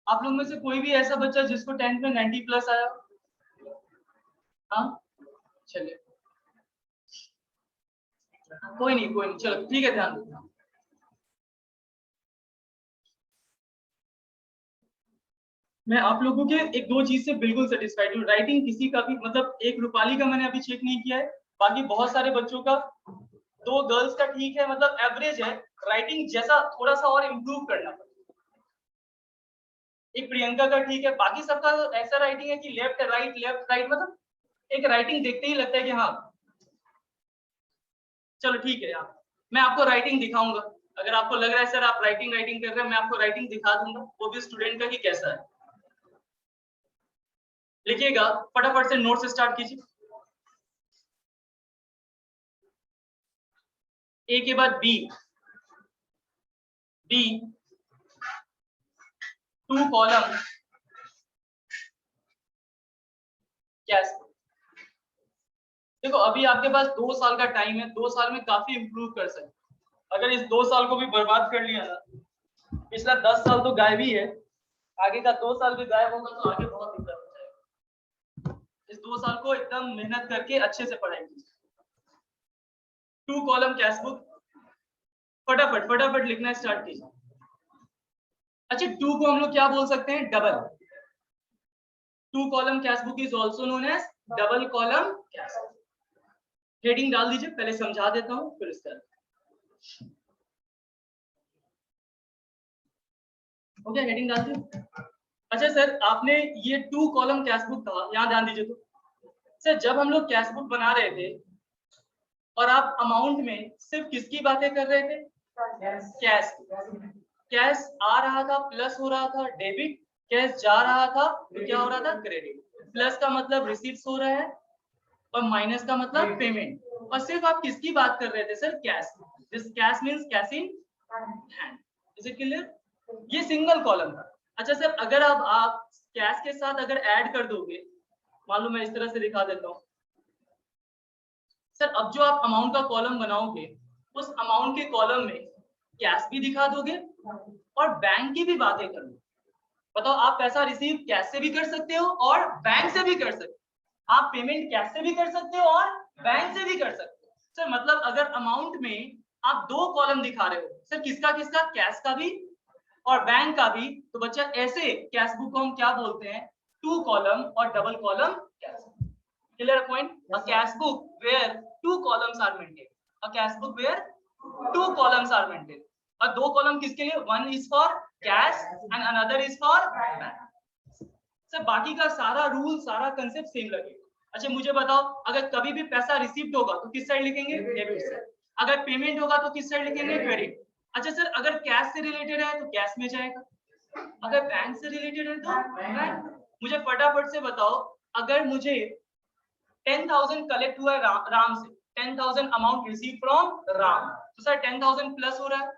आप लोग में से कोई भी ऐसा बच्चा जिसको 10th में 90 प्लस आया? हाँ चलिए, कोई नहीं, चलो ठीक है, ध्यान दो। मैं आप लोगों के एक दो चीज से बिल्कुल सेटिस्फाइड हूँ। राइटिंग किसी का भी, मतलब एक रूपाली का मैंने अभी चेक नहीं किया है, बाकी बहुत सारे बच्चों का, दो गर्ल्स का ठीक है, मतलब एवरेज है। राइटिंग जैसा थोड़ा सा और इम्प्रूव करना पड़ेगा। एक प्रियंका का ठीक है, बाकी सबका ऐसा राइटिंग है कि लेफ्ट राइट, मतलब एक राइटिंग देखते ही लगता है कि हाँ। चलो ठीक है यार, मैं आपको राइटिंग दिखाऊंगा। अगर आपको लग रहा है सर आप राइटिंग कर रहे हैं, मैं आपको राइटिंग दिखा दूंगा, वो भी स्टूडेंट का कि कैसा है। लिखिएगा, फटाफट से नोट से स्टार्ट कीजिए। ए के बाद बी, डी 2 कॉलम कैसे। देखो अभी आपके पास 2 साल का टाइम है, 2 साल में काफी इंप्रूव कर सकते। अगर इस 2 साल को भी बर्बाद कर लिया ना, पिछला 10 साल तो गायब ही है, आगे का 2 साल भी गायब होगा तो आगे बहुत दिक्कत हो जाएगा। इस 2 साल को एकदम मेहनत करके अच्छे से पढ़ाई कीजिए। 2 कॉलम कैश बुक, फटाफट लिखना स्टार्ट कीजिए। अच्छा 2 को हम लोग क्या बोल सकते हैं? Double. 2 column cash book is also known as double column cash book. Heading डाल दीजिए, पहले समझा देता हूं फिर इसका। ओके हेडिंग डाल दीजिए। अच्छा सर आपने ये 2 कॉलम कैश बुक कहा, यहां ध्यान दीजिए। तो सर जब हम लोग कैश बुक बना रहे थे और आप अमाउंट में सिर्फ किसकी बातें कर रहे थे? कैश। कैश आ रहा था प्लस हो रहा था डेबिट, कैश जा रहा था तो क्या हो रहा था? क्रेडिट। प्लस का मतलब रिसीट्स हो रहा है और माइनस का मतलब पेमेंट। और सिर्फ आप किसकी बात कर रहे थे sir? Cash. This cash means cash in hand. Is it clear? ये सिंगल कॉलम था। अच्छा सर अगर अब आप कैश के साथ अगर ऐड कर दोगे, मालूम मैं इस तरह से दिखा देता हूँ सर। अब जो आप अमाउंट का कॉलम बनाओगे, उस अमाउंट के कॉलम में कैश भी दिखा दोगे और बैंक की भी बातें करोगे। बताओ आप पैसा रिसीव कैश से भी कर सकते हो और बैंक से भी कर सकते हो। आप पेमेंट कैश से भी कर सकते हो और बैंक से भी कर सकते हो। सर मतलब अगर अमाउंट में आप 2 कॉलम दिखा रहे हो सर, किसका किसका? कैश का भी और बैंक का भी, तो बच्चा ऐसे कैश बुक को हम क्या बोलते हैं? 2 कॉलम और double column cash. Clear point? A cash book where 2 columns are maintained. A cash book where 2 columns are maintained. और 2 कॉलम किसके लिए? One is for cash and another is for bank. Sir बाकी का सारा rule, सारा concept same लगेगा। अच्छा मुझे बताओ, अगर कभी भी पैसा रिसीव्ड होगा तो किस साइड लिखेंगे? Debit side. अगर पेमेंट होगा तो किस साइड लिखेंगे? क्रेडिट। अच्छा सर अगर कैश से रिलेटेड है तो कैश में जाएगा, अगर बैंक से रिलेटेड है तो बैंक। मुझे फटाफट से बताओ, अगर मुझे 10,000 कलेक्ट हुआ है राम से, 10,000 अमाउंट रिसीव फ्रॉम राम, तो सर 10,000 प्लस हो रहा है,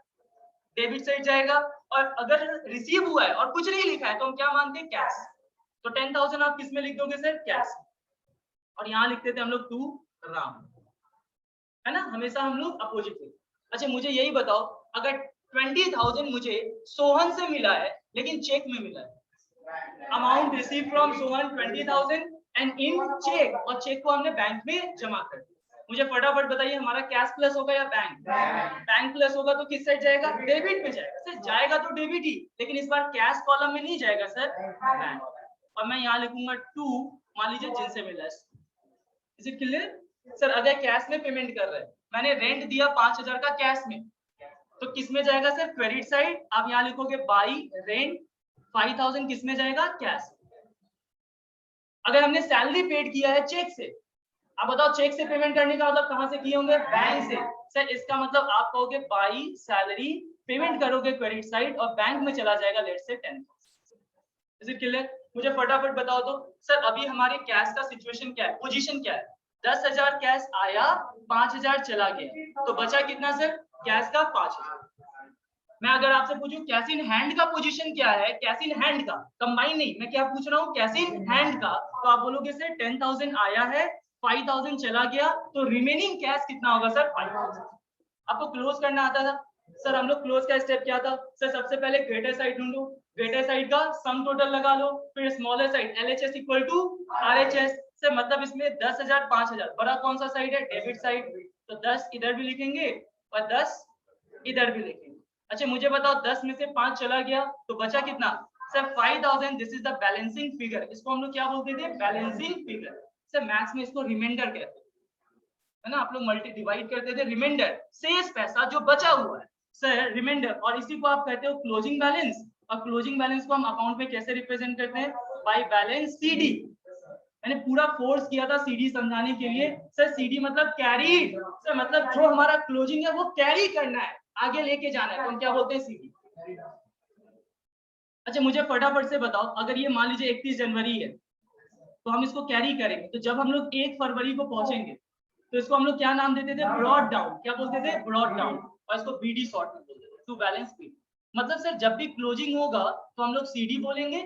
डेबिट साइड जाएगा। और अगर रिसीव हुआ है और कुछ नहीं लिखा है तो हम क्या मानते हैं? कैश। तो 10,000 आप किस में लिख दोगे सर? कैश। और यहाँ लिखते थे हम लोग टू राम, है ना, हमेशा हम लोग अपोजिट थे। अच्छा मुझे यही बताओ, अगर 20,000 मुझे सोहन से मिला है लेकिन चेक में मिला है, amount receive from Sohan 20,000 and in cheque, और चेक को हमने बैंक में जमा कर दिया। मुझे फटाफट बताइए हमारा कैश प्लस होगा या बैंक? बैंक प्लस होगा तो किस साइड जाएगा? डेबिट पे जाएगा। सर जाएगा तो डेबिट ही, लेकिन इस बार कैश कॉलम में नहीं जाएगा सर, बैंक। और मैं यहाँ लिखूंगा 2, मान लीजिए जिनसे मिला है। Is it clear? सर अगर कैश में पेमेंट कर रहे हैं, मैंने रेंट दिया 5,000 का कैश में, तो किस में जाएगा सर? Credit side. आप यहाँ लिखोगे बाई रेंट 5,000 किस में जाएगा? कैश। अगर हमने सैलरी पेड किया है चेक से, आप बताओ चेक से पेमेंट करने का मतलब कहां से किए होंगे? बैंक से। सर इसका मतलब आप कहोगे बाई सैलरी, पेमेंट करोगे क्रेडिट साइड और बैंक में चला जाएगा लेट से 10,000। Is it clear? मुझे फटाफट बताओ तो सर अभी हमारे कैश का सिचुएशन क्या है, पोजीशन क्या है? 10,000 कैश आया, 5,000 चला गया, तो बचा कितना सर? कैश का 5,000। मैं अगर आपसे पूछूं कैश इन हैंड का पोजीशन क्या है, कैश इन हैंड का, कंबाइन नहीं, मैं क्या पूछ रहा हूँ? कैश इन हैंड का, तो आप बोलोगे सर 10,000 आया है, 5,000 चला गया, तो रिमेनिंग कैश कितना होगा सर? 5,000। आपको क्लोज करना आता था? सर हम लोग क्लोज का स्टेप क्या था सर? सबसे पहले ग्रेटर साइड ढूंढो, ग्रेटर साइड का सम टोटल लगा लो, फिर smaller side LHS equal to RHS से, मतलब इसमें 10,000 5,000 बड़ा कौन सा साइड है? डेबिट साइड, तो 10 इधर भी लिखेंगे और 10 इधर भी लिखेंगे। अच्छा मुझे बताओ 10 में से 5 चला गया तो बचा कितना sir? 5,000। This is the balancing figure. इसको हम लोग क्या बोलते थे? Balancing figure. सर मैथ्स में इसको रिमाइंडर कहते हैं ना, आप लोग मल्टी डिवाइड करते थे, रिमाइंडर शेष पैसा जो बचा हुआ है सर, रिमाइंडर। और इसी को आप कहते हो क्लोजिंग बैलेंस। और क्लोजिंग बैलेंस को हम अकाउंट में कैसे रिप्रेजेंट करते हैं? By balance CD। मैंने पूरा फोर्स किया था CD समझाने के लिए। सर CD मतलब कैरी, सर मतलब जो हमारा क्लोजिंग है वो कैरी करना है, आगे लेके जाना है, तो हम क्या बोलते हैं? CD। अच्छा मुझे फटाफट से बताओ, अगर ये मान लीजिए 31 जनवरी है तो हम इसको कैरी करेंगे, तो जब हम लोग 1 फरवरी को पहुंचेंगे तो इसको हम लोग क्या नाम देते थे? Brought down. क्या बोलते थे? Brought down. और इसको BD शॉर्ट में बोलते थे, टू बैलेंस पी। मतलब सर जब भी क्लोजिंग होगा तो हम लोग CD बोलेंगे,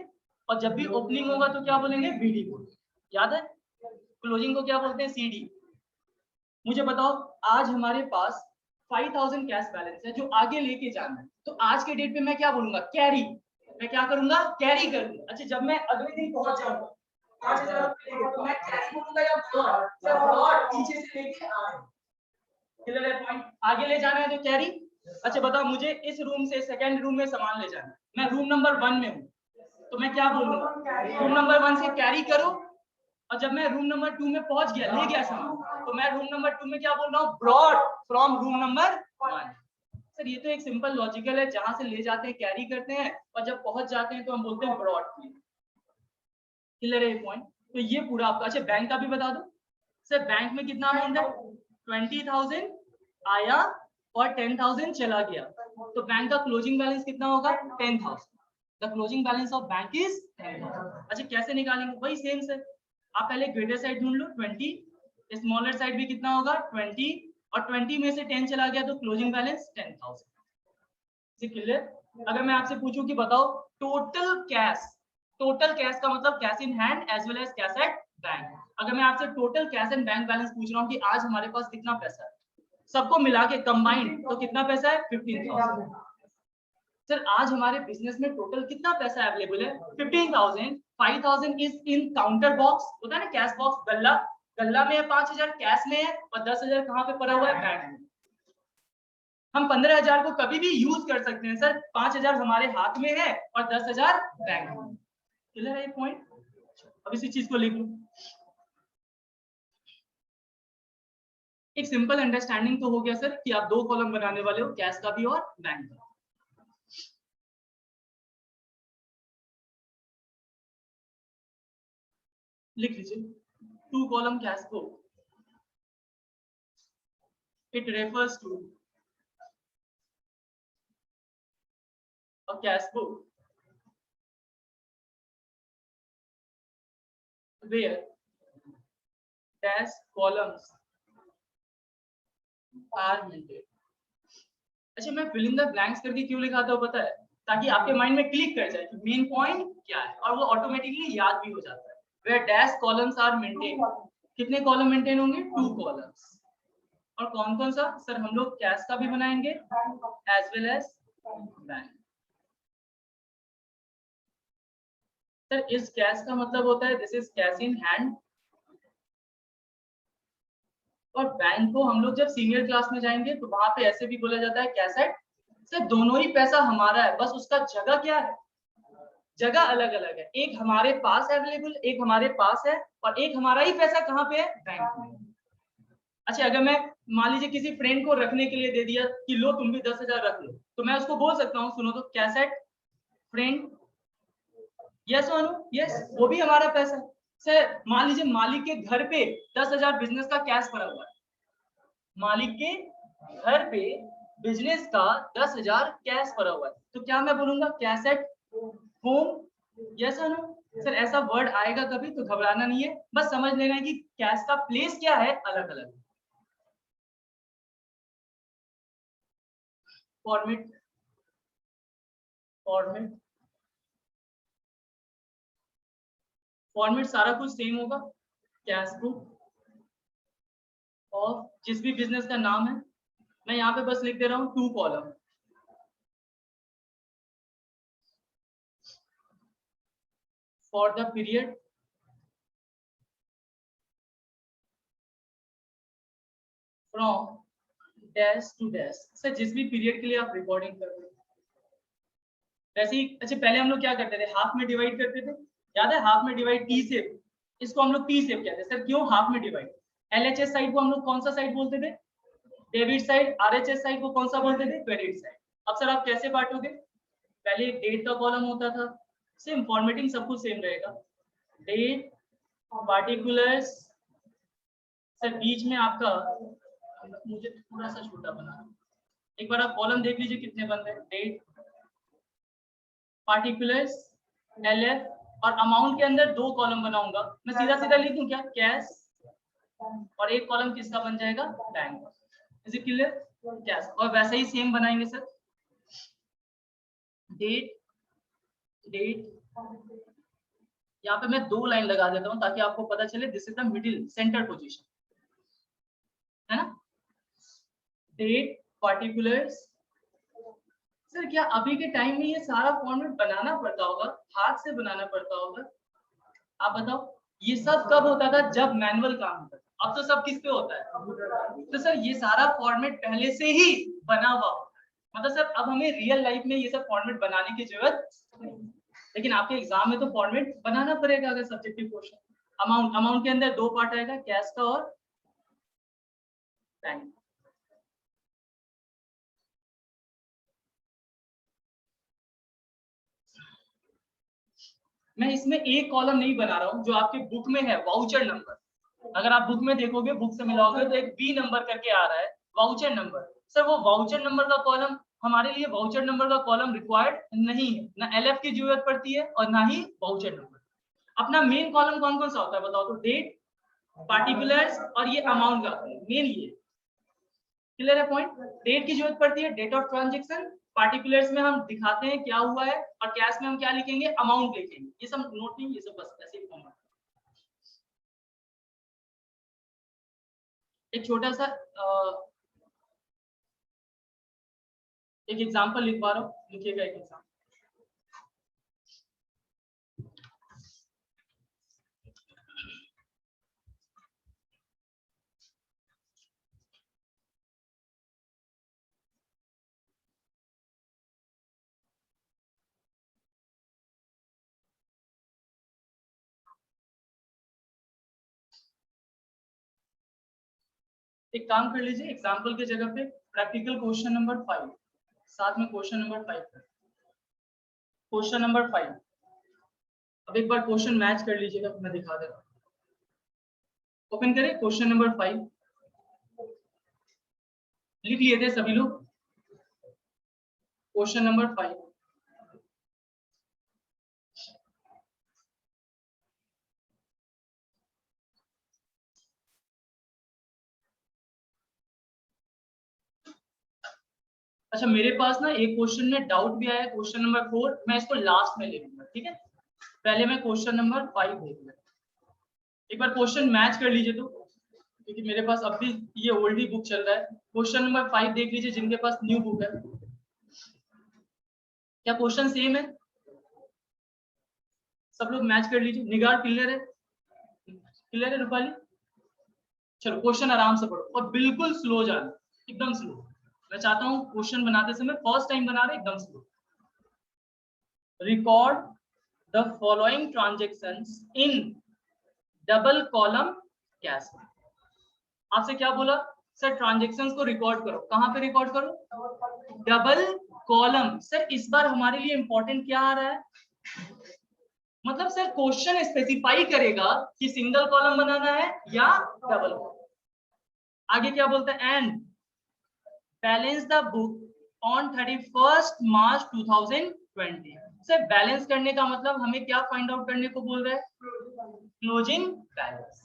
और जब भी ओपनिंग होगा तो क्या बोलेंगे? BD बोलेंगे। याद है? क्लोजिंग को क्या बोलते हैं? CD। मुझे बताओ आज हमारे पास 5,000 कैश बैलेंस है जो आगे लेके जाना है, तो आज के डेट पे मैं क्या बोलूंगा? कैरी। मैं क्या करूंगा? कैरी करूंगा। अच्छा जब मैं अगले दिन पहुंच जाऊंगा 5,000 तो मैं कैरी बोलूंगा या ब्रॉड? सर ब्रॉड पीछे से लेके आए। क्लियर है पॉइंट? आगे ले जाना है तो कैरी। अच्छा बताओ मुझे इस रूम से सेकंड रूम में सामान ले जाना है, मैं रूम नंबर 1 में हूँ, तो मैं क्या बोलूंगा? रूम नंबर 1 से कैरी करो। और जब मैं रूम नंबर 2 में पहुंच गया, ले गया सामान, तो मैं रूम नंबर 2 में क्या बोल रहा हूँ? Broad from room number 1। Sir ये तो एक सिंपल लॉजिकल है, जहां से ले जाते हैं कैरी करते हैं, और जब पहुंच जाते हैं तो हम बोलते हैं ब्रॉड। क्लियर है पॉइंट? तो ये पूरा आपका। अच्छा बैंक का भी बता दो सर, बैंक में कितना अमाउंट है? 20,000 आया और 10,000 चला गया, तो बैंक का क्लोजिंग बैलेंस कितना होगा? 10,000। The closing balance of bank is 10,000। अच्छा कैसे निकालेंगे? वही सेम सर, आप पहले ग्रेटर साइड ढूंढ लो 20, स्मॉलर साइड भी कितना होगा? 20, और 20 में से 10 चला गया तो क्लोजिंग बैलेंस 10,000। क्लियर? अगर मैं आपसे पूछूं कि बताओ टोटल कैश, टोटल कैश का मतलब cash in hand as well as cash at bank. अगर मैं आपसे total cash and bank balance पूछ रहा हूँ कि आज हमारे पास कितना पैसा है, सबको मिला के कंबाइंड, तो कितना पैसा है? 15,000। सर आज हमारे बिजनेस में टोटल कितना पैसा अवेलेबल है? 15,000। 5,000 इज इन काउंटर बॉक्स, होता है ना कैश बॉक्स, गल्ला, गल्ला में है 5,000 कैश में है, और 10,000 कहाँ पे पड़ा हुआ है? बैंक में। हम 15,000 को कभी भी यूज कर सकते हैं सर, 5,000 हमारे हाथ में है और 10,000 बैंक में। क्लियर है ये पॉइंट? अब इसी चीज को लिख लो। एक सिंपल अंडरस्टैंडिंग तो हो गया सर कि आप 2 कॉलम बनाने वाले हो, कैश का भी और बैंक का। लिख लीजिए 2 column cash book, it refers to a cash book where dash columns are needed। अच्छा मैं फिल इन द ब्लैंक्स करके क्यों लिखाता हूँ पता है? ताकि आपके माइंड में क्लिक कर जाए कि मेन पॉइंट क्या है, और वो ऑटोमेटिकली याद भी हो जाता है। where dash columns are maintained, कितने कॉलम मेंटेन होंगे? 2 कॉलम्स। और कौन कौन सा? सर हम लोग कैश का भी बनाएंगे as well as bank. Sir इस कैश का मतलब होता है this is cash in hand, और बैंक को हम लोग जब सीनियर क्लास में जाएंगे तो वहां पे ऐसे भी बोला जाता है कैश एट। सर दोनों ही पैसा हमारा है, बस उसका जगह क्या है? जगह अलग अलग है, एक हमारे पास अवेलेबल, एक हमारे पास है, और एक हमारा ही पैसा कहाँ पे है? बैंक में। अच्छा अगर मैं मान लीजिए किसी फ्रेंड को रखने के लिए दे दिया कि लो तुम भी 10,000 रख लो, तो मैं उसको बोल सकता हूँ सुनो तो cash at friend. Yes Anu? Yes, वो भी हमारा पैसा है। सर मान लीजिए मालिक के घर पे 10,000 बिजनेस का कैश पड़ा हुआ है, मालिक के घर पे बिजनेस का 10,000 कैश पड़ा हुआ है, तो क्या मैं बोलूंगा? Cash at home. Yes Anu? Sir ऐसा वर्ड आएगा कभी तो घबराना नहीं है, बस समझ लेना है कि कैश का प्लेस क्या है, अलग अलग। फॉर्मेट, फॉर्मेट, फॉर्मेट सारा कुछ सेम होगा। कैश बुक और जिस भी बिजनेस का नाम है, मैं यहाँ पे बस लिख दे रहा हूँ 2 column, for the period from dash to dash. Sir जिस भी पीरियड के लिए आप रिकॉर्डिंग कर रहे हो वैसे ही। अच्छा पहले हम लोग क्या करते थे, हाफ में डिवाइड करते थे, याद है? हाफ में डिवाइड टी सेप, इसको हम लोग टी सेप कहते हैं। सर क्यों हाफ में डिवाइड? एलएचएस साइड को हम लोग कौन सा साइड बोलते थे? Debit side. आरएचएस साइड को कौन सा बोलते थे? Credit side. अब सर आप कैसे बांटोगे? पहले एक डेट का कॉलम होता था, सेम फॉर्मेटिंग सब कुछ सेम रहेगा, डेट पार्टिकुलर्स। सर बीच में आपका, मुझे थोड़ा सा छोटा बना, एक बार आप कॉलम देख लीजिए कितने बन रहे हैं। डेट पार्टिकुलर्स एलएफ और अमाउंट के अंदर दो कॉलम बनाऊंगा मैं, सीधा सीधा लिख दूं क्या? कैश, और एक कॉलम किसका बन जाएगा? Bank. Is it clear? Cash. और वैसे ही सेम बनाएंगे सर, डेट डेट, यहाँ पे मैं दो लाइन लगा देता हूँ ताकि आपको पता चले this is the middle centre position, है ना? Date particulars. सर क्या अभी के टाइम में ये सारा फॉर्मेट बनाना पड़ता होगा, हाथ से बनाना पड़ता होगा? आप बताओ। ये सब कब होता था? जब मैनुअल काम होता था। अब तो सब किस पे होता है? तो सर ये सारा फॉर्मेट पहले से ही बना हुआ होता है, मतलब सर अब हमें रियल लाइफ में ये सब फॉर्मेट बनाने की जरूरत नहीं, लेकिन आपके एग्जाम में तो फॉर्मेट बनाना पड़ेगा अगर सब्जेक्टिव क्वेश्चन। अमाउंट के अंदर दो पार्ट आएगा, कैश का और बैंक। मैं इसमें एक कॉलम नहीं बना रहा हूँ, जो आपके बुक में है वाउचर नंबर। अगर आप बुक में देखोगे, बुक से मिलाओगे तो एक बी नंबर करके आ रहा है, वाउचर नंबर। सर वो वाउचर नंबर का कॉलम, हमारे लिए वाउचर नंबर का कॉलम रिक्वायर्ड नहीं है, ना एलएफ की जरूरत पड़ती है और ना ही वाउचर नंबर। अपना मेन कॉलम कौन कौन सा होता है बताओ तो? डेट, पार्टिकुलर्स और ये अमाउंट का मेन। ये क्लियर है पॉइंट? डेट की जरूरत पड़ती है, डेट ऑफ ट्रांजेक्शन। पार्टिकुलर्स में हम दिखाते हैं क्या हुआ है, और कैश में हम क्या लिखेंगे? अमाउंट लिखेंगे। ये सब नोट नहीं, ये सब बस ऐसे ही फॉर्मेट। एक छोटा सा एक एग्जांपल लिखवा रहा हूँ, लिखिएगा एक एग्जांपल। एक काम कर लीजिए, एग्जांपल की जगह पे प्रैक्टिकल क्वेश्चन नंबर 5, साथ में क्वेश्चन नंबर 5। क्वेश्चन नंबर 5, अब एक बार क्वेश्चन मैच कर लीजिएगा, मैं दिखा देता हूँ। ओपन करें क्वेश्चन नंबर 5, लिख लिए थे सभी लोग? क्वेश्चन नंबर 5, अच्छा मेरे पास ना एक क्वेश्चन में डाउट भी आया, क्वेश्चन नंबर 4, मैं इसको लास्ट में ले लूंगा, ठीक है? पहले मैं क्वेश्चन नंबर 5 देख लेता हूं। एक बार क्वेश्चन मैच कर लीजिए तो, क्योंकि मेरे पास अब भी ये ओल्ड ही बुक चल रहा है। क्वेश्चन नंबर 5 देख लीजिए जिनके पास न्यू बुक है। क्या क्वेश्चन सेम है? सब लोग मैच कर लीजिए। निगार क्लियर है? क्लियर है रूपाली? चलो क्वेश्चन आराम से पढ़ो और बिल्कुल स्लो जाना, एकदम स्लो। मैं चाहता हूँ क्वेश्चन बनाते समय, फर्स्ट टाइम बना रहे, एकदम slow. Record the following transactions in double column cash. आपसे क्या बोला? सर ट्रांजेक्शंस को रिकॉर्ड करो। कहां पे रिकॉर्ड करो? Double column. सर इस बार हमारे लिए इंपॉर्टेंट क्या आ रहा है? मतलब सर क्वेश्चन स्पेसिफाई करेगा कि सिंगल कॉलम बनाना है या डबल। आगे क्या बोलता है? And balance the book on 31 March 2020। Sir balance करने का मतलब हमें क्या फाइंड आउट करने को बोल रहा है? Closing balance.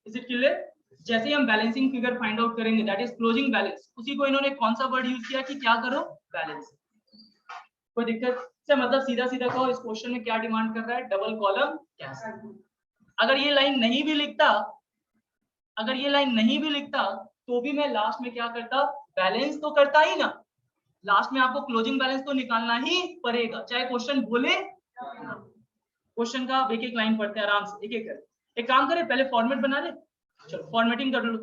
Is it clear? जैसे ही हम बैलेंसिंग फिगर फाइंड आउट करेंगे, दैट इज क्लोजिंग बैलेंस, उसी को इन्होंने कौन सा वर्ड यूज किया कि क्या करो? बैलेंस। कोई दिक्कत से? मतलब सीधा सीधा कहो इस क्वेश्चन में क्या डिमांड कर रहा है? Double column cash. अगर ये लाइन नहीं भी लिखता, अगर ये लाइन नहीं भी लिखता तो भी मैं लास्ट में क्या करता? बैलेंस तो करता ही ना। लास्ट में आपको क्लोजिंग बैलेंस तो निकालना ही पड़ेगा, चाहे क्वेश्चन बोले। क्वेश्चन का एक एक लाइन पढ़ते हैं आराम से, एक एक कर। एक काम करें, पहले फॉर्मेट बना ले, चलो फॉर्मेटिंग कर लो,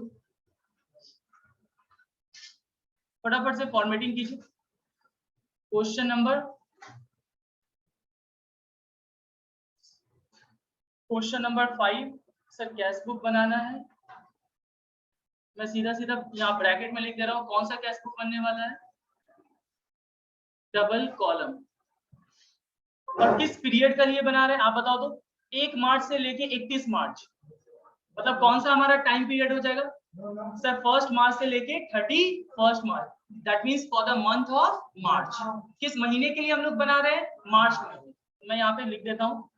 फटाफट से फॉर्मेटिंग कीजिए। Question number 5 sir cash book बनाना है। मैं सीधा सीधा यहाँ ब्रैकेट में लिख दे रहा हूँ कौन सा कैश बुक बनने वाला है, डबल कॉलम। और किस पीरियड का लिए बना रहे हैं आप बताओ तो। 1 मार्च से लेके 31 मार्च, मतलब कौन सा हमारा टाइम पीरियड हो जाएगा सर, 1 मार्च से लेके 31 March, that means for the month of March. किस महीने के लिए हम लोग बना रहे हैं, मार्च महीने। मैं यहाँ पे लिख देता हूँ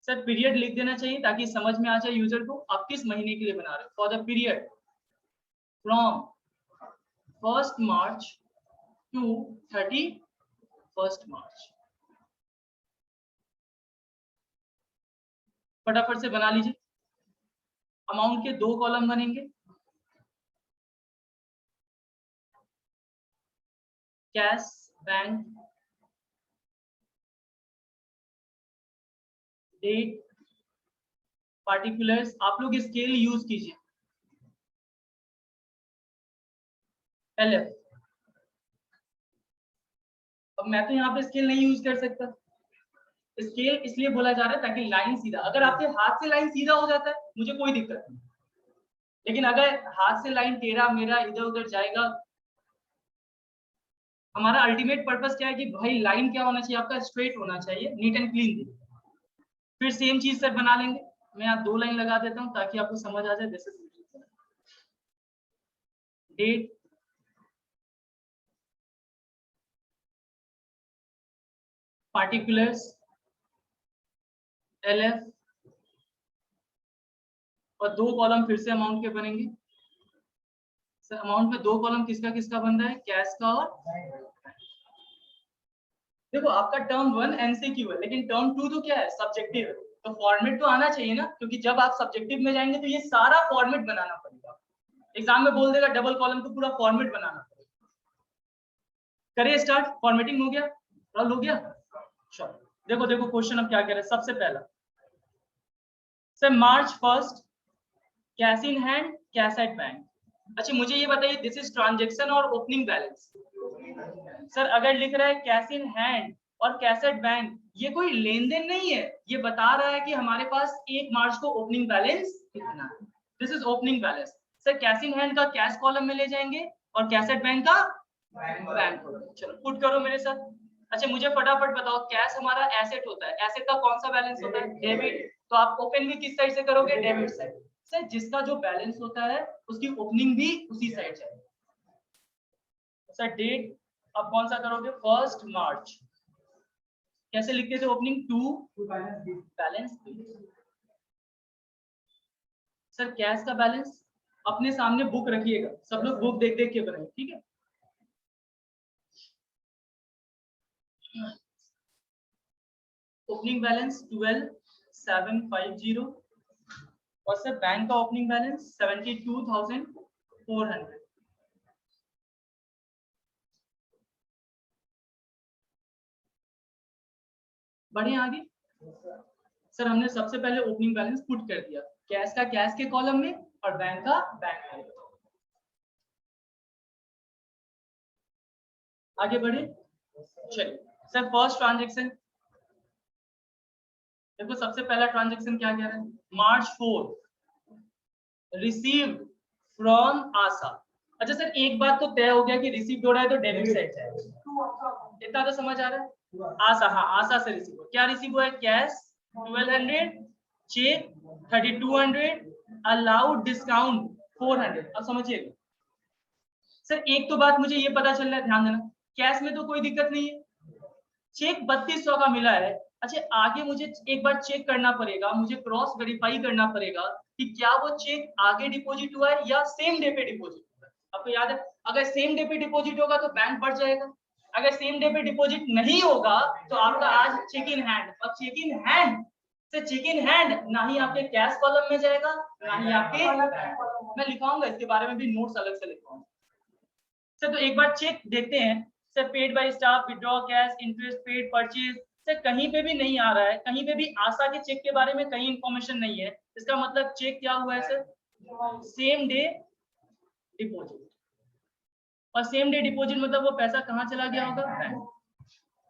सर, पीरियड लिख देना चाहिए ताकि समझ में आ जाए यूजर को आप किस महीने के लिए बना रहे हो। For the period from 1 March two 31 मार्च। फटाफट से बना लीजिए। अमाउंट के 2 कॉलम बनेंगे, कैश बैंक, डेट, पार्टिकुलर्स। आप लोग स्केल यूज कीजिए, LF। अब मैं तो यहाँ पे स्केल नहीं यूज कर सकता, स्केल इसलिए बोला जा रहा है ताकि लाइन सीधा, अगर आपके हाथ से लाइन सीधा हो जाता है मुझे कोई दिक्कत नहीं, लेकिन अगर हाथ से लाइन टेढ़ा मेरा इधर उधर जाएगा, हमारा अल्टीमेट पर्पस क्या है कि भाई लाइन क्या होना चाहिए आपका, स्ट्रेट होना चाहिए, नीट एंड क्लीन। फिर सेम चीज सर बना लेंगे, मैं यहाँ 2 लाइन लगा देता हूँ ताकि आपको समझ आ जाए। This is date, particulars, LF, और 2 कॉलम फिर से अमाउंट के बनेंगे। सर अमाउंट में 2 कॉलम किसका किसका बन रहा है, कैश का और देखो आपका टर्म 1 MCQ है, लेकिन टर्म 2 तो क्या है, सब्जेक्टिव है। तो फॉर्मेट तो आना चाहिए ना, क्योंकि जब आप सब्जेक्टिव में जाएंगे तो ये सारा फॉर्मेट बनाना पड़ेगा। एग्जाम में बोल देगा डबल कॉलम, तो पूरा फॉर्मेट बनाना पड़ेगा। करिए स्टार्ट, फॉर्मेटिंग हो गया, रॉल हो गया। चलो देखो देखो क्वेश्चन अब क्या कह रहे हैं। सबसे पहला sir March 1 cash in hand, cash at bank. अच्छा मुझे ये बताइए दिस इज ट्रांजैक्शन और ओपनिंग बैलेंस। सर अगर लिख रहा है कैश इन हैंड और कैश एट बैंक, ये कोई लेन देन नहीं है, ये बता रहा है कि हमारे पास 1 मार्च को ओपनिंग बैलेंस कितना है। This is opening balance. Sir cash in hand का कैश कॉलम में ले जाएंगे और कैश एट बैंक का बैंक कॉलम। चलो पुट करो मेरे साथ। अच्छा मुझे फटाफट बताओ, कैश हमारा एसेट होता है, एसेट का कौन सा बैलेंस होता है, डेबिट। तो आप ओपन भी किस साइड से करोगे, डेबिट साइड। सर जिसका जो बैलेंस होता है उसकी ओपनिंग भी उसी साइड से। सर डेट अब कौन सा करोगे, 1 मार्च। कैसे लिखते थे opening, to balance. Sir cash का बैलेंस अपने सामने बुक रखिएगा, सब लोग बुक देख देख के बनाए, ठीक है। ओपनिंग बैलेंस 12,750 और सर बैंक का ओपनिंग बैलेंस 72,400। बढ़े आगे। सर हमने सबसे पहले ओपनिंग बैलेंस पुट कर दिया, कैश का कैश के कॉलम में और बैंक का बैंक में। आगे बढ़े, चलिए सर फर्स्ट ट्रांजैक्शन देखो। सबसे पहला ट्रांजैक्शन क्या कह रहा है, मार्च 4 रिसीव्ड फ्रॉम आशा। अच्छा सर एक बात तो तय हो गया कि रिसीव हो रहा है तो डेबिट साइड जाएगा, इतना तो समझ आ रहा है। आशा, हाँ आशा से रिसीव, क्या रिसीव हुआ है, कैश 1200, चेक 3200, अलाउड डिस्काउंट 400। अब समझिएगा सर, एक तो बात मुझे ये पता चल रहा है, ध्यान देना, कैश में तो कोई दिक्कत नहीं है, चेक 3200 का मिला है। अच्छा आगे मुझे एक बार चेक करना पड़ेगा, मुझे क्रॉस वेरीफाई करना पड़ेगा कि क्या वो चेक आगे डिपॉजिट हुआ है या सेम डे पे डिपॉजिट हुआ है। आपको याद है अगर सेम डे पे डिपॉजिट होगा तो बैंक बढ़ जाएगा, अगर सेम डे पे डिपॉजिट नहीं होगा तो आपका आज चेक इन हैंड। और चेक इन हैंड से चेक इन हैंड ना ही आपके कैश कॉलम में जाएगा ना ही आपके, मैं लिखाऊंगा इसके बारे में भी नोट्स अलग से लिखाऊंगा। सर तो एक बार चेक देखते हैं। Sir paid by staff, withdraw cash, interest paid, purchase, sir कहीं पे भी नहीं आ रहा है, कहीं पे भी आशा के चेक के बारे में कहीं इंफॉर्मेशन नहीं है, इसका मतलब चेक क्या हुआ है सर, सेम डे डिपॉजिट। और सेम डे डिपॉजिट मतलब वो पैसा कहाँ चला गया होगा, बैंक।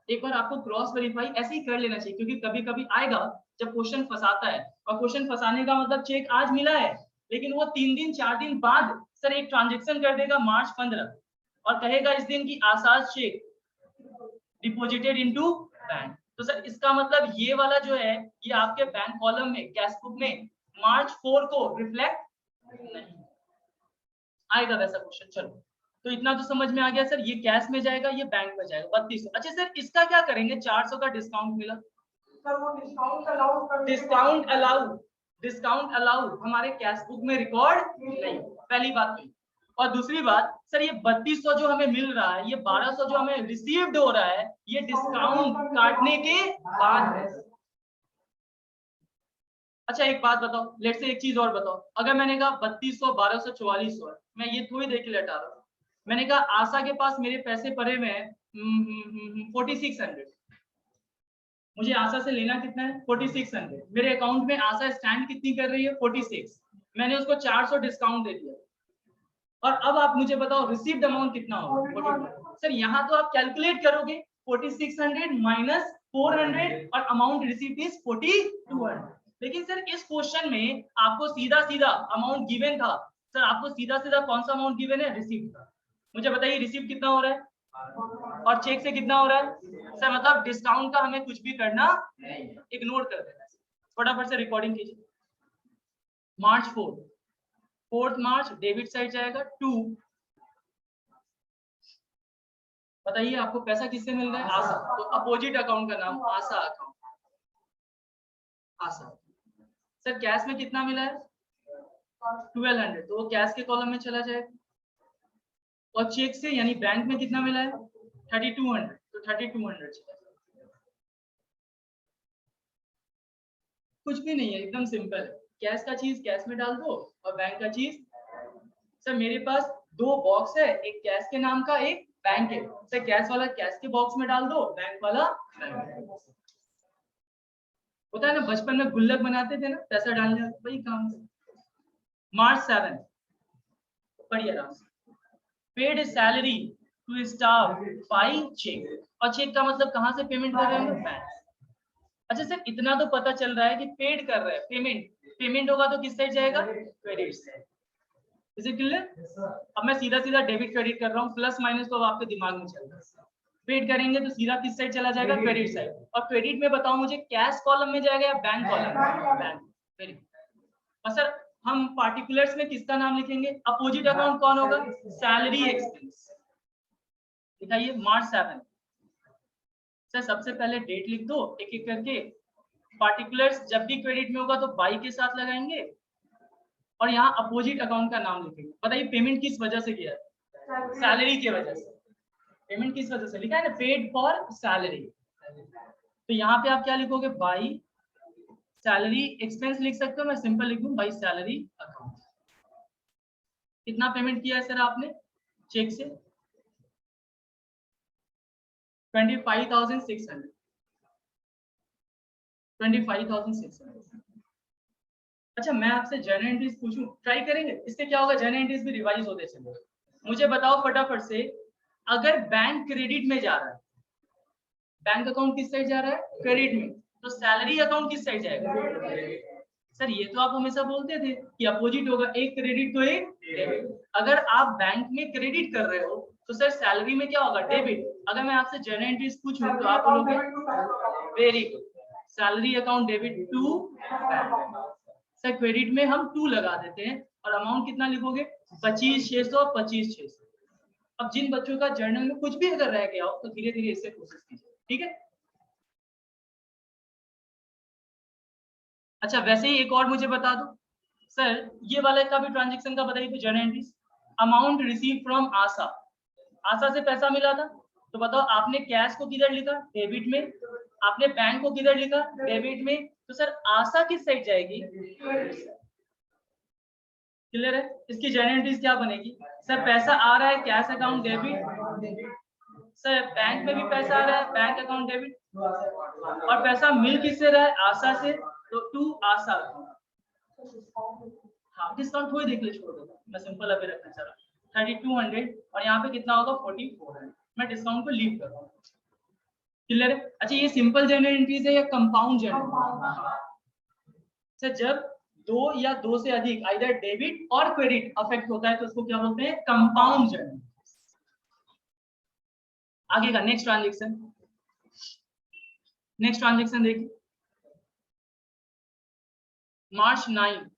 एक बार आपको क्रॉस वेरीफाई ऐसे ही कर लेना चाहिए, क्योंकि कभी कभी आएगा जब क्वेश्चन फंसाता है, और क्वेश्चन फंसाने का मतलब चेक आज मिला है लेकिन वो 3 दिन 4 दिन बाद सर एक ट्रांजेक्शन कर देगा March 15 और कहेगा इस दिन की आसाज चेक डिपॉजिटेड इनटू बैंक। तो सर इसका मतलब ये वाला जो है ये आपके बैंक कॉलम में कैश बुक में March 4 को रिफ्लेक्ट नहीं आएगा वैसा क्वेश्चन। चलो तो इतना तो समझ में आ गया सर, ये कैश में जाएगा ये बैंक में जाएगा 3200। अच्छा सर इसका क्या करेंगे, 400 का डिस्काउंट मिला सर, वो डिस्काउंट अलाउड हमारे कैश बुक में रिकॉर्ड नहीं, पहली बात नहीं। और दूसरी बात सर ये 3200 जो हमें मिल रहा है, ये 1200 जो हमें रिसीव्ड हो रहा है, ये डिस्काउंट काटने के बाद है। अच्छा एक बात बताओ, लेट से एक चीज और बताओ, अगर मैंने कहा 3200 1200 4400 है, मैं ये थोड़ी देख के लेटा रहा हूँ, मैंने कहा आशा के पास मेरे पैसे पड़े हुए हैं 4600, मुझे आशा से लेना कितना है 4600, मेरे अकाउंट में आशा स्टैंड कितनी कर रही है 46, मैंने उसको 400 डिस्काउंट दे दिया, और अब आप मुझे बताओ रिसीव्ड अमाउंट कितना होगा। सर यहाँ तो आप कैलकुलेट करोगे 4600 माइनस 400 और अमाउंट रिसीव्ड इज 4200, लेकिन सर इस क्वेश्चन में आपको सीधा सीधा अमाउंट गिवन था, सर आपको सीधा सीधा कौन सा अमाउंट गिवन है, रिसीव्ड का। मुझे बताइए रिसीव कितना हो रहा है और चेक से कितना हो रहा है, सर मतलब डिस्काउंट का हमें कुछ भी करना नहीं, इग्नोर कर देना। फटाफट से रिकॉर्डिंग कीजिए। March 4 मार्च डेबिट साइड जाएगा 2, बताइए आपको पैसा किससे मिल रहा है, आशा, तो अपोजिट अकाउंट का नाम आशा अकाउंट, आशा। सर कैश में कितना मिला है 1200, तो वो कैश के कॉलम में चला जाएगा, और चेक से यानी बैंक में कितना मिला है 3200, तो 3200 चला जाएगा। कुछ भी नहीं है, एकदम सिंपल है, कैश का चीज कैश में डाल दो और बैंक का चीज। सर मेरे पास 2 बॉक्स है, एक कैश के नाम का एक बैंक है, सर कैश वाला कैश के बॉक्स में डाल दो, बैंक वाला बैंक। होता है ना बचपन में गुल्लक बनाते थे ना, पैसा डालने वही काम। March 7 बढ़िया आराम से paid salary to staff by cheque, और चेक का मतलब कहां से पेमेंट कर रहे हैं, बैंक। अच्छा सर इतना तो पता चल रहा है कि पेड कर रहे हैं, पेमेंट होगा तो किस साइड जाएगा, credit side. Is it clear? अब मैं सीधा सीधा डेबिट क्रेडिट कर रहा हूँ, प्लस माइनस तो अब आपके दिमाग में चल रहा है, पेड करेंगे तो सीधा किस साइड चला जाएगा, क्रेडिट साइड। और क्रेडिट में बताओ मुझे कैश कॉलम में जाएगा या बैंक कॉलम में, बैंक। और सर हम पार्टिकुलर्स में किसका नाम लिखेंगे, अपोजिट अकाउंट कौन होगा, सैलरी एक्सपेंस। दिखाइए March 7, सर सबसे पहले डेट लिख दो एक एक करके, पार्टिकुलर्स जब भी क्रेडिट में होगा तो बाई के साथ लगाएंगे, और यहाँ अपोजिट अकाउंट का नाम लिखेंगे। बताइए पेमेंट किस वजह से किया है, सैलरी की वजह से। पेमेंट किस वजह से लिखा है ना, पेड फॉर सैलरी, तो यहाँ पे आप क्या लिखोगे, बाई सैलरी एक्सपेंस लिख सकते हो, मैं सिंपल लिख दूं बाई सैलरी अकाउंट। कितना पेमेंट किया है सर आपने चेक से, 25,600, 25,600। अच्छा मैं आपसे जर्नल एंट्रीज पूछूं, ट्राई करेंगे, इससे क्या होगा जर्नल एंट्रीज भी रिवाइज होते चले। मुझे बताओ फटाफट से, अगर बैंक क्रेडिट में जा रहा है, बैंक अकाउंट किस साइड जा रहा है, क्रेडिट में, तो सैलरी अकाउंट किस साइड जाएगा, सर ये तो आप हमेशा बोलते थे कि अपोजिट होगा, एक क्रेडिट तो एक डेबिट। अगर आप बैंक में क्रेडिट कर रहे हो तो सर सैलरी में क्या होगा, डेबिट। अगर मैं आपसे जर्नल एंट्रीज पूछूं तो आप बोलोगे very good, salary account debit to, sir credit में हम 2 लगा देते हैं, और अमाउंट कितना लिखोगे 25,600, 25,600। अब जिन बच्चों का जर्नल में कुछ भी अगर रह गया हो तो धीरे धीरे इससे कोशिश कीजिए, ठीक है। अच्छा वैसे ही एक और मुझे बता दो सर, ये वाले का भी ट्रांजैक्शन का बताइए तो journal entries, amount receive from Asha, Asha से पैसा मिला था, तो बताओ आपने कैश को किधर लिखा, डेबिट में, आपने बैंक को किधर लिखा, डेबिट में, तो सर आशा किस साइड जाएगी, क्लियर है। इसकी जर्नल एंट्रीज क्या बनेगी, सर पैसा आ रहा है cash account debit, sir bank में भी पैसा आ रहा है, बैंक अकाउंट डेबिट, और पैसा मिल किससे रहा है, आशा से, तो टू आशा। हाँ डिस्काउंट कोई देख ले, छोड़ दो, मैं सिंपल अभी रखना चाह रहा हूँ 3200, और यहाँ पे कितना होगा 4400, मैं डिस्काउंट को लीव कर रहा हूँ। क्लियर है? अच्छा ये सिंपल जर्नल एंट्रीज है या कंपाउंड जर्नल? सर जब दो या दो से अधिक आइदर डेबिट और क्रेडिट अफेक्ट होता है तो उसको क्या बोलते हैं, कंपाउंड जर्नल। आगे का नेक्स्ट ट्रांजेक्शन, नेक्स्ट ट्रांजेक्शन देखिए March 9,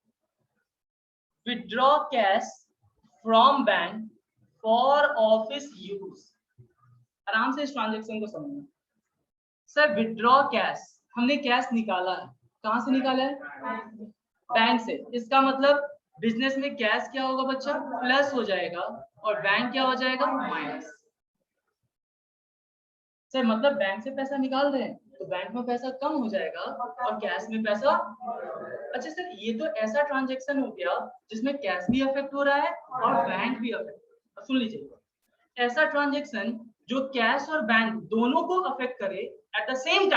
withdraw cash from bank for office use। आराम से इस ट्रांजेक्शन को समझना। सर विड्रॉ कैश, हमने कैश निकाला है, कहां से निकाला है, बैंक से। इसका मतलब बिजनेस में कैश क्या होगा बच्चा, प्लस हो जाएगा, और बैंक क्या हो जाएगा, माइनस। सर मतलब बैंक से पैसा निकाल रहे हैं तो बैंक में पैसा कम हो जाएगा और कैश में पैसा। अच्छा सर ये तो ऐसा ट्रांजैक्शन हो गया जिसमें कैश भी अफेक्ट हो रहा है और बैंक भी अफेक्ट। सुन लीजिए, ऐसा ट्रांजैक्शन जो कैश और बैंक दोनों को अफेक्ट करे eight the same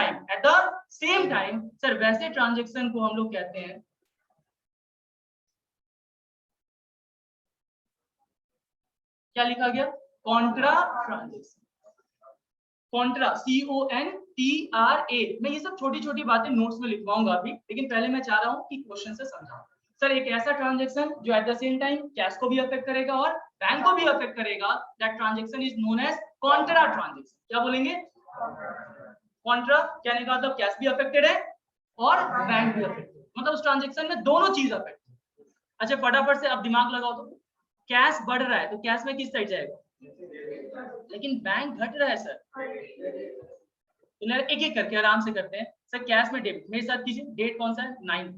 time, sir वैसे ट्रांजैक्शन को हम लोग कहते हैं, क्या लिखा गया, कॉन्ट्रा ट्रांजैक्शन। Contra, CONTRA। मैं ये सब छोटी छोटी बातें नोट्स में लिखवाऊंगा अभी, लेकिन पहले मैं चाह रहा हूँ कि क्वेश्चन से समझाऊं। सर एक ऐसा ट्रांजैक्शन जो eight the same time cash को भी अफेक्ट करेगा और बैंक को भी अफेक्ट करेगा, that transaction is known as contra transaction. क्या बोलेंगे, कॉन्ट्रा, कहने का मतलब कैश भी अफेक्टेड है और बैंक भी अफेक्टेड, मतलब उस ट्रांजैक्शन में दोनों चीज अफेक्ट। अच्छा फटाफट से अब दिमाग लगाओ तो, कैश बढ़ रहा है तो कैश में किस साइड जाएगा, लेकिन बैंक घट रहा है सर। एक एक करके आराम से करते हैं। सर कैश में डेबिट, मेरे साथ कीजिए, डेट कौन सा है, 9th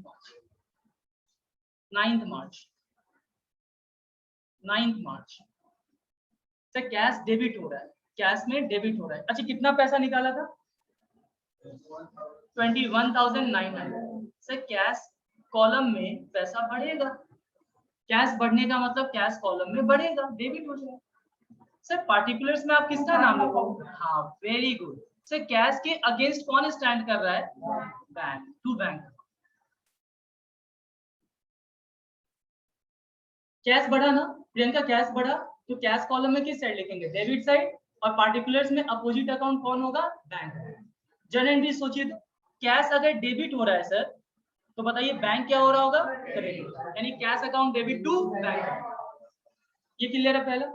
मार्च। सर कैश डेबिट हो रहा है, कैश में डेबिट हो रहा है। अच्छा कितना पैसा निकाला था, 21,900। सर कैश कॉलम में पैसा बढ़ेगा, कैश बढ़ने का मतलब कैश कॉलम में बढ़ेगा, डेबिट हो जाएगा। सर पार्टिकुलर्स में आप किसका नाम लिखोगे, हाँ वेरी गुड। सर कैश के अगेंस्ट कौन स्टैंड कर रहा है, बैंक, टू बैंक। कैश बढ़ा ना प्रियंका, कैश बढ़ा तो कैश कॉलम में किस साइड लिखेंगे, डेबिट साइड, और पार्टिकुलर्स में अपोजिट अकाउंट कौन होगा, बैंक। जर्नल एंट्री सोचिए तो, कैश अगर डेबिट हो रहा है सर तो बताइए बैंक क्या हो रहा होगा, क्रेडिट, यानी cash account debit to bank. ये क्लियर है पहला।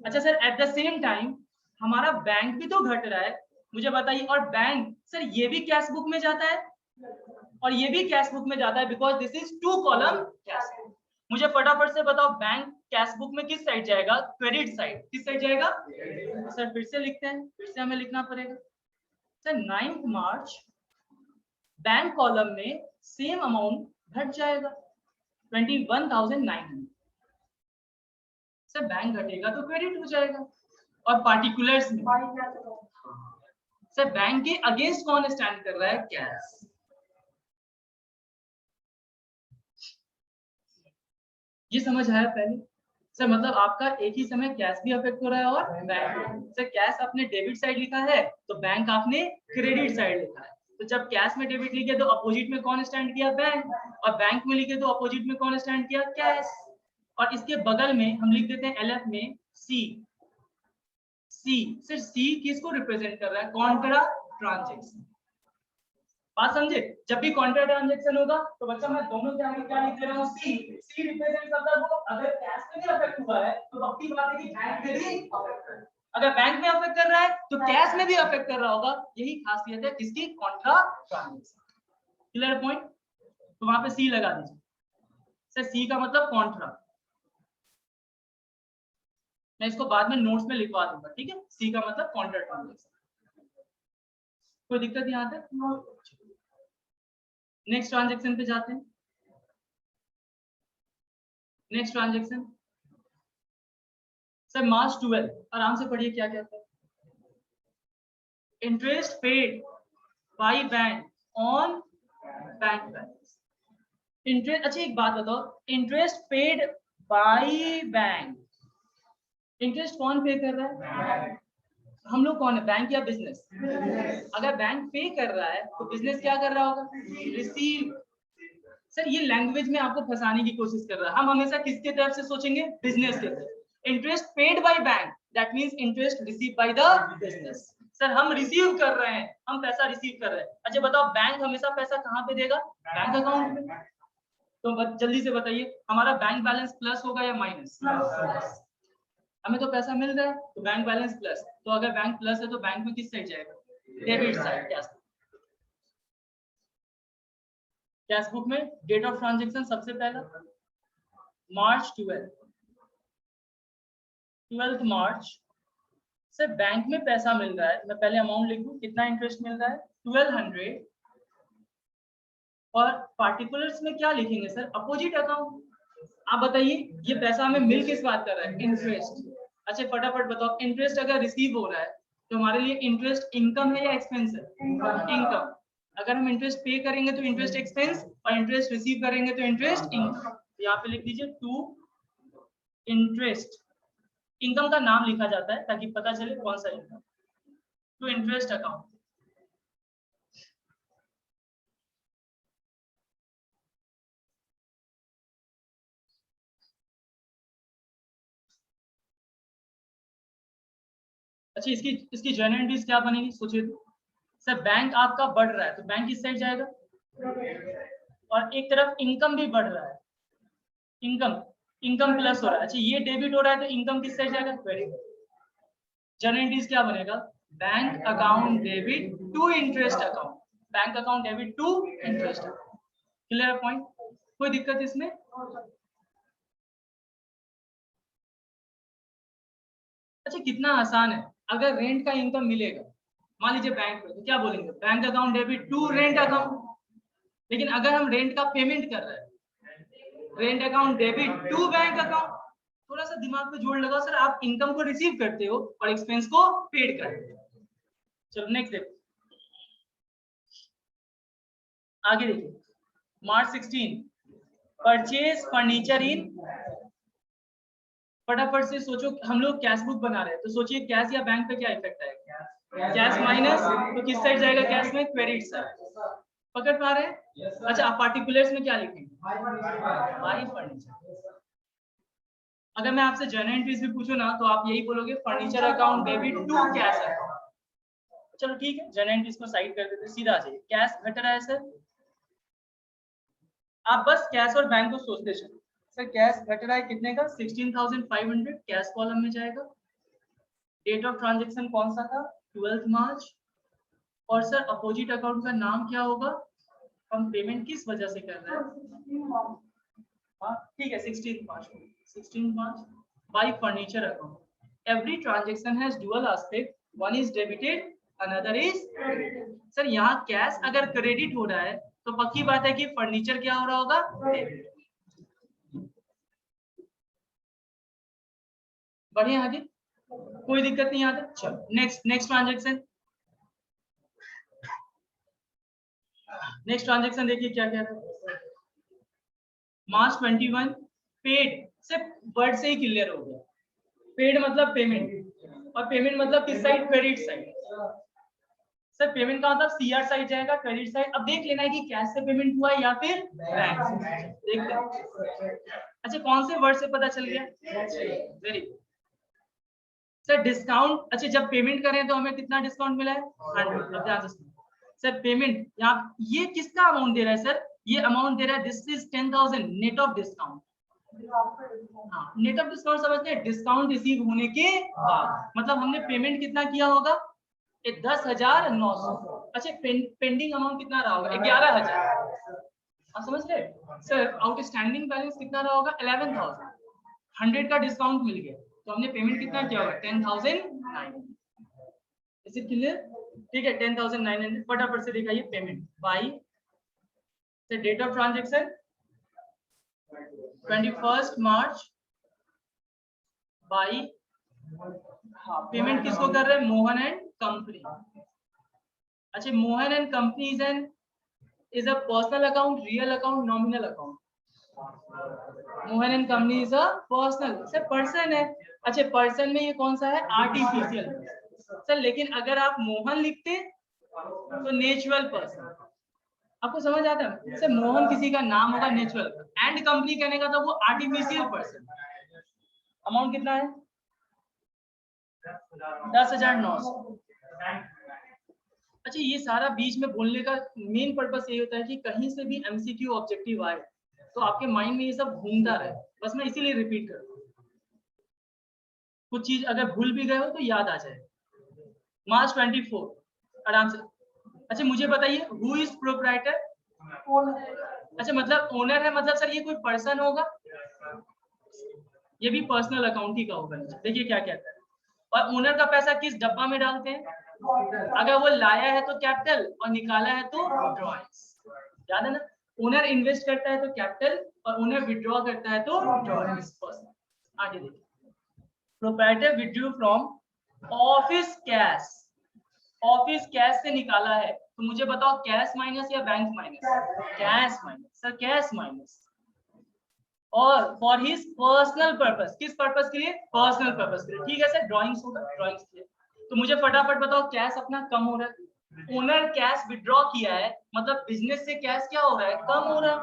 अच्छा sir at the same time हमारा बैंक भी तो घट रहा है, मुझे बताइए, और बैंक सर ये भी कैश बुक में जाता है और ये भी कैश बुक में जाता है, because this is two column cash. मुझे फटाफट से बताओ बैंक कैश बुक में किस साइड जाएगा, क्रेडिट साइड, किस साइड जाएगा, सर फिर से लिखते हैं, फिर से हमें लिखना पड़ेगा। सर 9th मार्च बैंक कॉलम में सेम अमाउंट घट जाएगा 21,900। सर बैंक घटेगा तो क्रेडिट हो जाएगा, और पार्टिकुलर्स में सर बैंक के अगेंस्ट कौन स्टैंड कर रहा है, कैश। ये समझ आया पहले, सर मतलब आपका एक ही समय कैश भी अफेक्ट हो रहा है और बैंक। सर कैश आपने डेबिट साइड लिखा है तो बैंक आपने क्रेडिट साइड लिखा है, तो जब कैश में डेबिट लिखे तो अपोजिट में कौन स्टैंड किया, बैंक, और बैंक में लिखे तो अपोजिट में कौन स्टैंड किया, कैश। और इसके बगल में हम लिख देते हैं LF में सी। सर सी किसको रिप्रेजेंट कर रहा है, कॉन्ट्रा ट्रांजैक्शन। बात समझे, जब भी कॉन्ट्रा ट्रांजैक्शन होगा तो बच्चा मैं दोनों के आगे क्या लिख दे रहा हूं, सी रिप्रेजेंट करता है वो, अगर कैश में भी अफेक्ट हुआ है तो पक्की बात है कि बैंक में भी अफेक्ट कर रहा है, अगर बैंक में अफेक्ट कर रहा है तो कैश में भी अफेक्ट कर रहा होगा। यही खासियत है किसकी, कॉन्ट्रा ट्रांजैक्शन। क्लियर पॉइंट, तो वहां पे सी लगा दीजिए। सर सी का मतलब कॉन्ट्रा, मैं इसको बाद में नोट्स में लिखवा दूंगा, ठीक है, सी का मतलब कॉन्ट्रा ट्रांजैक्शन। कोई दिक्कत यहाँ तक। नेक्स्ट ट्रांजैक्शन पे जाते हैं। नेक्स्ट ट्रांजैक्शन सर मार्च 12, आराम से पढ़िए क्या कहता है, interest paid by bank on bank balance. Interest, अच्छा एक बात बताओ, interest paid by bank, interest कौन पे कर रहा है, हम लोग कौन है, बैंक या बिजनेस? अगर बैंक पे कर रहा है तो बिजनेस क्या कर रहा होगा, रिसीव। सर ये लैंग्वेज में आपको फंसाने की कोशिश कर रहा है, हम हमेशा किसके तरफ से सोचेंगे, बिजनेस के तरफ। Interest paid by bank, that means interest receive by the business. Sir हम रिसीव कर रहे हैं, हम पैसा रिसीव कर रहे हैं। अच्छा बताओ बैंक हमेशा पैसा कहाँ पे देगा, बैंक अकाउंट में। तो जल्दी से बताइए हमारा बैंक बैलेंस प्लस होगा या माइनस? हमें तो पैसा मिल रहा है तो बैंक बैलेंस प्लस। तो अगर बैंक प्लस है तो बैंक में किस साइड जाएगा, डेबिट साइड। कैश बुक में डेट ऑफ ट्रांजैक्शन सबसे पहला मार्च 12 मार्च। सर बैंक में पैसा मिल रहा है, मैं पहले अमाउंट लिख दूं, कितना इंटरेस्ट मिल रहा है 1200। और पार्टिकुलर्स में क्या लिखेंगे सर, अपोजिट अकाउंट। आप बताइए ये पैसा हमें मिल किस बात कर रहा है, इंटरेस्ट। अच्छा फटाफट बताओ, इंटरेस्ट अगर रिसीव हो रहा है तो हमारे लिए इंटरेस्ट इनकम है या एक्सपेंस है, इनकम। अगर हम इंटरेस्ट पे करेंगे तो इंटरेस्ट एक्सपेंस, और इंटरेस्ट रिसीव करेंगे तो इंटरेस्ट इनकम। यहाँ पे लिख दीजिए टू इंटरेस्ट। इनकम का नाम लिखा जाता है ताकि पता चले कौन सा इनकम, टू इंटरेस्ट अकाउंट। अच्छा इसकी जर्नल एंट्रीज क्या बनेगी सोचिए तो। सर बैंक आपका बढ़ रहा है तो बैंक किस साइड जाएगा, और एक तरफ इनकम भी बढ़ रहा है, इनकम प्लस हो रहा है। अच्छा ये डेबिट हो रहा है तो इनकम किस साइड जाएगा, क्रेडिट। जर्नल एंट्रीज क्या बनेगा, bank account debit to interest account, bank account debit to interest account. Clear point, कोई दिक्कत इसमें? अच्छा कितना आसान है, अगर रेंट का इनकम मिलेगा मान लीजिए बैंक में, तो क्या बोलेंगे, bank account debit to rent account. लेकिन अगर हम रेंट का पेमेंट कर रहे हैं, rent account debit to bank account. थोड़ा सा दिमाग पे जोड़ लगाओ सर, आप इनकम को रिसीव करते हो और एक्सपेंस को पेड करते हो। चलो नेक्स्ट देखो, आगे देखिए मार्च 16 परचेज फर्नीचर इन। फटाफट से सोचो, हम लोग कैश बुक बना रहे हैं तो सोचिए कैश या बैंक पे क्या इफेक्ट आएगा, कैश माइनस, तो किस साइड जाएगा कैश में, क्रेडिट साइड। पकड़ पा रहे हैं? अच्छा आप पार्टिकुलर्स में क्या लिखेंगे, बाय फर्नीचर। अगर मैं आपसे जर्नल एंट्रीज भी पूछूं ना तो आप यही बोलोगे, furniture account debit to cash account. चलो ठीक है, जर्नल एंट्रीज को साइड कर देते, सीधा जाइए, कैश घट रहा है सर। आप बस कैश और बैंक को सोचते चलो। सर कैश घट रहा है कितने का, 16,500, कैश कॉलम में जाएगा। डेट ऑफ ट्रांजैक्शन कौन सा था, 12 मार्च। और सर अपोजिट अकाउंट का नाम क्या होगा, हम पेमेंट किस वजह से कर रहे हैं, हाँ ठीक है 16 March buy furniture account. Every transaction has dual aspect, one is debited another is credited. Sir यहाँ कैश अगर क्रेडिट हो रहा है तो पक्की बात है कि फर्नीचर क्या हो रहा होगा, डेबिट। बढ़िया आगे, कोई दिक्कत नहीं आता। चलो नेक्स्ट ट्रांजैक्शन देखिए क्या क्या था। मार्च 21 पेड, सिर्फ वर्ड से ही क्लियर हो गया, पेड मतलब पेमेंट, और पेमेंट मतलब किस side, credit side. Sir payment का मतलब सीआर साइड जाएगा, क्रेडिट साइड। अब देख लेना है कि कैश से पेमेंट हुआ है या फिर बैंक से, देखते हैं। अच्छा कौन से वर्ड से पता चल गया, वेरी गुड। सर डिस्काउंट, अच्छा जब पेमेंट करें तो हमें कितना डिस्काउंट मिला है, 100। अब ध्यान से सर पेमेंट यहाँ ये किसका अमाउंट दे रहा है सर, ये अमाउंट दे रहा है, this is 10,000 net of discount. हाँ नेट ऑफ डिस्काउंट समझते हैं, डिस्काउंट रिसीव होने के बाद, मतलब हमने पेमेंट कितना किया होगा, 10,900। अच्छा पेंडिंग अमाउंट कितना रहा होगा, 11,000। आप समझ रहे सर, आउटस्टैंडिंग बैलेंस कितना रहा होगा, 11,000। 100 का डिस्काउंट मिल गया तो हमने पेमेंट कितना किया होगा, 10,900। Is it clear? ठीक है 10,900। फटाफट से दिखाइए पेमेंट बाई, से date of transaction 21 March by, हाँ पेमेंट किसको कर रहे हैं, मोहन एंड कंपनी। अच्छा Mohan and company is a personal account, real account, nominal account. Mohan and company is a personal, sir person है। अच्छा पर्सन में ये कौन सा है, आर्टिफिशियल। सर लेकिन अगर आप मोहन लिखते तो नेचुरल पर्सन, आपको समझ आता है सर, मोहन किसी का नाम होगा नेचुरल, एंड कंपनी कहने का तो वो आर्टिफिशियल पर्सन। अमाउंट कितना है 10,900। अच्छा ये सारा बीच में बोलने का मेन पर्पस ये होता है कि कहीं से भी एमसीक्यू ऑब्जेक्टिव आए तो आपके माइंड में ये सब घूमता रहे, बस मैं इसीलिए रिपीट कर रहा हूँ, कुछ चीज अगर भूल भी गए हो तो याद आ जाए। मार्च 24 आराम से। अच्छा मुझे बताइए हु इज प्रोप्राइटर? अच्छा मतलब ओनर है, मतलब सर ये कोई पर्सन होगा? ये भी पर्सनल अकाउंट ही का होगा। देखिए क्या कहता है, और ओनर का पैसा किस डब्बा में डालते हैं? अगर वो लाया है तो कैपिटल और निकाला है तो ड्रॉइंग्स, याद है ना? ओनर इन्वेस्ट करता है तो कैपिटल और ओनर विड्रॉ करता है तो ड्रॉइंग्स। आगे देखिए, proprietor withdrew from office cash, office cash से निकाला है, तो मुझे बताओ कैश माइनस या bank minus? Cash minus sir, cash minus. और फॉर हिज पर्सनल पर्पस, किस पर्पस के लिए? पर्सनल पर्पस के लिए। ठीक है सर, ड्राइंग्स होगा, ड्राइंग्स के लिए। तो मुझे फटाफट बताओ कैश अपना कम हो रहा है, ओनर कैश विड्रॉ किया है, मतलब बिजनेस से कैश क्या हो रहा है? कम हो रहा है।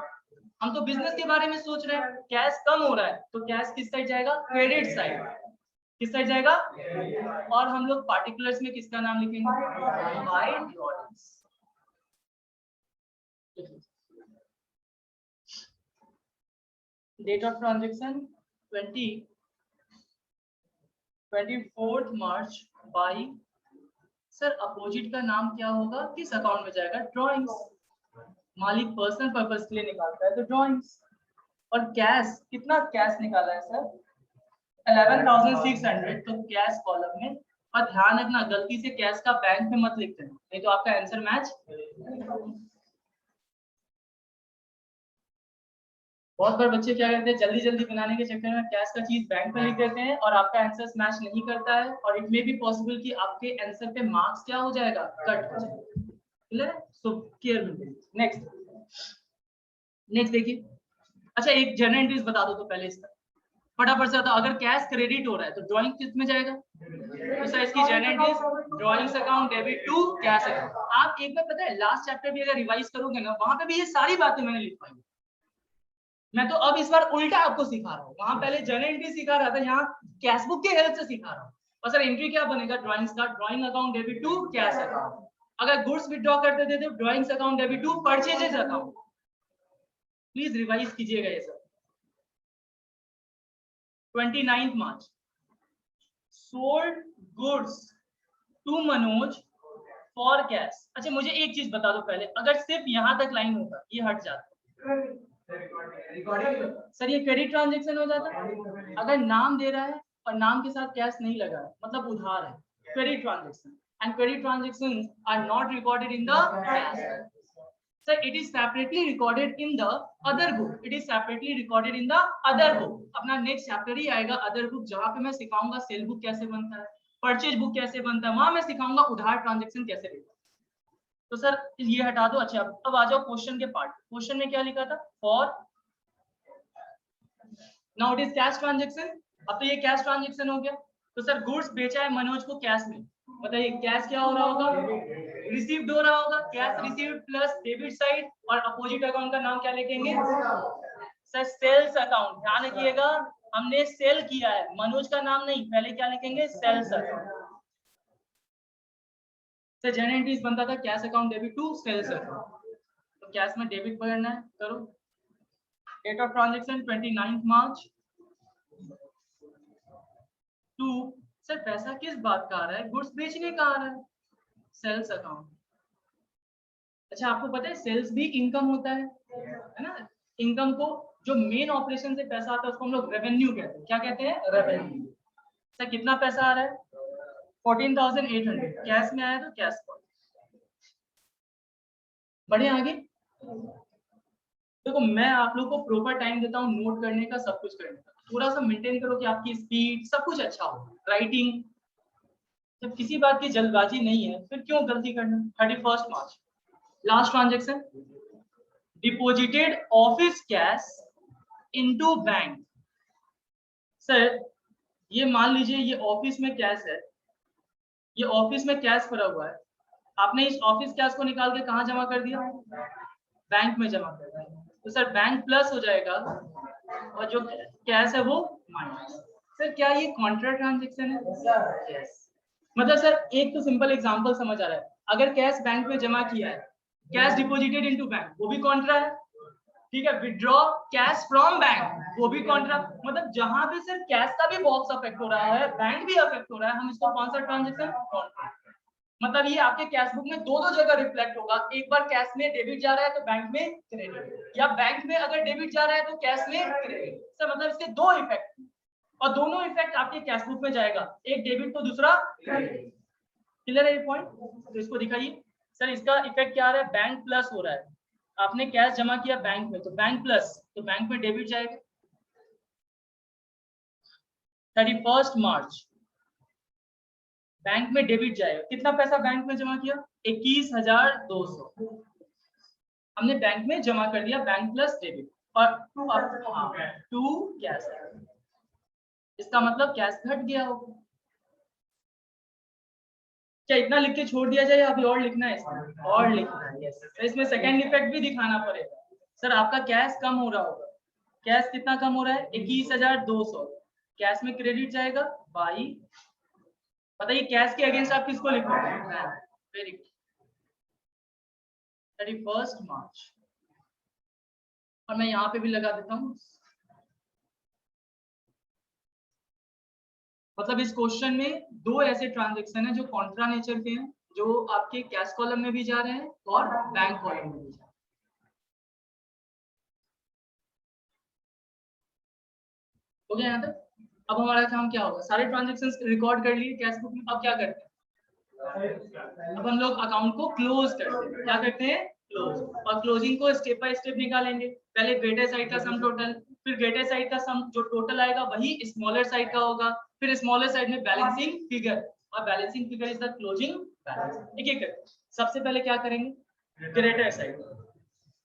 हम तो बिजनेस के बारे में सोच रहे हैं, कैश कम हो रहा है तो कैश किस साइड जाएगा? Credit side. किस साइड जाएगा? और हम लोग पार्टिकुलर्स में किसका नाम लिखेंगे? By drawings. Date of transaction 24 March by, sir opposite का नाम क्या होगा? किस अकाउंट में जाएगा? ड्राइंग्स। मालिक पर्सनल पर्पस के लिए निकालता है तो ड्राइंग्स। और कैश, कितना कैश निकाला है सर? 11,600, तो कैश कॉलम में। और ध्यान रखना गलती से कैश का बैंक में मत लिख देना, नहीं तो आपका आंसर मैच। बहुत बार बच्चे क्या करते हैं, जल्दी जल्दी बनाने के चक्कर में कैश का चीज बैंक में लिख देते हैं और आपका आंसर मैच नहीं करता है, और इट मे बी पॉसिबल कि आपके आंसर पे मार्क्स क्या हो जाएगा? कट हो जाएगा। क्लियर है? So careful. नेक्स्ट देखिए। अच्छा एक जनरल एंट्रीज बता दो तो पहले इसका फटाफट से बताओ। अगर कैश क्रेडिट हो रहा है तो ड्राइंग किस में जाएगा? तो सर इसकी journal entries drawings account debit to cash account. आप एक बार पता है लास्ट चैप्टर भी अगर रिवाइज करोगे ना, वहां पे भी ये सारी बातें मैंने लिख पाई। मैं तो अब इस बार उल्टा आपको सिखा रहा हूँ, वहां पहले जनरल एंट्री सिखा रहा था, यहाँ कैश बुक के हेल्प से सिखा रहा हूँ। और सर एंट्री क्या बनेगा? ड्राइंग्स का drawing account debit to cash account. अगर गुड्स विड्रॉ करते थे तो drawings account debit to purchases account. Please revise कीजिएगा ये सब। 29 March sold goods to Manoj for cash. अच्छा मुझे एक चीज बता दो पहले, अगर सिर्फ यहां तक लाइन होता ये हट जाता सर, ये क्रेडिट ट्रांजेक्शन हो जाता। अगर नाम दे रहा है और नाम के साथ कैश नहीं लगा है मतलब उधार है, credit transaction, and credit transactions are not recorded in the cash. Sir, it is separately recorded in the other book. It is separately recorded in the other book. अपना नेक्स्ट चैप्टर ही आएगा other book, जहां पे मैं सिखाऊंगा cell book कैसे बनता है, purchase book कैसे बनता है, वहां मैं सिखाऊंगा उधार ट्रांजेक्शन कैसे लिखा। तो सर ये हटा दो। अच्छा अब आ जाओ क्वेश्चन के पार्ट। क्वेश्चन में क्या लिखा था? For now it is cash transaction. अब तो ये कैश ट्रांजेक्शन हो गया। तो सर गुड्स बेचा है मनोज को कैश में, बताइए कैश क्या हो रहा होगा? रिसीव्ड हो रहा होगा। Cash received plus debit side, और अपोजिट अकाउंट का नाम क्या लिखेंगे? Sir sales account. ध्यान रखिएगा हमने सेल किया है, मनोज का नाम नहीं, पहले क्या लिखेंगे? Sales account. Sir journal entries बनता था cash account debit to sales account, तो कैश में डेबिट करना है, करो। Date of transaction 29 March to, sir पैसा किस बात का आ रहा है? गुड्स बेचने का आ रहा है, सेल्स अकाउंट। अच्छा आपको पता है सेल्स भी इनकम होता है ना? इनकम को जो मेन ऑपरेशन से पैसा आता है उसको हम लोग रेवेन्यू कहते हैं। क्या कहते हैं? रेवेन्यू। सर कितना पैसा आ रहा है? 14,800 कैश में आया तो कैश पर। बढ़े आगे। देखो मैं आप लोग को प्रॉपर टाइम देता हूँ नोट करने का, सब कुछ करने का, थोड़ा सा मेंटेन करो कि आपकी स्पीड सब कुछ अच्छा हो। राइटिंग, जब किसी बात की जल्दबाजी नहीं है फिर क्यों गलती करना। 31 March last transaction, deposited office cash into bank. Sir ये मान लीजिए ये ऑफिस में कैश है, ये ऑफिस में कैश भरा हुआ है, आपने इस ऑफिस कैश को निकाल के कहाँ जमा कर दिया, बैंक में जमा कर दिया, तो सर बैंक प्लस हो जाएगा और जो कैश है वो माइनस। सर क्या ये कॉन्ट्रा ट्रांजेक्शन है? यस। मतलब सर एक तो सिंपल एग्जांपल समझ आ रहा है, अगर कैश बैंक में जमा किया है, कैश डिपॉजिटेड इनटू बैंक, वो भी कॉन्ट्रा है, ठीक है। विड्रॉ कैश फ्रॉम बैंक, वो भी कॉन्ट्रा। मतलब जहां पे सिर्फ कैश का भी बॉक्स अफेक्ट हो रहा है, बैंक भी अफेक्ट हो रहा है, हम इसको कौन सा ट्रांजेक्शन, कॉन्ट्रा। मतलब ये आपके कैश बुक में दो दो जगह रिफ्लेक्ट होगा, एक बार कैश में डेबिट जा रहा है तो बैंक में क्रेडिट, या बैंक में अगर डेबिट जा रहा है तो कैश में क्रेडिट। सर मतलब इसके दो इफेक्ट, और दोनों इफेक्ट आपके कैश बुक में जाएगा, एक डेबिट तो दूसरा क्रेडिट। क्लियर है ये पॉइंट? तो इसको दिखाइए। सर इसका इफेक्ट क्या आ रहा है, बैंक प्लस हो रहा है, आपने कैश जमा किया बैंक में तो बैंक प्लस, तो बैंक में डेबिट जाएगा। 31 मार्च बैंक में डेबिट जाएगा, कितना पैसा बैंक में जमा किया, 21,200 हमने बैंक में जमा कर दिया, बैंक प्लस डेबिट, और टू कैश, इसका मतलब कैश घट गया होगा। क्या इतना लिख के छोड़ दिया जाए या अभी और लिखना है इसमें, और लिखना है? यस। तो इसमें सेकंड इफेक्ट भी दिखाना पड़ेगा। सर आपका कैश कम हो रहा होगा, कैश कितना कम हो रहा है, 21,200, कैश में क्रेडिट जाएगा बाई, बताइए कैश के अगेंस्ट आप किसको लिखोगे, वेरी गुड, 31 मार्च, और मैं यहाँ पे भी लगा देता हूँ। मतलब इस क्वेश्चन में दो ऐसे ट्रांजैक्शन है जो कॉन्ट्रा नेचर के हैं, जो आपके कैश कॉलम में भी जा रहे हैं और बैंक कॉलम में भी जा रहे हैं। हो गया यहाँ तक? अब हमारा काम क्या होगा, सारे ट्रांजैक्शंस रिकॉर्ड कर लिए कैश बुक में, अब क्या करते हैं, अब हम लोग अकाउंट को क्लोज करते हैं। क्या करते हैं, क्लोज, और क्लोजिंग को स्टेप बाय स्टेप निकालेंगे। पहले ग्रेटर साइड का सम टोटल, फिर ग्रेटर साइड का सम जो टोटल आएगा वही स्मॉलर साइड का होगा, फिर स्मॉलर साइड में बैलेंसिंग फिगर, और balancing figure is the closing balance. एक एक करके सबसे पहले क्या करेंगे, ग्रेटर साइड,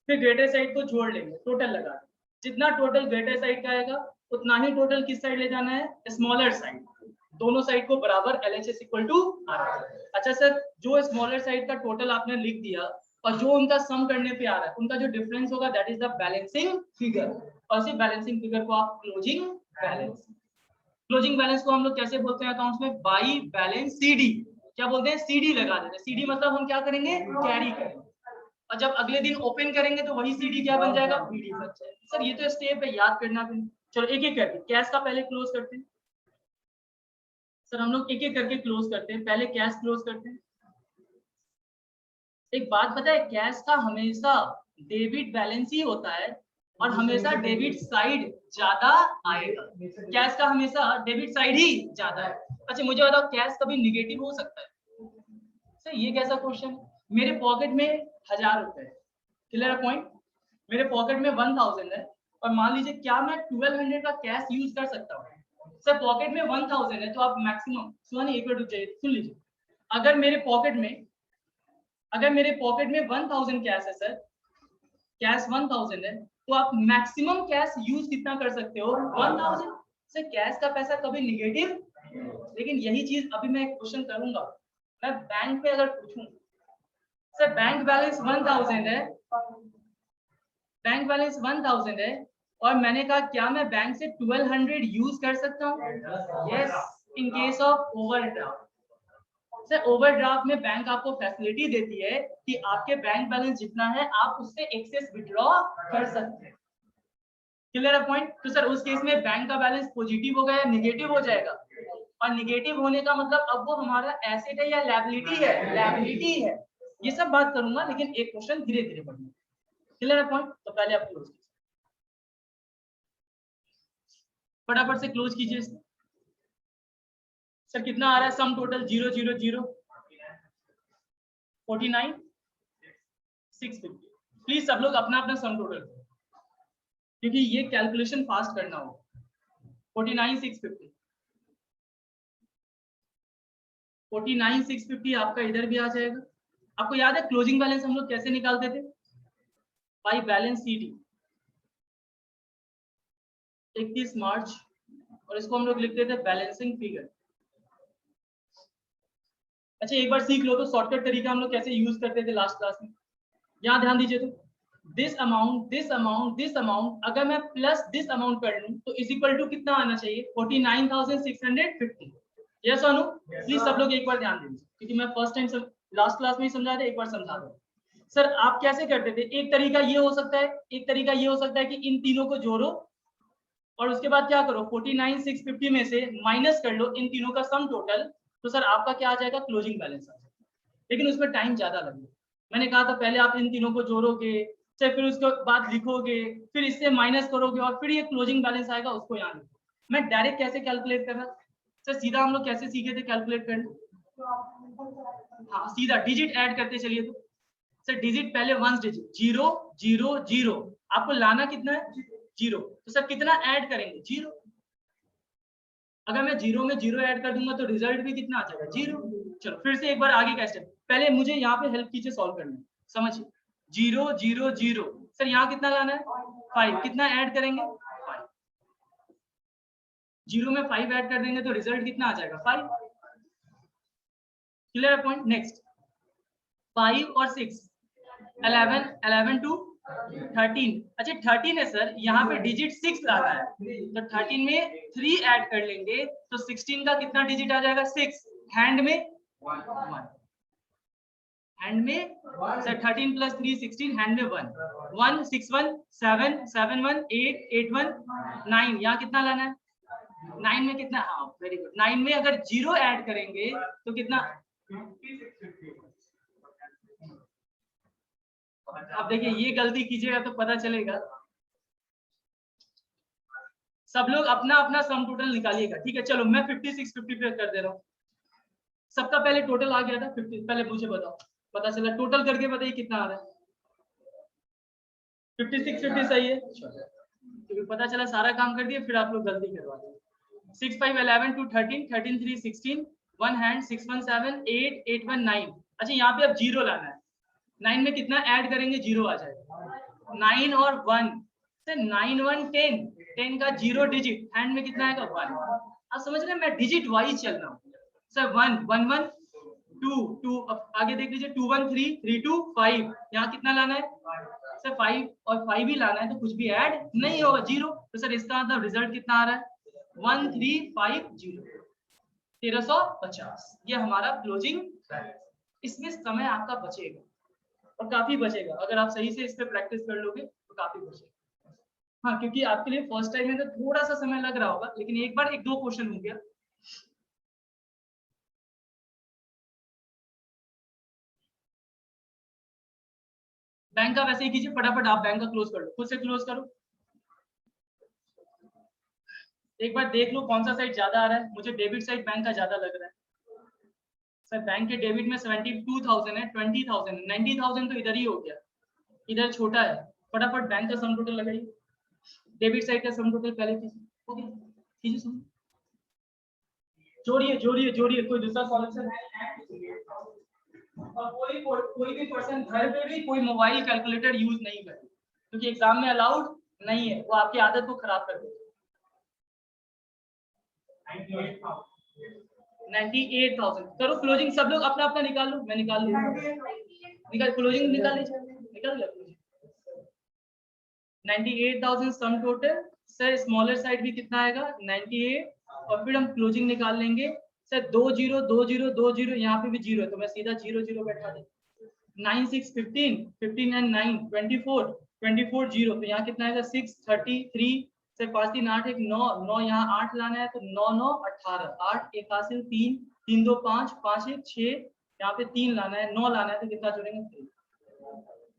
फिर ग्रेटर साइड को जोड़ लेंगे, टोटल लगा देंगे, जितना टोटल ग्रेटर साइड का आएगा उतना ही टोटल किस साइड ले जाना है, स्मॉलर साइड, दोनों साइड को बराबर LHS इक्वल टू R। अच्छा सर जो स्मॉलर साइड का टोटल आपने लिख दिया और जो उनका सम करने पे आ रहा है उनका जो डिफरेंस होगा that is the balancing figure, और इसी बैलेंसिंग फिगर को आप क्लोजिंग बैलेंस, क्लोजिंग बैलेंस को हम लोग कैसे बोलते हैं अकाउंट्स में, बाई बैलेंस CD, क्या बोलते हैं, CD लगा देते हैं। CD मतलब हम क्या करेंगे, कैरी करेंगे, और जब अगले दिन ओपन करेंगे तो वही CD क्या बन जाएगा, BD बन जाएगा। सर ये तो स्टेप है, याद करना भी। चलो एक एक करके कैश का पहले क्लोज करते हैं। सर हम लोग एक एक करके क्लोज करते हैं, पहले कैश क्लोज करते हैं। एक बात पता है, कैश का हमेशा डेबिट बैलेंस ही होता है और हमेशा डेबिट साइड ज्यादा आएगा, कैश का हमेशा डेबिट साइड ही ज्यादा है। अच्छा मुझे बताओ कैश कभी निगेटिव हो सकता है? सर ये कैसा क्वेश्चन, मेरे पॉकेट में 1,000 रुपए है, क्लियर पॉइंट, मेरे पॉकेट में 1,000 है, और मान लीजिए क्या मैं 1200 का कैश यूज कर सकता हूँ? सर पॉकेट में 1,000 है तो आप मैक्सिमम, सुनिए एक मिनट रुक जाइए, सुन लीजिए, अगर मेरे पॉकेट में 1,000 कैश है सर, कैश 1,000 है, तो आप मैक्सिमम कैश यूज कितना कर सकते हो, 1,000। सर कैश का पैसा कभी निगेटिव, लेकिन यही चीज अभी मैं एक क्वेश्चन करूंगा, मैं बैंक पे अगर पूछूं, सर बैंक बैलेंस 1,000 है, बैंक बैलेंस 1,000 है, और मैंने कहा क्या मैं बैंक से 1,200 यूज कर सकता हूँ? Yes, in case of overdraft. Sir overdraft में बैंक आपको फैसिलिटी देती है कि आपके बैंक बैलेंस जितना है आप उससे एक्सेस विड्रॉ कर सकते हैं, क्लियर है पॉइंट? तो सर उस केस में बैंक का बैलेंस पॉजिटिव होगा या निगेटिव हो जाएगा, और निगेटिव होने का मतलब अब वो हमारा एसेट है या लायबिलिटी है, लायबिलिटी है। ये सब बात करूंगा लेकिन एक क्वेश्चन धीरे धीरे बढ़ेगा, क्लियर है पॉइंट? तो पहले आप क्लोज कीजिए, फटाफट से क्लोज कीजिए। सर कितना आ रहा है सम टोटल, 0 0 0 49,650। प्लीज सब लोग अपना अपना सम टोटल, क्योंकि ये कैलकुलेशन फास्ट करना होगा। 49,650, 49,650 आपका इधर भी आ जाएगा। आपको याद है क्लोजिंग बैलेंस हम लोग कैसे निकालते थे, बाई बैलेंस CD 31 मार्च, और इसको हम लोग लिखते थे बैलेंसिंग फिगर। अच्छा एक बार सीख लो तो शॉर्टकट तरीका हम लोग कैसे यूज करते थे लास्ट क्लास में। यहाँ ध्यान दीजिए तो this amount this amount this amount, अगर मैं प्लस दिस अमाउंट कर लूं तो इज इक्वल टू कितना आना चाहिए 49,650। यस और नो? प्लीज सब लोग एक बार ध्यान दीजिए क्योंकि मैं फर्स्ट टाइम लास्ट क्लास में ही समझाया था, एक बार समझा दो। सर आप कैसे करते थे? एक तरीका ये हो सकता है, एक तरीका ये हो सकता है कि इन तीनों को जोड़ो और उसके बाद क्या करो 49,650 में से माइनस कर लो इन तीनों का सम टोटल, तो सर आपका क्या आ जाएगा क्लोजिंग बैलेंस आ जाएगा। लेकिन उसमें टाइम ज्यादा लगेगा। मैंने कहा था पहले आप इन तीनों को जोड़ोगे, फिर उसके बाद लिखोगे, फिर इससे माइनस करोगे और फिर ये क्लोजिंग बैलेंस आएगा, उसको यहाँ लिखो। मैं डायरेक्ट कैसे कैलकुलेट कर रहा सर? सीधा हम लोग कैसे सीखे थे कैलकुलेट करना? हाँ सीधा डिजिट ऐड करते चलिए। तो सर डिजिट पहले वंस डिजिट 0 0 0, आपको लाना कितना है 0, तो सर कितना ऐड करेंगे 0। अगर मैं 0 में 0 ऐड कर दूंगा तो रिजल्ट भी कितना आ जाएगा 0। चलो फिर से एक बार आगे का स्टेप, पहले मुझे यहाँ पे हेल्प कीजिए सॉल्व करना है, समझिए 0 0 0, सर यहाँ कितना लाना है 5, कितना ऐड करेंगे 5, 0 में 5 ऐड कर देंगे तो रिजल्ट कितना आ जाएगा 5। Clear point. नेक्स्ट 5 और 6 11 11 टू 13। अच्छा 13 है सर, यहाँ पे डिजिट 6 लाना है तो 13 में 3 ऐड कर लेंगे तो 16 का कितना डिजिट आ जाएगा 6, हैंड में 1, हैंड में सर 13 प्लस 3 16, हैंड में 1 1 6 1 7 7 1 8 8 1 9, यहाँ कितना लाना है 9 में कितना, हाँ वेरी गुड, 9 में अगर 0 ऐड करेंगे तो कितना, अब देखिए ये गलती कीजिएगा तो पता चलेगा। सब लोग अपना अपना सम टोटल निकालिएगा, ठीक है। चलो मैं 56 50 पे कर दे रहा हूँ। सबका पहले टोटल आ गया था 50, पहले मुझे बताओ, पता चला टोटल करके बताइए कितना आ रहा है। 56 50 सही है, क्योंकि पता चला सारा काम कर दिए फिर आप लोग गलती करवा दिए। 6 5 11 2 13 13 3 16 1 हैंड 6 1 7 8 8 1 9। अच्छा यहाँ पे अब 0 लाना है, 9 में कितना ऐड करेंगे 0 आ जाएगा 9 और 1, से 9 1 10, 10 का 0 डिजिट हैंड में कितना आएगा 1। आप समझ रहे हैं मैं डिजिट वाइज चल रहा हूँ सर। 1 1 1 2 2, अब आगे देख लीजिए 2 1 3 3 2 5, यहाँ कितना लाना है सर 5 और 5 ही लाना है तो कुछ भी ऐड नहीं होगा 0, तो सर इसका मतलब रिजल्ट कितना आ रहा है 1350, 1350। ये हमारा क्लोजिंग, इसमें समय आपका बचेगा और काफी बचेगा, अगर आप सही से इस पे प्रैक्टिस कर लोगे तो काफी बचेगा। हाँ क्योंकि आपके लिए फर्स्ट टाइम में तो थोड़ा सा समय लग रहा होगा, लेकिन एक बार एक दो क्वेश्चन हो गया। बैंक का वैसे ही कीजिए फटाफट, आप बैंक का क्लोज कर लो, खुद से क्लोज करो। एक बार देख लो कौन सा साइड ज्यादा आ रहा है, मुझे डेबिट साइड बैंक का ज्यादा लग रहा है सर। बैंक के डेबिट में 72,000 है, 20,000 90,000 तो इधर ही हो गया, इधर छोटा है। फटाफट बैंक का सम टोटल लगाइए, डेबिट साइड का सम टोटल पहले कीजिए, सुनो जोड़िए जोड़िए जोड़िए, कोई दूसरा सॉल्यूशन है? और कोई भी पर्सन घर पे भी कोई मोबाइल कैलकुलेटर यूज नहीं करे क्योंकि एग्जाम में अलाउड नहीं है, वो आपकी आदत को खराब कर देगा। 98,000 करो क्लोजिंग, सब लोग अपना अपना निकाल लो, मैं निकाल लूँ, निकाल क्लोजिंग निकाल लीजिए, निकाल लिया 98,000 sum total. Sir smaller side भी कितना आएगा 98, और फिर हम क्लोजिंग निकाल लेंगे सर 2 0 2 0 2 0, यहाँ पे भी 0 है तो मैं सीधा 0 0 बैठा दूँ। 9 6 15 15 एंड 9 24 24 0, तो यहाँ कितना आएगा 6 33 से 5 3 8 1 9 9, यहाँ 8 लाना है तो 9 9 18, 8 1 हासिल 3 3 2 5 5 1 6, यहाँ पे 3 लाना है 9 लाना है तो कितना जोड़ेंगे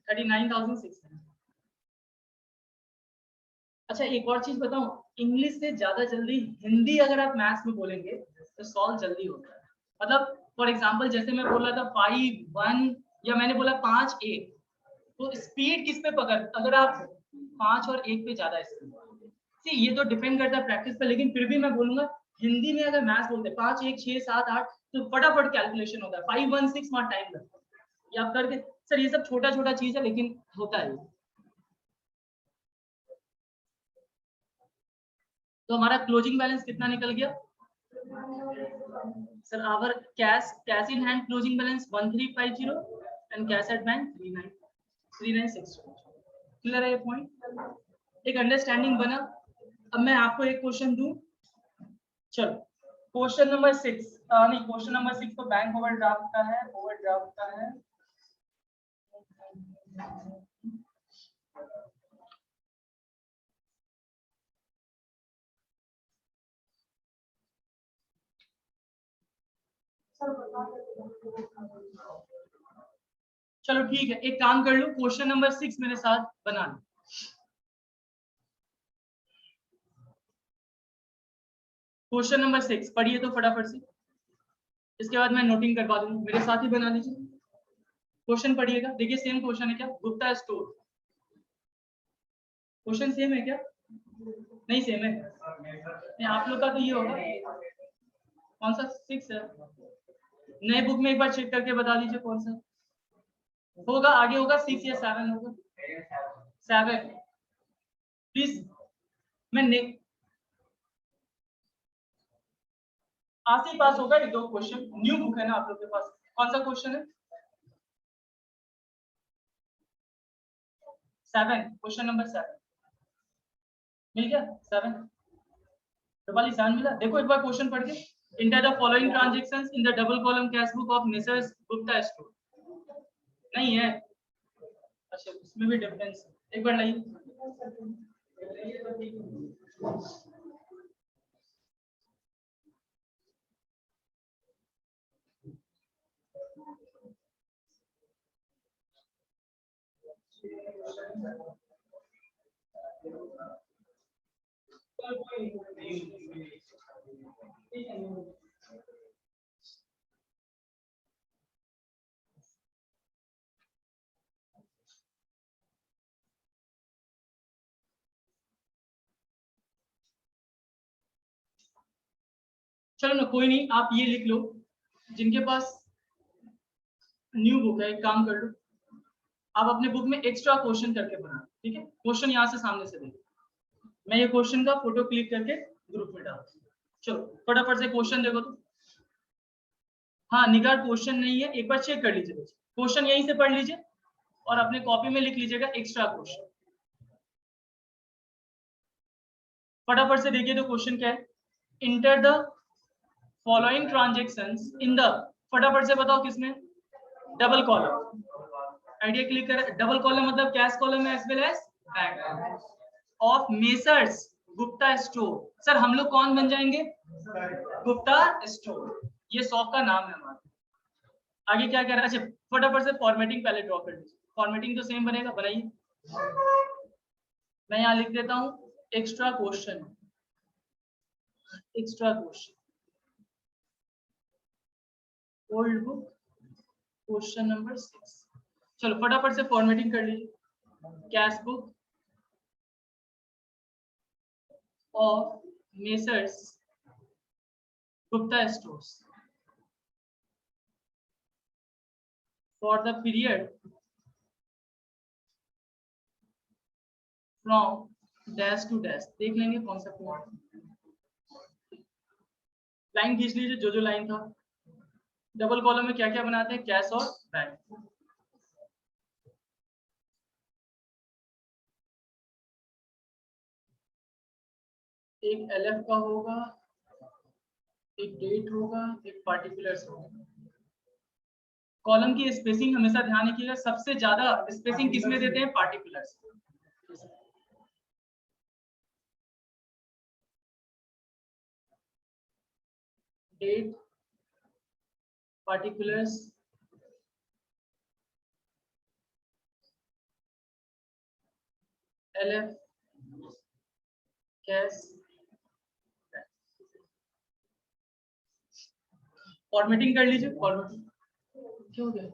39,600। अच्छा एक और चीज बताऊं, इंग्लिश से ज्यादा जल्दी हिंदी अगर आप मैथ्स में बोलेंगे तो सॉल्व जल्दी होता है। मतलब फॉर एग्जांपल जैसे मैं बोल रहा था 5 1 या मैंने बोला 5 1, तो स्पीड किस पे पकड़, अगर आप 5 और 1 पे ज्यादा स्पीड, सी ये तो डिपेंड करता है प्रैक्टिस पे, लेकिन फिर भी मैं बोलूंगा हिंदी में अगर मैथ्स बोलते 5 1 6 7 8 तो फटाफट कैलकुलेशन होता है, 5 1 6 वहां टाइम लगता है, ये आप करके सर ये सब छोटा छोटा चीज है लेकिन होता है। तो हमारा क्लोजिंग बैलेंस कितना निकल गया Sir, our cash in hand closing balance 1350 and cash at bank 3960. Clear है ये पॉइंट? एक अंडरस्टैंडिंग बना। अब मैं आपको एक क्वेश्चन दूं। चलो क्वेश्चन नंबर 6 नहीं, क्वेश्चन नंबर 6 तो बैंक ओवरड्राफ्ट का है, चलो ठीक है, एक काम कर लो, क्वेश्चन नंबर 6 मेरे साथ बना लो। क्वेश्चन नंबर 6 पढ़िए तो फटाफट से, इसके बाद मैं नोटिंग करवा दूंगा, मेरे साथ ही बना लीजिए। क्वेश्चन पढ़िएगा, देखिए सेम क्वेश्चन है क्या, गुप्ता स्टोर। क्वेश्चन सेम है क्या? नहीं सेम है, नहीं आप लोग का तो ये होगा। कौन सा 6 है? नए बुक में एक बार चेक करके बता दीजिए कौन सा होगा, आगे होगा 6 या 7 होगा। 7 प्लीज। मैं आस ही पास होगा एक दो क्वेश्चन, न्यू बुक है ना आप लोग के पास। कौन सा क्वेश्चन है? 7, क्वेश्चन नंबर 7 मिल गया। 7 डबल 7 मिला। देखो एक बार क्वेश्चन पढ़ के, inter the following transactions in the double column cash book of Mrs Gupta store. नहीं है, अच्छा उसमें भी डिफरेंस है, एक बार लाइए। चलो ना कोई नहीं, आप ये लिख लो, जिनके पास न्यू बुक है एक काम कर लो, आप अपने बुक में एक्स्ट्रा क्वेश्चन करके बना, ठीक है? क्वेश्चन यहाँ से सामने से देखो, मैं ये क्वेश्चन का फोटो क्लिक करके ग्रुप में डाल। चलो फटाफट से क्वेश्चन देखो तो। हाँ निगार क्वेश्चन नहीं है, एक बार चेक कर लीजिए, क्वेश्चन यहीं से पढ़ लीजिए और अपने कॉपी में लिख लीजिएगा एक्स्ट्रा क्वेश्चन। फटाफट से देखिए तो क्वेश्चन क्या है, enter the following transactions in the, फटाफट से बताओ किसमें, डबल कॉलम। आइडिया क्लिक कर, डबल कॉलम मतलब कैश कॉलम है as well as bank of Messrs Gupta store. Sir हम लोग कौन बन जाएंगे? गुप्ता स्टोर, ये शॉप का नाम है हमारा। आगे क्या कर रहा है? अच्छा फटाफट से फॉर्मेटिंग पहले ड्रॉ कर लीजिए, फॉर्मेटिंग तो सेम बनेगा, बनाइए। मैं यहाँ लिख देता हूँ extra question, extra question old book question number 6। चलो फटाफट से फॉर्मेटिंग कर लीजिए, cash book of Messrs Gupta stores for the period from dash to dash. देख लेंगे कौन सा पॉइंट, लाइन खींच लीजिए जो जो लाइन था। डबल कॉलम में क्या क्या बनाते हैं, कैश और बैंक। एक एलएफ का होगा, एक डेट होगा, एक पार्टिकुलर्स होगा। कॉलम की स्पेसिंग हमेशा ध्यान रखिएगा, सबसे ज्यादा स्पेसिंग किसमें देते हैं, particulars. Date particulars LF cash. Formatting कर लीजिए, फॉर्मेटिंग क्यों हो गया?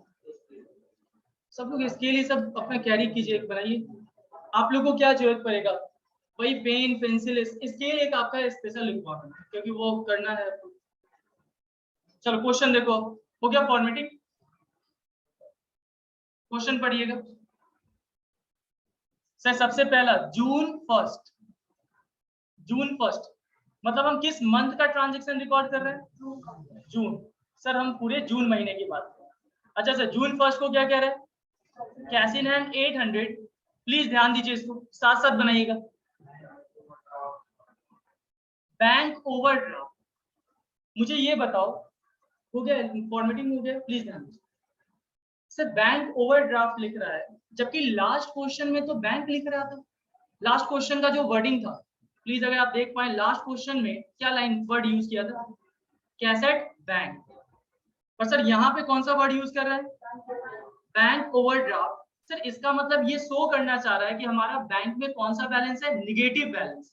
सब लोग इसके लिए सब अपना कैरी कीजिए, बनाइए। आप लोगों को क्या जरूरत पड़ेगा, वही पेन पेंसिल, स्केल एक आपका स्पेशल रिक्वायरमेंट है क्योंकि वो करना है। चलो क्वेश्चन देखो, हो गया फॉर्मेटिंग? क्वेश्चन पढ़िएगा सर। सबसे पहला जून 1, मतलब हम किस मंथ का ट्रांजेक्शन रिकॉर्ड कर रहे हैं? जून। सर हम पूरे जून महीने की बात कर रहे हैं। अच्छा सर जून फर्स्ट को क्या कह रहे हैं? Cash in hand 800। प्लीज ध्यान दीजिए, इसको साथ साथ बनाइएगा। बैंक ओवरड्राफ्ट, मुझे ये बताओ, हो गया फॉर्मेटिंग हो गया, प्लीज ध्यान दीजिए। सर बैंक ओवरड्राफ्ट लिख रहा है, जबकि लास्ट क्वेश्चन में तो बैंक लिख रहा था। लास्ट क्वेश्चन का जो वर्डिंग था, प्लीज अगर आप देख पाए लास्ट क्वेश्चन में क्या लाइन वर्ड यूज किया था? Cassette bank. पर सर यहाँ पे कौन सा वर्ड यूज कर रहा है? Bank overdraft. सर इसका मतलब ये शो करना चाह रहा है कि हमारा बैंक में कौन सा बैलेंस है? Negative balance.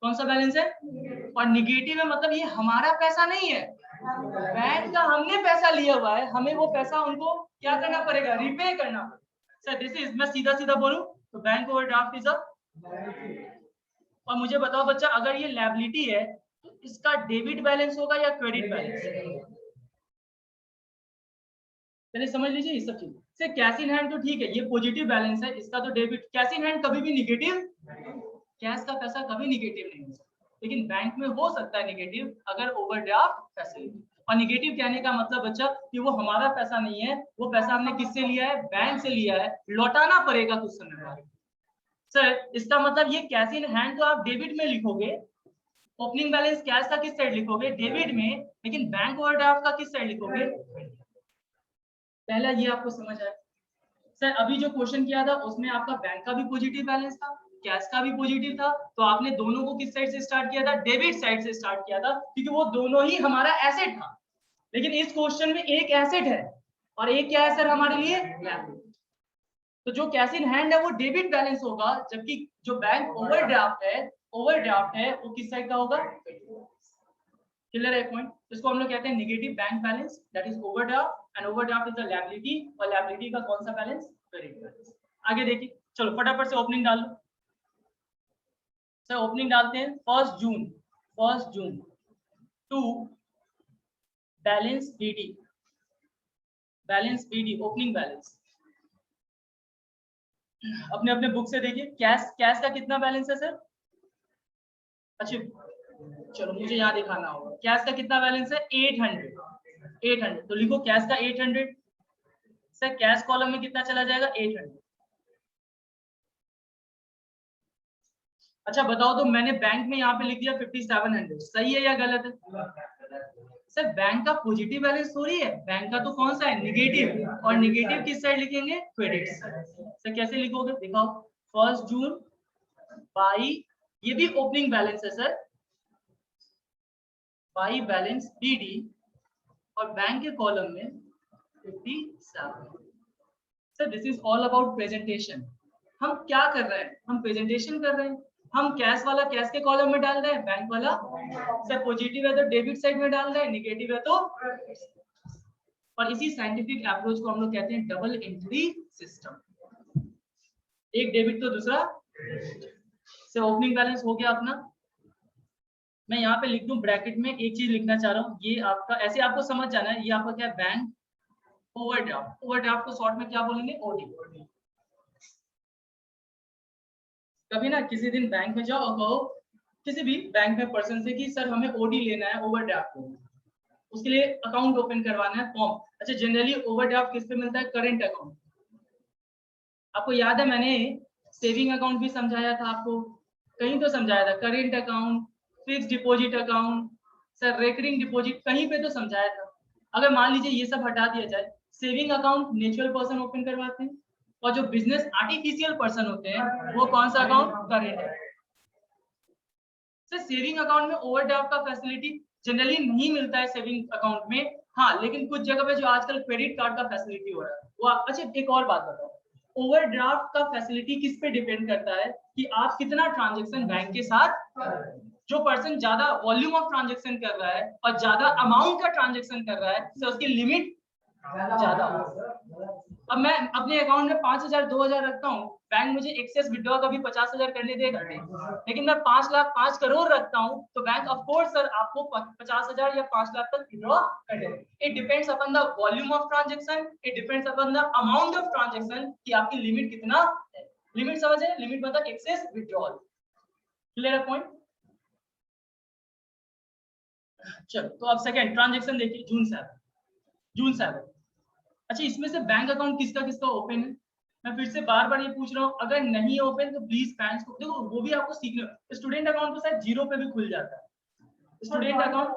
कौन सा बैलेंस है? और निगेटिव है मतलब ये हमारा पैसा नहीं है, बैंक का हमने पैसा लिया हुआ है, हमें वो पैसा उनको क्या करना पड़ेगा? रिपे करना पड़ेगा। सर दिस इज, मैं सीधा सीधा बोलूं तो बैंक ओवरड्राफ्ट इज अ। और मुझे बताओ बच्चा, अगर ये लायबिलिटी है तो इसका डेबिट बैलेंस होगा या क्रेडिट बैलेंस? पहले समझ लीजिए ये सब चीज। से कैश इन हैंड तो ठीक है, ये पॉजिटिव बैलेंस है, इसका तो डेबिट। कैश इन हैंड कभी भी निगेटिव, कैश का पैसा कभी निगेटिव नहीं हो सकता, लेकिन बैंक में हो सकता है निगेटिव अगर ओवरड्राफ्ट फैसिलिटी। और निगेटिव कहने का मतलब बच्चा कि वो हमारा पैसा नहीं है, वो पैसा हमने किससे लिया है? बैंक से लिया है, लौटाना पड़ेगा कुछ समय बाद। सर इसका मतलब ये कैश इन हैंड तो आप डेबिट में लिखोगे, ओपनिंग बैलेंस कैश का किस साइड लिखोगे? डेबिट में, लेकिन बैंक ओवरड्राफ्ट का किस साइड लिखोगे? पहला ये आपको समझ आया। सर अभी जो क्वेश्चन किया था उसमें आपका बैंक का भी पॉजिटिव बैलेंस था, कैश का भी पॉजिटिव था, तो आपने दोनों को किस साइड से स्टार्ट किया था? डेबिट साइड से स्टार्ट किया था, क्योंकि वो दोनों ही हमारा एसेट था। लेकिन इस क्वेश्चन में एक एसेट है और एक क्या है सर हमारे लिए? तो जो कैश इन हैंड है वो डेबिट बैलेंस होगा, जबकि जो बैंक ओवरड्राफ्ट है वो किस साइड का होगा? क्लियर है पॉइंट? इसको हम लोग कहते हैं negative bank balance, that is overdraft, and overdraft is a liability, और लायबिलिटी का कौन सा बैलेंस? Credit balance. आगे देखिए, चलो फटाफट से ओपनिंग डाल लो। सर ओपनिंग डालते हैं 1 June to balance BD, opening balance. अपने अपने बुक से देखिए, कैश का कितना बैलेंस है सर? अच्छा चलो मुझे यहाँ दिखाना होगा, कैश का कितना बैलेंस है? 800। तो लिखो कैश का 800। सर कैश कॉलम में कितना चला जाएगा? 800। अच्छा बताओ तो, मैंने बैंक में यहाँ पे लिख दिया 5700, सही है या गलत है? सर बैंक का पॉजिटिव बैलेंस थोड़ी है, बैंक का तो कौन सा है? निगेटिव। और निगेटिव किस साइड लिखेंगे? Credit side. सर कैसे लिखोगे? दिखाओ। 1 जून बाई, ये भी ओपनिंग बैलेंस है सर, बाई बैलेंस बीडी, और बैंक के कॉलम में 57। Sir this is all about presentation. हम क्या कर रहे हैं? हम प्रेजेंटेशन कर रहे हैं। हम कैश वाला कैश के कॉलम में डाल रहे हैं, बैंक वाला सर पॉजिटिव है तो डेबिट साइड में डाल रहे हैं, निगेटिव है तो। और इसी साइंटिफिक अप्रोच को हम लोग कहते हैं डबल एंट्री सिस्टम। एक डेबिट तो दूसरा। सर ओपनिंग बैलेंस हो गया अपना। मैं यहाँ पे लिख दूं ब्रैकेट में, एक चीज लिखना चाह रहा हूँ, ये आपका ऐसे आपको समझ जाना है, ये आपका क्या है? Bank overdraft. ओवरड्राफ्ट को शॉर्ट में क्या बोलेंगे? ओडी। कभी ना किसी दिन बैंक में जाओ और कहो किसी भी बैंक में पर्सन से कि सर हमें ओडी लेना है, ओवरड्राफ्ट लेना है, उसके लिए अकाउंट ओपन करवाना है, फॉर्म। अच्छा जनरली ओवरड्राफ्ट किस पे मिलता है? Current account. आपको याद है मैंने सेविंग अकाउंट भी समझाया था आपको, कहीं तो समझाया था, current account, fix deposit account, sir recurring deposit, कहीं पे तो समझाया था। अगर मान लीजिए ये सब हटा दिया जाए, saving account natural person open करवाते हैं, और जो बिजनेस आर्टिफिशियल पर्सन होते हैं वो कौन सा अकाउंट? करेंट है। सर सेविंग अकाउंट में ओवरड्राफ्ट का फैसिलिटी जनरली नहीं मिलता है सेविंग अकाउंट में, हाँ, लेकिन कुछ जगह पे जो आजकल क्रेडिट कार्ड का फैसिलिटी हो रहा है वो अच्छा एक और बात बताओ, ओवरड्राफ्ट का फैसिलिटी किस पे डिपेंड करता है कि आप कितना ट्रांजेक्शन बैंक के साथ कर रहे हैं। जो पर्सन ज्यादा वॉल्यूम ऑफ ट्रांजेक्शन कर रहा है और ज्यादा अमाउंट का ट्रांजेक्शन कर रहा है तो उसकी लिमिट ज्यादा होगा। अब मैं अपने अकाउंट में 5000 2000 रखता हूँ, बैंक मुझे एक्सेस विड्रॉ कभी 50,000 करने देगा नहीं, लेकिन मैं 5 लाख 5 करोड़ रखता हूँ तो बैंक ऑफ कोर्स सर आपको 50,000 या 5 लाख तक विड्रॉ कर देगा। It depends upon the volume of transaction, it depends upon the amount of transaction कि आपकी लिमिट कितना है। लिमिट समझे? लिमिट मतलब एक्सेस विड्रॉल। क्लियर है पॉइंट? चलो तो अब सेकंड ट्रांजेक्शन देखिए, जून 7। अच्छा, इसमें से बैंक अकाउंट किसका किसका ओपन है? मैं फिर से बार बार ये पूछ रहा हूँ, अगर नहीं ओपन तो प्लीज पैंस को देखो, वो भी आपको सीखना है। स्टूडेंट अकाउंट तो शायद 0 पे भी खुल जाता है स्टूडेंट अकाउंट,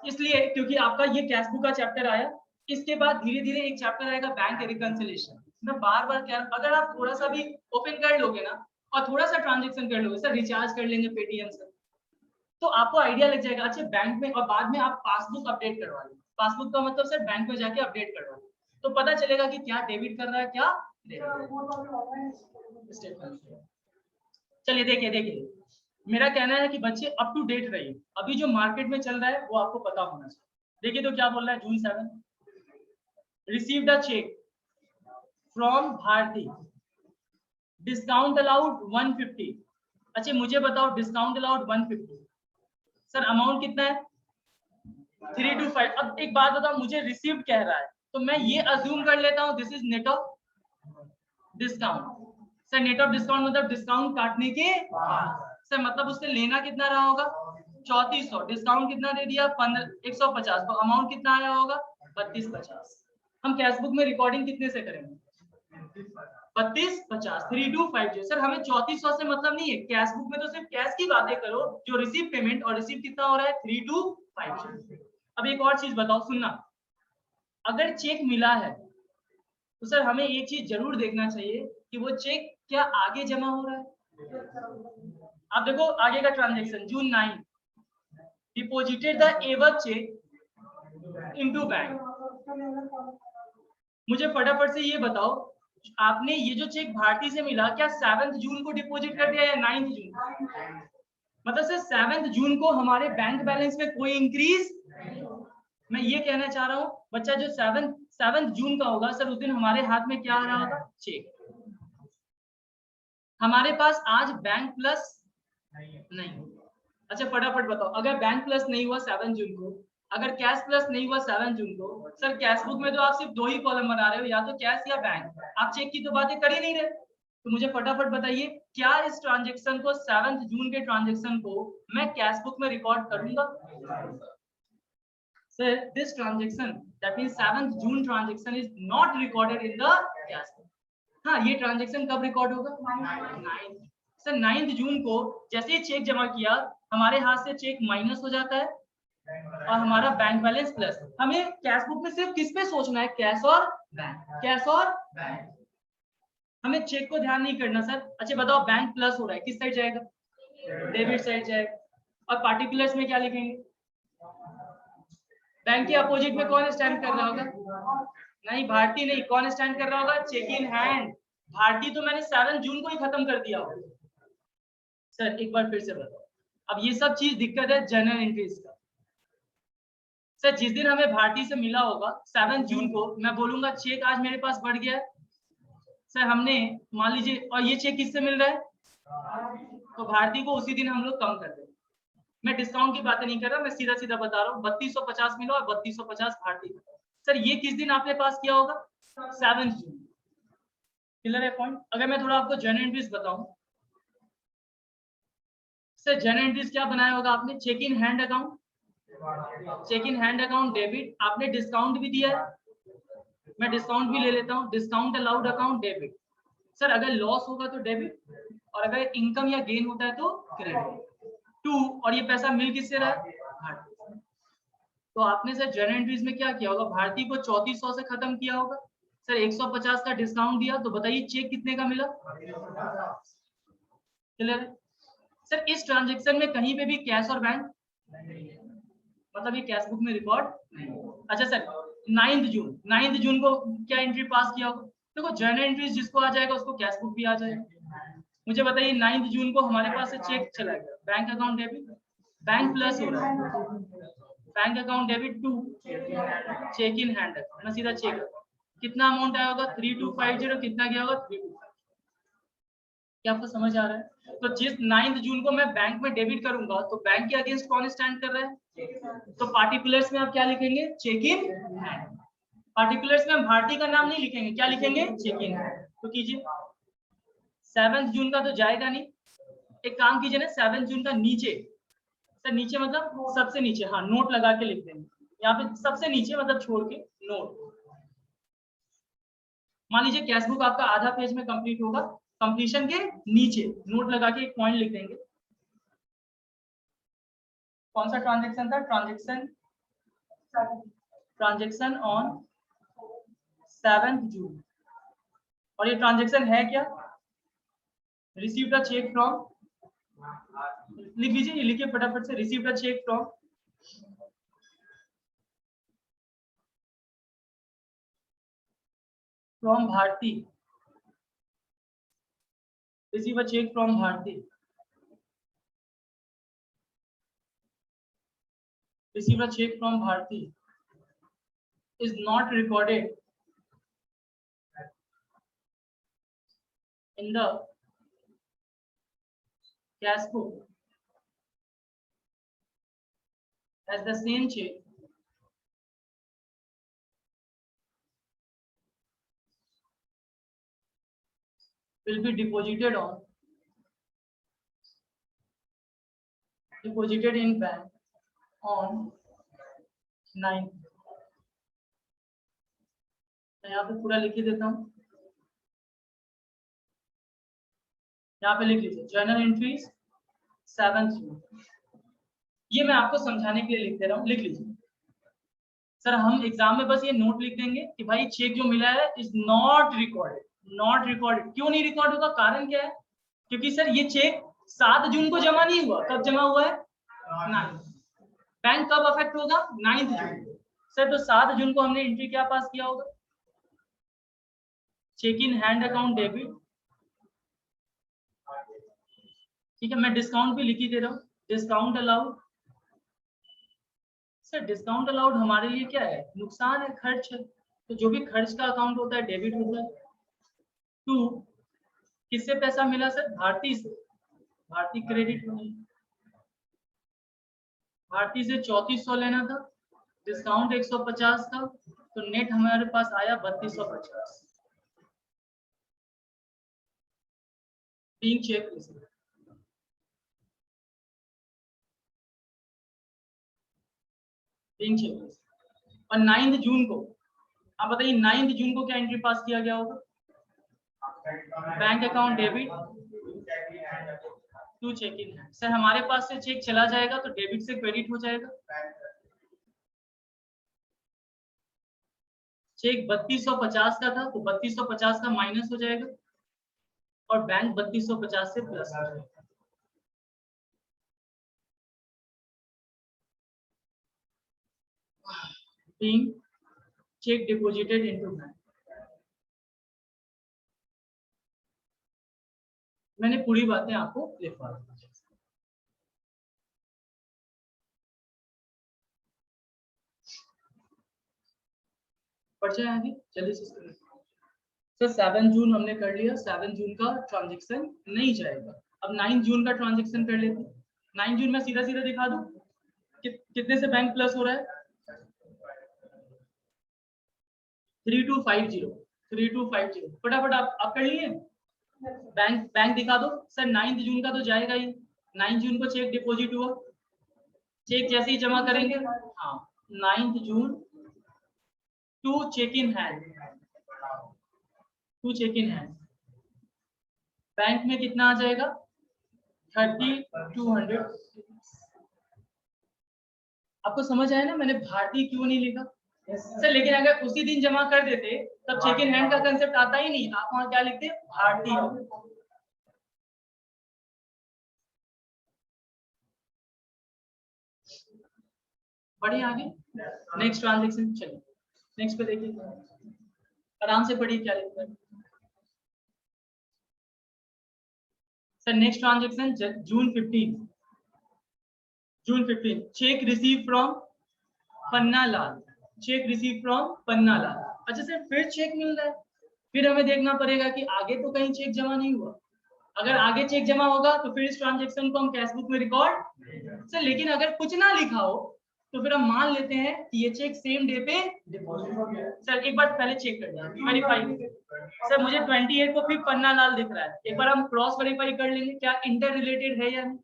इसलिए क्योंकि आपका ये कैश बुक का चैप्टर आया, इसके बाद धीरे धीरे एक चैप्टर आएगा बैंक रिकंसिलिएशन। मैं बार बार क्या, अगर आप थोड़ा सा भी ओपन कर लोगे ना और थोड़ा सा ट्रांजेक्शन कर लोगे, सर रिचार्ज कर लेंगे पेटीएम से, तो आपको आइडिया लग जाएगा। अच्छा बैंक में, और बाद में आप पासबुक अपडेट करवा लो, पासबुक का मतलब सर बैंक में जाके अपडेट करवा लो, तो पता चलेगा कि क्या डेबिट कर रहा है क्या स्टेटमेंट। चलिए देखिए देखिए, मेरा कहना है कि बच्चे अप टू डेट रहिए, अभी जो मार्केट में चल रहा है वो आपको पता होना चाहिए। देखिए तो क्या बोल रहा है, June 7, received a cheque from Bharti, discount allowed 150। अच्छा मुझे बताओ, डिस्काउंट अलाउड 150, सर अमाउंट कितना है 325। अब एक बात बताओ, मुझे रिसीव्ड कह रहा है तो मैं ये अज्यूम कर लेता हूँ this is net of discount. Sir net of discount मतलब डिस्काउंट काटने के सर, मतलब उससे लेना कितना रहा होगा 3400, डिस्काउंट कितना दे दिया 150, तो अमाउंट कितना आया होगा 3250। हम कैश बुक में रिकॉर्डिंग कितने से करेंगे 3250, 3250। सर हमें 3400 से मतलब नहीं है, कैश बुक में तो सिर्फ कैश की बातें करो, जो रिसीव पेमेंट, और रिसीव कितना हो रहा है 3250। अब एक और चीज बताओ, सुनना, अगर चेक मिला है तो सर हमें एक चीज जरूर देखना चाहिए कि वो चेक क्या आगे जमा हो रहा है। आप देखो आगे का transaction, June 9, deposited the above cheque into bank. मुझे फटाफट से ये बताओ, आपने ये जो चेक भारती से मिला, क्या 7 जून को डिपॉजिट कर दिया या 9 जून? मतलब सर 7 जून को हमारे बैंक बैलेंस में कोई इंक्रीज, मैं ये कहना चाह रहा हूँ बच्चा, जो 7 जून का होगा सर, उस दिन हमारे हाथ में क्या आ रहा होगा चेक। हमारे पास आज बैंक प्लस नहीं। अच्छा फटाफट बताओ, अगर बैंक प्लस नहीं हुआ 7 जून को, अगर कैश प्लस नहीं हुआ 7 जून को, सर कैश बुक में तो आप सिर्फ 2 ही कॉलम बना रहे हो, या तो कैश या बैंक, आप चेक की तो बातें कर ही नहीं रहे। तो मुझे फटाफट बताइए, क्या इस ट्रांजेक्शन को 7 जून के ट्रांजेक्शन को मैं कैश बुक में रिकॉर्ड करूंगा? Sir this transaction, that means 7 June transaction is not recorded in the cash book. हाँ, ये ट्रांजेक्शन कब रिकॉर्ड होगा 9। सर 9 जून को जैसे ही चेक जमा किया, हमारे हाथ से चेक माइनस हो जाता है और हमारा बैंक बैलेंस प्लस। हमें कैश बुक में सिर्फ किस पे सोचना है, कैश और बैंक, कैश और बैंक, हमें चेक को ध्यान नहीं करना सर। अच्छा बताओ, बैंक प्लस हो रहा है, किस साइड जाएगा डेबिट साइड जाएगा, और पार्टिकुलर्स में क्या लिखेंगे, बैंक के अपोजिट में कौन स्टैंड कर रहा होगा, नहीं भारती नहीं, कौन स्टैंड कर रहा होगा चेक इन हैंड। भारती तो मैंने 7 जून को ही खत्म कर दिया होगा। सर एक बार फिर से बताओ, अब ये सब चीज दिक्कत है जनरल एंट्रीज का। सर जिस दिन हमें भारती से मिला होगा 7 जून को, मैं बोलूंगा चेक आज मेरे पास बढ़ गया है सर, हमने मान लीजिए, और ये चेक किससे मिल रहा है, तो भारती को उसी दिन हम लोग कम कर देंगे। मैं डिस्काउंट की बातें नहीं कर रहा, मैं सीधा सीधा बता रहा हूँ, 3250 मिला और 3250 भारती। सर ये किस दिन आपने पास किया होगा 7 जून। क्लियर है पॉइंट? अगर मैं थोड़ा आपको जनरल एंट्रीज बताऊं, सर जनरल एंट्रीज क्या बनाया होगा आपने, cheque in hand account, cheque in hand account debit, आपने डिस्काउंट भी दिया है, मैं डिस्काउंट भी ले लेता हूँ, discount allowed account debit. Sir अगर लॉस होगा तो डेबिट, और अगर इनकम या गेन होता है तो क्रेडिट। 2, और ये पैसा मिल किससे रहा है, तो आपने सर जनरल एंट्रीज में क्या किया होगा, भारती को 3400 से खत्म किया होगा सर, 150 का डिस्काउंट दिया, तो बताइए चेक कितने का मिला। क्लियर है सर? इस ट्रांजेक्शन में कहीं पे भी कैश और बैंक, मतलब ये कैश बुक में रिकॉर्ड नहीं। अच्छा सर 9 जून को क्या एंट्री पास किया होगा, देखो जनरल एंट्रीज जिसको आ जाएगा उसको कैश बुक भी आ जाएगा। मुझे बताइए 9 जून को हमारे पास से चेक चला गया, bank account debit, bank plus हो रहा है, bank account debit 2, cheque in hand, मैं सीधा चेक, कितना अमाउंट आया होगा 3250, कितना गया होगा 325। क्या आपको समझ आ रहा है? तो जिस 9 जून को मैं बैंक में डेबिट करूंगा, तो बैंक के अगेंस्ट कौन स्टैंड कर रहा है, तो पार्टिकुलर्स में आप क्या लिखेंगे, चेक इन हैंड। पार्टिकुलर्स में हम भारती का नाम नहीं लिखेंगे, क्या लिखेंगे, चेक इन हैंड। तो कीजिए 7 जून का तो जाएगा नहीं, एक काम कीजिए ना, 7 जून का नीचे सर नीचे मतलब सबसे नीचे, हाँ नोट लगा के लिख देंगे यहाँ पे सबसे नीचे, मतलब छोड़ के नोट। मान लीजिए कैश बुक आपका आधा पेज में कंप्लीट होगा, कंप्लीशन के नीचे नोट लगा के एक पॉइंट लिख देंगे। कौन सा ट्रांजैक्शन था? ट्रांजैक्शन ऑन 7 जून। और ये ट्रांजैक्शन है क्या? रिसीव्ड अ चेक फ्रॉम, लिख लीजिए, लिखिए फटाफट से, received a cheque from Bharti, receive a check from Bharti, receive a check from Bharti is not recorded in the cash book as the same check will be deposited in bank on 9। मैं यहाँ पे पूरा लिख देता हूँ, यहाँ पे लिख लीजिए जर्नल एंट्रीज 7 जून। ये मैं आपको समझाने के लिए लिख दे रहा हूँ, लिख लीजिए। सर हम एग्जाम में बस ये नोट लिख देंगे कि भाई चेक जो मिला है is not recorded. Not recorded क्यों नहीं रिकॉर्ड होगा? कारण क्या है? क्योंकि सर ये चेक 7 जून को जमा नहीं हुआ। कब जमा हुआ है? 9। बैंक कब अफेक्ट होगा? 9 जून। सर तो 7 जून को हमने एंट्री क्या पास किया होगा? Cheque in hand account debit. ठीक है, मैं डिस्काउंट भी लिख ही दे रहा हूँ, discount allowed. Sir discount allowed हमारे लिए क्या है? नुकसान है, खर्च है। तो जो भी खर्च का अकाउंट होता है डेबिट होता है। 2 किससे पैसा मिला सर? भारती से। भारती क्रेडिट हुई, भारती से 3400 लेना था, डिस्काउंट 150 था, तो नेट हमारे पास आया 3250। बीइंग चेक और 9 जून को आप बताइए, 9 जून को क्या एंट्री पास किया गया होगा? Bank account debit to cheque in hand. Sir हमारे पास से चेक चला जाएगा तो डेबिट से क्रेडिट हो जाएगा। चेक 3250 का था तो 3250 का माइनस हो जाएगा और बैंक 3250 से प्लस हो जाएगा। being check deposited into bank. मैंने पूरी बातें आपको लिखवा दी। पढ़ जाए आगे जल्दी से। सर 7 जून हमने कर लिया, 7 जून का ट्रांजैक्शन नहीं जाएगा। अब 9 जून का ट्रांजैक्शन कर लेते हैं। 9 जून में सीधा सीधा दिखा दूं कितने से बैंक प्लस हो रहा है? 3250। फटाफट आप कर लिए। बैंक दिखा दो सर। 9 जून का तो जाएगा ही। 9 जून को चेक डिपॉजिट हुआ, चेक जैसे ही जमा करेंगे, हाँ 9 June to cheque in hand, bank में कितना आ जाएगा? 3200। आपको समझ आया ना मैंने भारतीय क्यों नहीं लिखा? सर लेकिन अगर उसी दिन जमा कर देते तब चेक इन हैंड का कंसेप्ट आता ही नहीं। आप वहां क्या लिखते? भारतीय। बढ़िए आगे नेक्स्ट ट्रांजैक्शन। चलिए नेक्स्ट पे देखिए, आराम से पढ़िए क्या लिखा है। Sir next transaction June 15 cheque receive from Panna Lal. Cheque receive from Panna Lal. अच्छा सर फिर चेक मिल रहा है, फिर हमें देखना पड़ेगा कि आगे तो कहीं चेक जमा नहीं हुआ। अगर आगे चेक जमा होगा तो फिर इस ट्रांजैक्शन को हम कैश बुक में रिकॉर्ड। सर लेकिन अगर कुछ ना लिखा हो तो फिर हम मान लेते हैं कि ये चेक सेम डे पे डिपॉजिट हो गया। सर एक बार पहले चेक कर लें, वेरीफाई। सर मुझे 28 को फिर पन्ना लाल दिख रहा है, एक बार हम क्रॉस वेरीफाई कर लेंगे क्या इंटर रिलेटेड है या नहीं।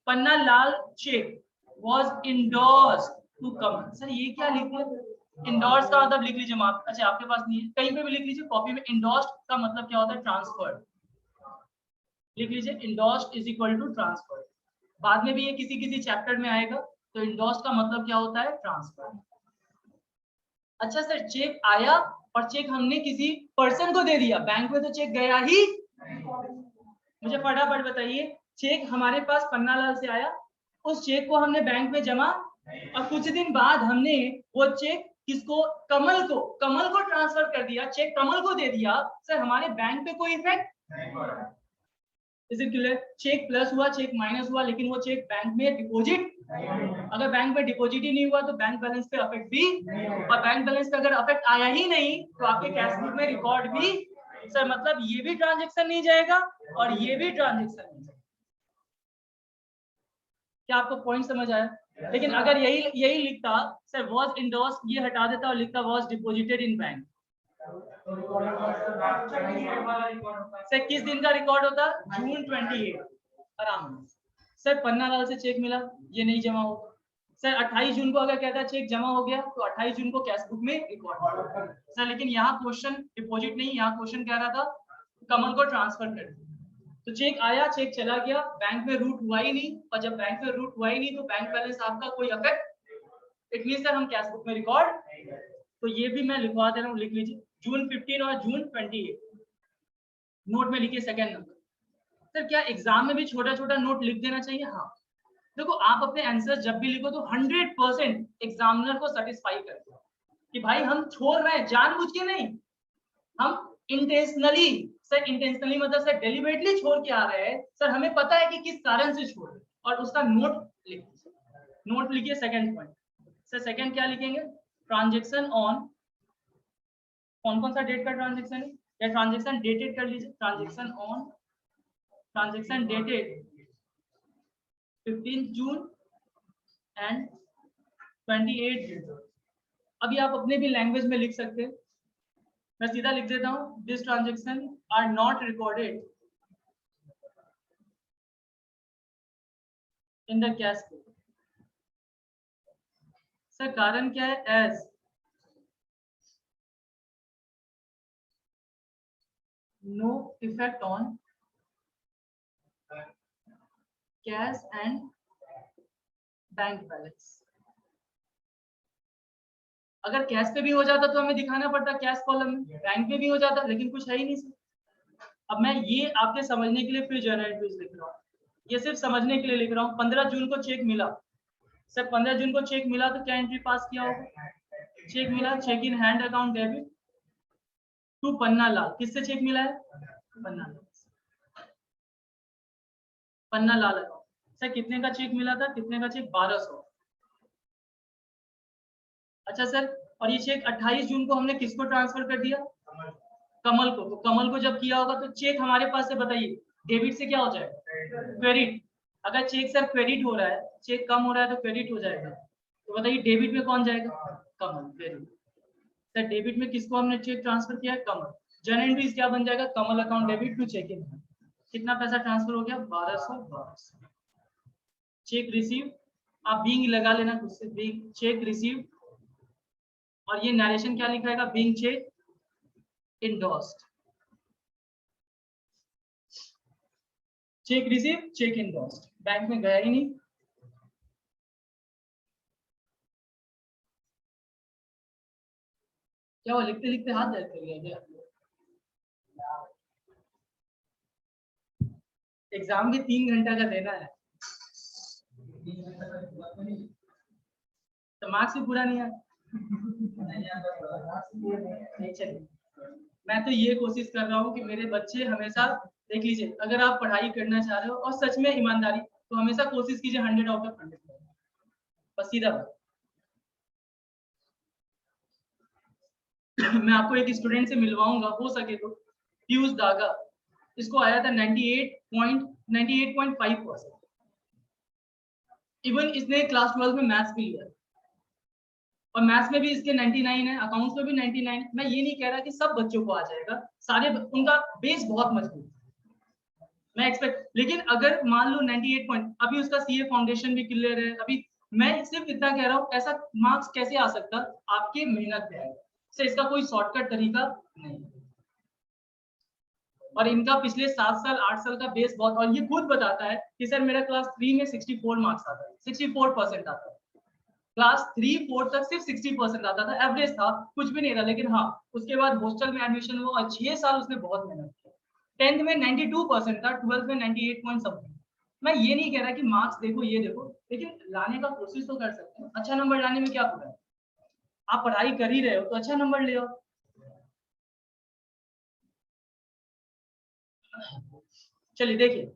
Panna Lal cheque was endorsed to Kamal। Sir ये क्या लिखे? इंडोर्स का मतलब लिख लीजिए आप। अच्छा आपके पास नहीं है, कहीं पे भी लिख लीजिए कॉपी में। इंडोर्स्ड का मतलब क्या होता है? ट्रांसफर्ड। लिख लीजिए endorsed is equal to transferred. बाद में भी ये किसी किसी चैप्टर में आएगा। तो इंडोर्स्ड का मतलब क्या होता है? ट्रांसफर्ड। अच्छा सर चेक आया और चेक हमने किसी पर्सन को दे दिया, बैंक में तो चेक गया ही। मुझे फटाफट बताइए, चेक हमारे पास पन्नालाल से आया, उस चेक को हमने बैंक में जमा, और कुछ दिन बाद हमने वो चेक किसको? कमल को ट्रांसफर कर दिया, चेक कमल को दे दिया। सर हमारे बैंक पे कोई effect? Is it clear? Cheque plus हुआ, चेक माइनस हुआ, लेकिन वो चेक बैंक में डिपॉजिट। अगर बैंक में डिपॉजिट ही नहीं हुआ तो बैंक बैलेंस पे अफेक्ट भी, और बैंक बैलेंस पे अगर अफेक्ट आया ही नहीं तो आपके कैश बुक में रिकॉर्ड भी। सर मतलब ये भी ट्रांजैक्शन नहीं जाएगा और ये भी ट्रांजैक्शन नहीं जाएगा। क्या आपको पॉइंट समझ आया? लेकिन अगर यही लिखता सर वाज इंडोर्स्ड, ये हटा देता और लिखता was deposited in bank. Sir किस दिन का रिकॉर्ड होता? जून 28। आराम सर पन्नालाल से चेक मिला, ये नहीं जमा होगा। सर 28 जून को अगर कहता है चेक जमा हो गया तो 28 जून को कैश बुक में रिकॉर्ड। सर लेकिन यहाँ क्वेश्चन डिपॉजिट नहीं, यहाँ क्वेश्चन कह रहा था कमल को ट्रांसफर कर। तो चेक आया, चेक चला गया, बैंक में रूट हुआ ही नहीं, और जब बैंक में रूट हुआ ही नहीं तो बैंक बैलेंस आपका कोई अफेक्ट। इट मींस सर हम कैश बुक में रिकॉर्ड। तो ये भी मैं लिखवा दे रहा हूँ, लिख लीजिए जून 15 और जून 28। नोट में लिखिए सेकंड नंबर। सर क्या एग्जाम में भी छोटा छोटा नोट लिख देना चाहिए? हाँ देखो आप अपने आंसर जब भी लिखो तो 100% एग्जामिनर को सेटिस्फाई करते हो कि भाई हम छोड़ रहे हैं जानबूझ के नहीं, हम इंटेंशनली। सर इंटेंशनली मतलब सर डेलिबरेटली छोड़ के आ रहे हैं। सर हमें पता है कि किस कारण से छोड़ रहे हैं, और उसका नोट लिखिए सेकंड पॉइंट। सर सेकंड क्या लिखेंगे? ट्रांजैक्शन ऑन, कौन कौन सा डेट का ट्रांजैक्शन है, या ट्रांजैक्शन डेटेड कर लीजिए। Transaction on, transaction dated 15 June and 28 जून। अभी आप अपने भी लैंग्वेज में लिख सकते हैं, मैं सीधा लिख देता हूं, this transaction are not recorded in the cash book. Sir कारण क्या है? As no effect on cash and bank balance. अगर कैश पे भी हो जाता तो हमें दिखाना पड़ता कैश कॉलम में, बैंक पे भी हो जाता, लेकिन कुछ है ही नहीं। अब मैं ये आपके समझने के लिए फिर जर्नल एंट्रीज लिख रहा हूँ, ये सिर्फ समझने के लिए लिख रहा हूँ। 15 जून को चेक मिला, सर 15 जून को चेक मिला तो क्या एंट्री पास किया होगा? चेक मिला, cheque in hand account debit to Panna Lal. किससे चेक मिला है? पन्ना लाल, पन्ना लाल अकाउंट। सर कितने का चेक मिला था? कितने का चेक? 1200। अच्छा सर, और ये चेक 28 जून को हमने किसको ट्रांसफर कर दिया? कमल को। तो कमल को जब किया होगा तो चेक हमारे पास से बताइए डेबिट से क्या हो जाएगा? क्रेडिट। अगर चेक सर क्रेडिट हो रहा है, चेक कम हो रहा है तो क्रेडिट हो जाएगा, तो बताइए डेबिट में कौन जाएगा? कमल। क्रेडिट। सर डेबिट में किसको हमने चेक ट्रांसफर किया है? कमल। जर्नल एंट्रीज क्या बन जाएगा? Kamal account debit to cheque in. कितना पैसा ट्रांसफर हो गया? 1200। चेक रिसीव, आप बीइंग लगा लेना खुद से, बीइंग चेक रिसीव, और ये नरेशन क्या लिखाएगा? Being cheque endorsed। Cheque receive, cheque endorsed, bank में गया ही नहीं। क्या वो लिखते लिखते हाथ दर्द कर गया क्या? एग्जाम भी 3 घंटा का देना है तो मार्क्स भी पूरा नहीं आया। नहीं चलिए, मैं तो ये कोशिश कर रहा हूँ कि मेरे बच्चे हमेशा, देख लीजिए अगर आप पढ़ाई करना चाह रहे हो और सच में ईमानदारी, तो हमेशा कोशिश कीजिए 100 आउट ऑफ 100। बस सीधा बात। मैं आपको एक स्टूडेंट से मिलवाऊंगा, हो सके तो पीयूष दागा, इसको आया था 98.5%। इवन इसने क्लास 12 में मैथ्स भी लिया, और मैथ्स में भी इसके 99 है, अकाउंट्स में भी 99। मैं ये नहीं कह रहा कि सब बच्चों को आ जाएगा, सारे उनका बेस बहुत मजबूत है, मैं एक्सपेक्ट। लेकिन अगर मान लो 98 पॉइंट, अभी उसका सीए फाउंडेशन भी क्लियर है, अभी मैं सिर्फ इतना कह रहा हूँ, ऐसा मार्क्स कैसे आ सकता, आपके मेहनत पे आएगा। सर इसका कोई शॉर्टकट तरीका नहीं। और इनका पिछले 7 साल 8 साल का बेस बहुत, और ये खुद बताता है कि सर मेरा क्लास 3 में 64 मार्क्स आता है, 64% आता है। क्लास 3-4 तक सिर्फ 60% आता था, एवरेज था, कुछ भी नहीं था। लेकिन हाँ, उसके बाद हॉस्टल में एडमिशन हुआ और 6 साल उसने बहुत मेहनत की। 10th में 92% था, 12th में 98 पॉइंट समथिंग। मैं ये नहीं कह रहा कि मार्क्स देखो ये देखो, लेकिन लाने का कोशिश तो कर सकते हैं। अच्छा नंबर लाने में क्या बुरा है, आप पढ़ाई कर ही रहे हो तो अच्छा नंबर ले आओ। चलिए देखिए,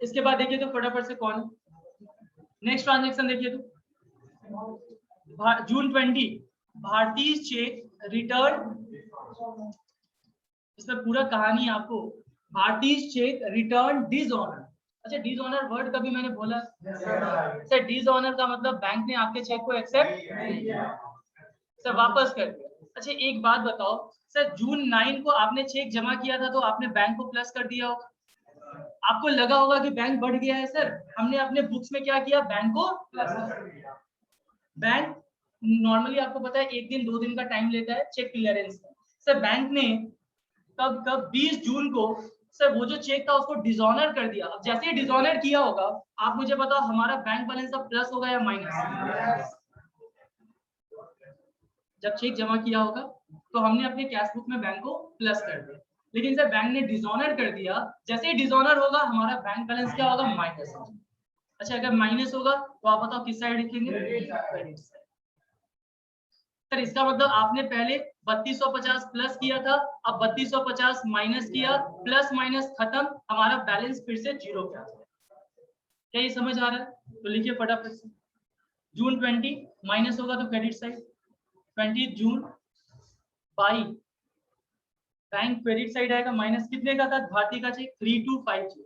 इसके बाद देखिए तो फटाफट से कौन, नेक्स्ट ट्रांजेक्शन देखिए तो जून 20 भारतीय चेक रिटर्न, इसमें पूरा कहानी आपको, भारतीय चेक रिटर्न डिसऑनर। अच्छा, डिसऑनर वर्ड कभी मैंने बोला सर? डिसऑनर का मतलब बैंक ने आपके चेक को एक्सेप्ट सर वापस कर दिया। अच्छा एक बात बताओ सर, जून 9 को आपने चेक जमा किया था तो आपने बैंक को प्लस कर दिया होगा, आपको लगा होगा कि बैंक बढ़ गया है। सर हमने अपने बुक्स में क्या किया, बैंक को प्लस कर दिया। बैंक नॉर्मली आपको पता है 1 दिन 2 दिन का टाइम लेता है चेक क्लियरेंस का। सर बैंक ने कब कब 20 जून को सर वो जो चेक था उसको डिसऑनर कर दिया। अब जैसे ही डिसऑनर किया होगा, आप मुझे बताओ हमारा बैंक बैलेंस अब प्लस होगा या माइनस? जब चेक जमा किया होगा तो हमने अपने कैश बुक में बैंक को प्लस कर दिया, लेकिन सर बैंक ने डिसऑनर कर दिया, जैसे ही डिसऑनर होगा हमारा बैंक बैलेंस क्या होगा, माइनस। अच्छा अगर माइनस होगा तो आप बताओ किस साइड लिखेंगे, क्रेडिट साइड। सर इसका मतलब आपने पहले 3250 प्लस किया था, अब 3250 माइनस किया, प्लस माइनस खत्म, हमारा बैलेंस फिर से जीरो पे आ जाए। क्या ये समझ आ रहा है? तो लिखिए फटाफट से, जून 20 माइनस होगा तो credit side, 20 June by bank credit side आएगा, माइनस कितने का था भारतीय का चेक, 3250।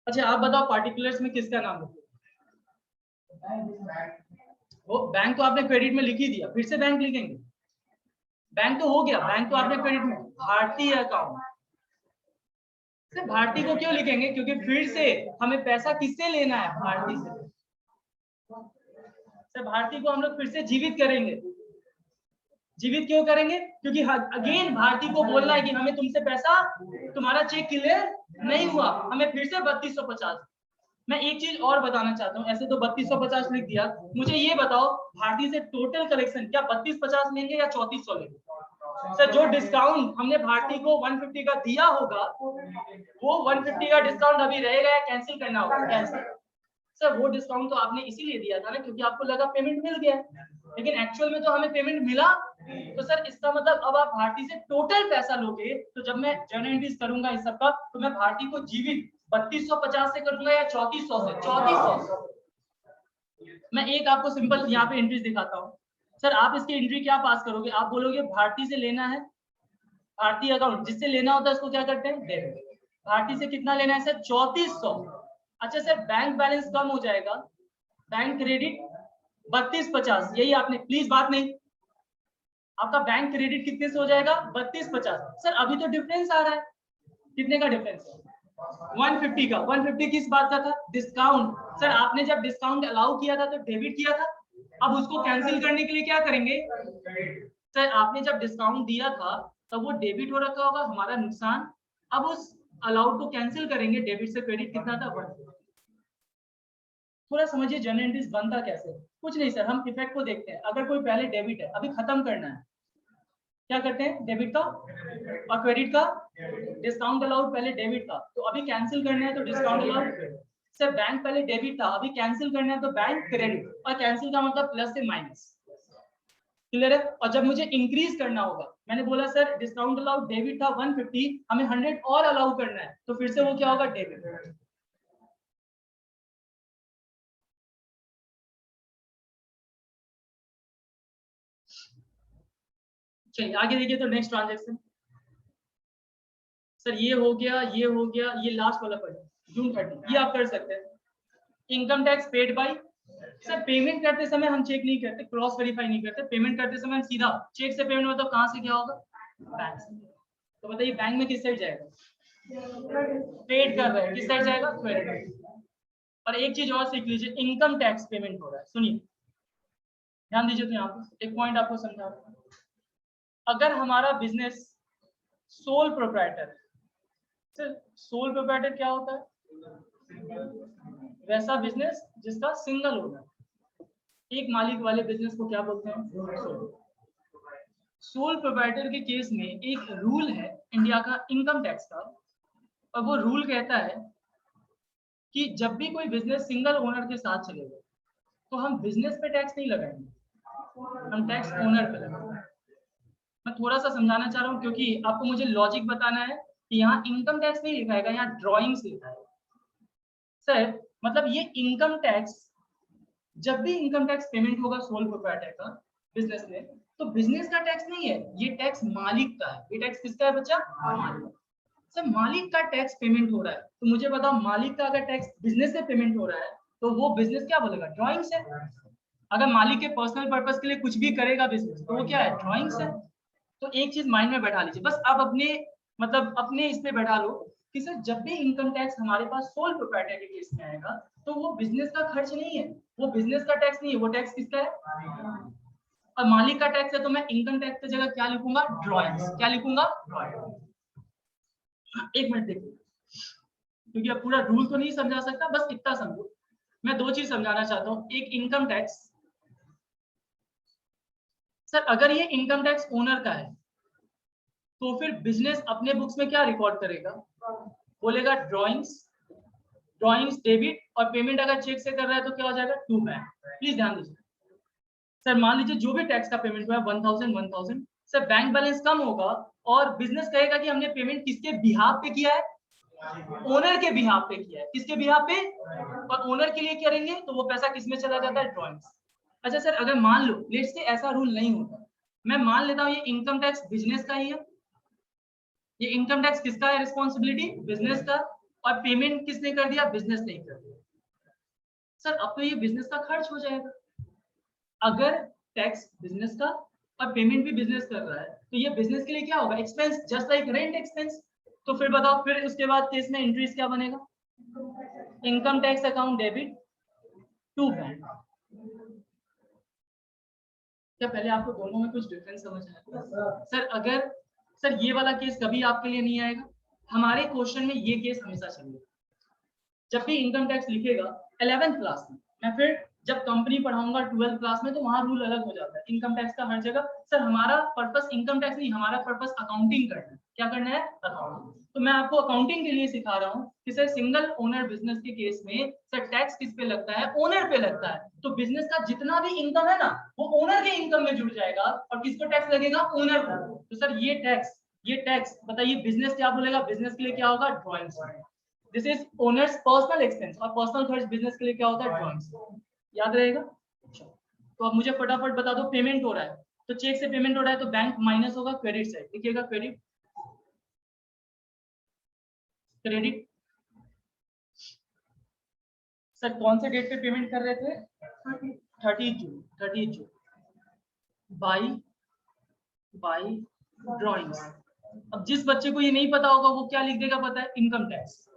अच्छा आप बताओ पार्टिकुलर्स में किसका नाम है? वो बैंक तो आपने क्रेडिट में लिख ही दिया, फिर से बैंक लिखेंगे? बैंक तो हो गया, बैंक तो आपने क्रेडिट में, भारतीय अकाउंट। सिर्फ भारतीय को क्यों लिखेंगे, क्योंकि फिर से हमें पैसा किससे लेना है, भारतीय से। सर भारतीय को हम लोग फिर से जीवित करेंगे। जीवित क्यों करेंगे, क्योंकि अगेन भारतीय को बोलना है कि हमें तुमसे पैसा, तुम्हारा चेक क्लियर नहीं हुआ, हमें फिर से 3250। मैं एक चीज और बताना चाहता हूँ, ऐसे तो 3250 लिख दिया, मुझे ये बताओ भारतीय से टोटल कलेक्शन क्या 3250 लेंगे या 3400 लेंगे? सर जो डिस्काउंट हमने भारतीय को 150 का दिया होगा, वो 150 का डिस्काउंट अभी रहेगा या कैंसिल करना होगा? कैंसिल। सर वो डिस्काउंट तो आपने इसीलिए दिया था ना क्योंकि आपको लगा पेमेंट मिल गया, लेकिन एक्चुअल में तो हमें पेमेंट मिला। तो सर इसका मतलब अब आप भारतीय से टोटल पैसा लोगे, तो जब मैं जर्नल एंट्रीज करूंगा इस सबका, तो मैं भारतीय को जीवित 3250 से करूंगा या 3400 से? 3400। मैं एक आपको सिंपल यहाँ पे एंट्रीज दिखाता हूँ। सर आप इसकी एंट्री क्या पास करोगे, आप बोलोगे भारतीय से लेना है, भारतीय अकाउंट जिससे लेना होता है उसको क्या करते हैं, डेबिट। भारतीय से कितना लेना है सर, 3400। अच्छा सर बैंक बैलेंस कम हो जाएगा, बैंक क्रेडिट 3250, यही आपने, प्लीज बात नहीं, आपका बैंक क्रेडिट कितने से हो जाएगा, 3250। सर अभी तो डिफरेंस आ रहा है, कितने का डिफरेंस है, 150 का। 150 किस बात का था, डिस्काउंट। सर आपने जब डिस्काउंट अलाउ किया था तो डेबिट किया था, अब उसको कैंसिल करने के लिए क्या करेंगे, सर आपने जब डिस्काउंट दिया था तब वो डेबिट हो रखा होगा, हमारा नुकसान। अब उस अलाउड को कैंसिल करेंगे, डेबिट से क्रेडिट कितना था, 150। थोड़ा समझिए जनरल एंट्रीज बनता कैसे, कुछ नहीं सर, हम इफेक्ट को देखते हैं। अगर कोई पहले डेबिट है, अभी खत्म करना है, क्या करते हैं, डेबिट का और क्रेडिट का, डिस्काउंट अलाउड पहले डेबिट था तो अभी कैंसिल करना है तो डिस्काउंट अलाउड। सर बैंक पहले डेबिट था, अभी कैंसिल करना है तो बैंक क्रेडिट, और कैंसिल का मतलब प्लस से माइनस। क्लियर है? और जब मुझे इंक्रीज करना होगा, मैंने बोला सर डिस्काउंट अलाउड डेबिट था 150, हमें 100 और अलाउ करना है, तो फिर से वो क्या होगा, डेबिट। चलिए आगे देखिए तो नेक्स्ट ट्रांजेक्शन। सर ये हो गया, ये हो गया, ये लास्ट वाला पढ़े जून 30, ये आप कर सकते हैं। Income tax paid by, sir payment करते समय हम चेक नहीं करते, क्रॉस वेरीफाई नहीं करते, पेमेंट करते समय हम सीधा चेक से पेमेंट, मतलब कहां से क्या होगा, बैंक से। तो बताइए बैंक में किस साइड जाएगा? पेड कर रहा है, किस साइड जाएगा? क्रेडिट। और एक चीज और सीख लीजिए, इनकम टैक्स पेमेंट हो रहा है। सुनिए, ध्यान दीजिए। तो यहाँ पे एक पॉइंट आपको समझा रहा हूं। अगर हमारा business sole proprietor, sole proprietor क्या होता है? वैसा बिजनेस जिसका सिंगल ओनर, एक मालिक वाले बिजनेस को क्या बोलते हैं? सोल प्रोप्राइटर के केस में एक रूल है इंडिया का इनकम टैक्स का, और वो रूल कहता है कि जब भी कोई बिजनेस सिंगल ओनर के साथ चलेगा तो हम बिजनेस पे टैक्स नहीं लगाएंगे, हम टैक्स ओनर पे लगाएंगे। मैं थोड़ा सा समझाना चाह रहा हूँ क्योंकि आपको मुझे लॉजिक बताना है कि यहाँ इनकम टैक्स नहीं लिखा है, यहाँ ड्रॉइंग्स लिखा है। सर मतलब ये इनकम टैक्स, जब भी इनकम टैक्स पेमेंट होगा सोल प्रोप्राइटर का बिजनेस में, तो बिजनेस का टैक्स नहीं है, ये टैक्स मालिक का है। ये टैक्स किसका है बच्चा? मालिक। सर मालिक का टैक्स पेमेंट हो रहा है, तो मुझे बताओ मालिक का अगर टैक्स बिजनेस से पेमेंट हो रहा है तो वो बिजनेस क्या बोलेगा? ड्रॉइंग से। अगर मालिक के पर्सनल पर्पस के लिए कुछ भी करेगा बिजनेस तो वो क्या है? ड्रॉइंग से। तो एक चीज माइंड में बैठा लीजिए बस, आप अपने मतलब अपने इस पे बैठा लो कि सर जब भी इनकम टैक्स हमारे पास सोल प्रोप्राइटर के केस में आएगा तो वो बिजनेस का खर्च नहीं है, वो बिजनेस का टैक्स नहीं है, वो टैक्स किसका है? और मालिक का टैक्स है, तो मैं इनकम टैक्स की जगह क्या लिखूंगा? ड्रॉइंग्स। क्या लिखूंगा? एक मिनट देखिए, क्योंकि अब पूरा रूल तो नहीं समझा सकता, बस इतना समझो। मैं दो चीज समझाना चाहता हूँ। एक इनकम टैक्स, सर अगर ये इनकम टैक्स ओनर का है तो फिर बिजनेस अपने बुक्स में क्या रिकॉर्ड करेगा? बोलेगा ड्रॉइंग्स, ड्रॉइंग्स डेबिट, और पेमेंट अगर चेक से कर रहा है तो क्या हो जाएगा? To bank. प्लीज ध्यान दीजिए। सर मान लीजिए जो भी टैक्स का पेमेंट हुआ है 1000 सर बैंक बैलेंस कम होगा और बिजनेस कहेगा कि हमने पेमेंट किसके बिहाफ पे किया है? ओनर के बिहाफ पे किया है। किसके बिहाफ पे? और ओनर के लिए करेंगे तो वो पैसा किस में चला जाता है? ड्रॉइंग्स। अच्छा सर अगर मान लो लेट्स से ऐसा रूल नहीं होता, मैं मान लेता हूँ ये इनकम टैक्स बिजनेस का ही है, ये इनकम टैक्स किसका है? रिस्पॉन्सिबिलिटी बिजनेस का, और पेमेंट किसने कर दिया? बिजनेस ने कर दिया। सर अब तो ये बिजनेस का खर्च हो जाएगा। अगर टैक्स बिजनेस का और पेमेंट भी बिजनेस कर रहा है तो ये बिजनेस के लिए क्या होगा? Expense, just like rent expense. तो फिर बताओ, फिर उसके बाद केस में एंट्रीज क्या बनेगा? Income tax account debit to bank. क्या पहले आपको दोनों में कुछ डिफरेंस समझ आया? सर अगर सर ये वाला केस कभी आपके लिए नहीं आएगा, हमारे क्वेश्चन में ये केस हमेशा चलेगा। जब भी इनकम टैक्स लिखेगा 11th क्लास में, मैं फिर जब कंपनी पढ़ाऊंगा 12th क्लास में तो वहां रूल अलग हो जाता है इनकम टैक्स का हर जगह। सर हमारा पर्पस इनकम टैक्स नहीं, हमारा पर्पस अकाउंटिंग करना है। क्या करना है? अकाउंटिंग। तो मैं आपको अकाउंटिंग के लिए सिखा रहा हूँ कि सर सिंगल ओनर बिजनेस के केस में सर टैक्स किस पे लगता है? ओनर पे लगता है। तो बिजनेस का जितना भी इनकम है ना वो ओनर के इनकम में जुड़ जाएगा, और किसको टैक्स लगेगा? ओनर को। तो सर ये टैक्स बताइए बिजनेस क्या बोलेगा? बिजनेस के लिए क्या होगा? Drawings. This is owners personal expense, और पर्सनल खर्च बिजनेस के लिए क्या होता है? ड्रॉइंग्स। याद रहेगा? तो अब मुझे फटाफट बता दो, पेमेंट हो रहा है तो चेक से पेमेंट हो रहा है तो बैंक माइनस होगा क्रेडिट साइड, लिखिएगा क्रेडिट। क्रेडिट। सर कौन से डेट पे पेमेंट कर रहे थे? 30 जून बाई ड्रॉइंग्स। अब जिस बच्चे को ये नहीं पता होगा वो क्या लिख देगा पता है? Income tax.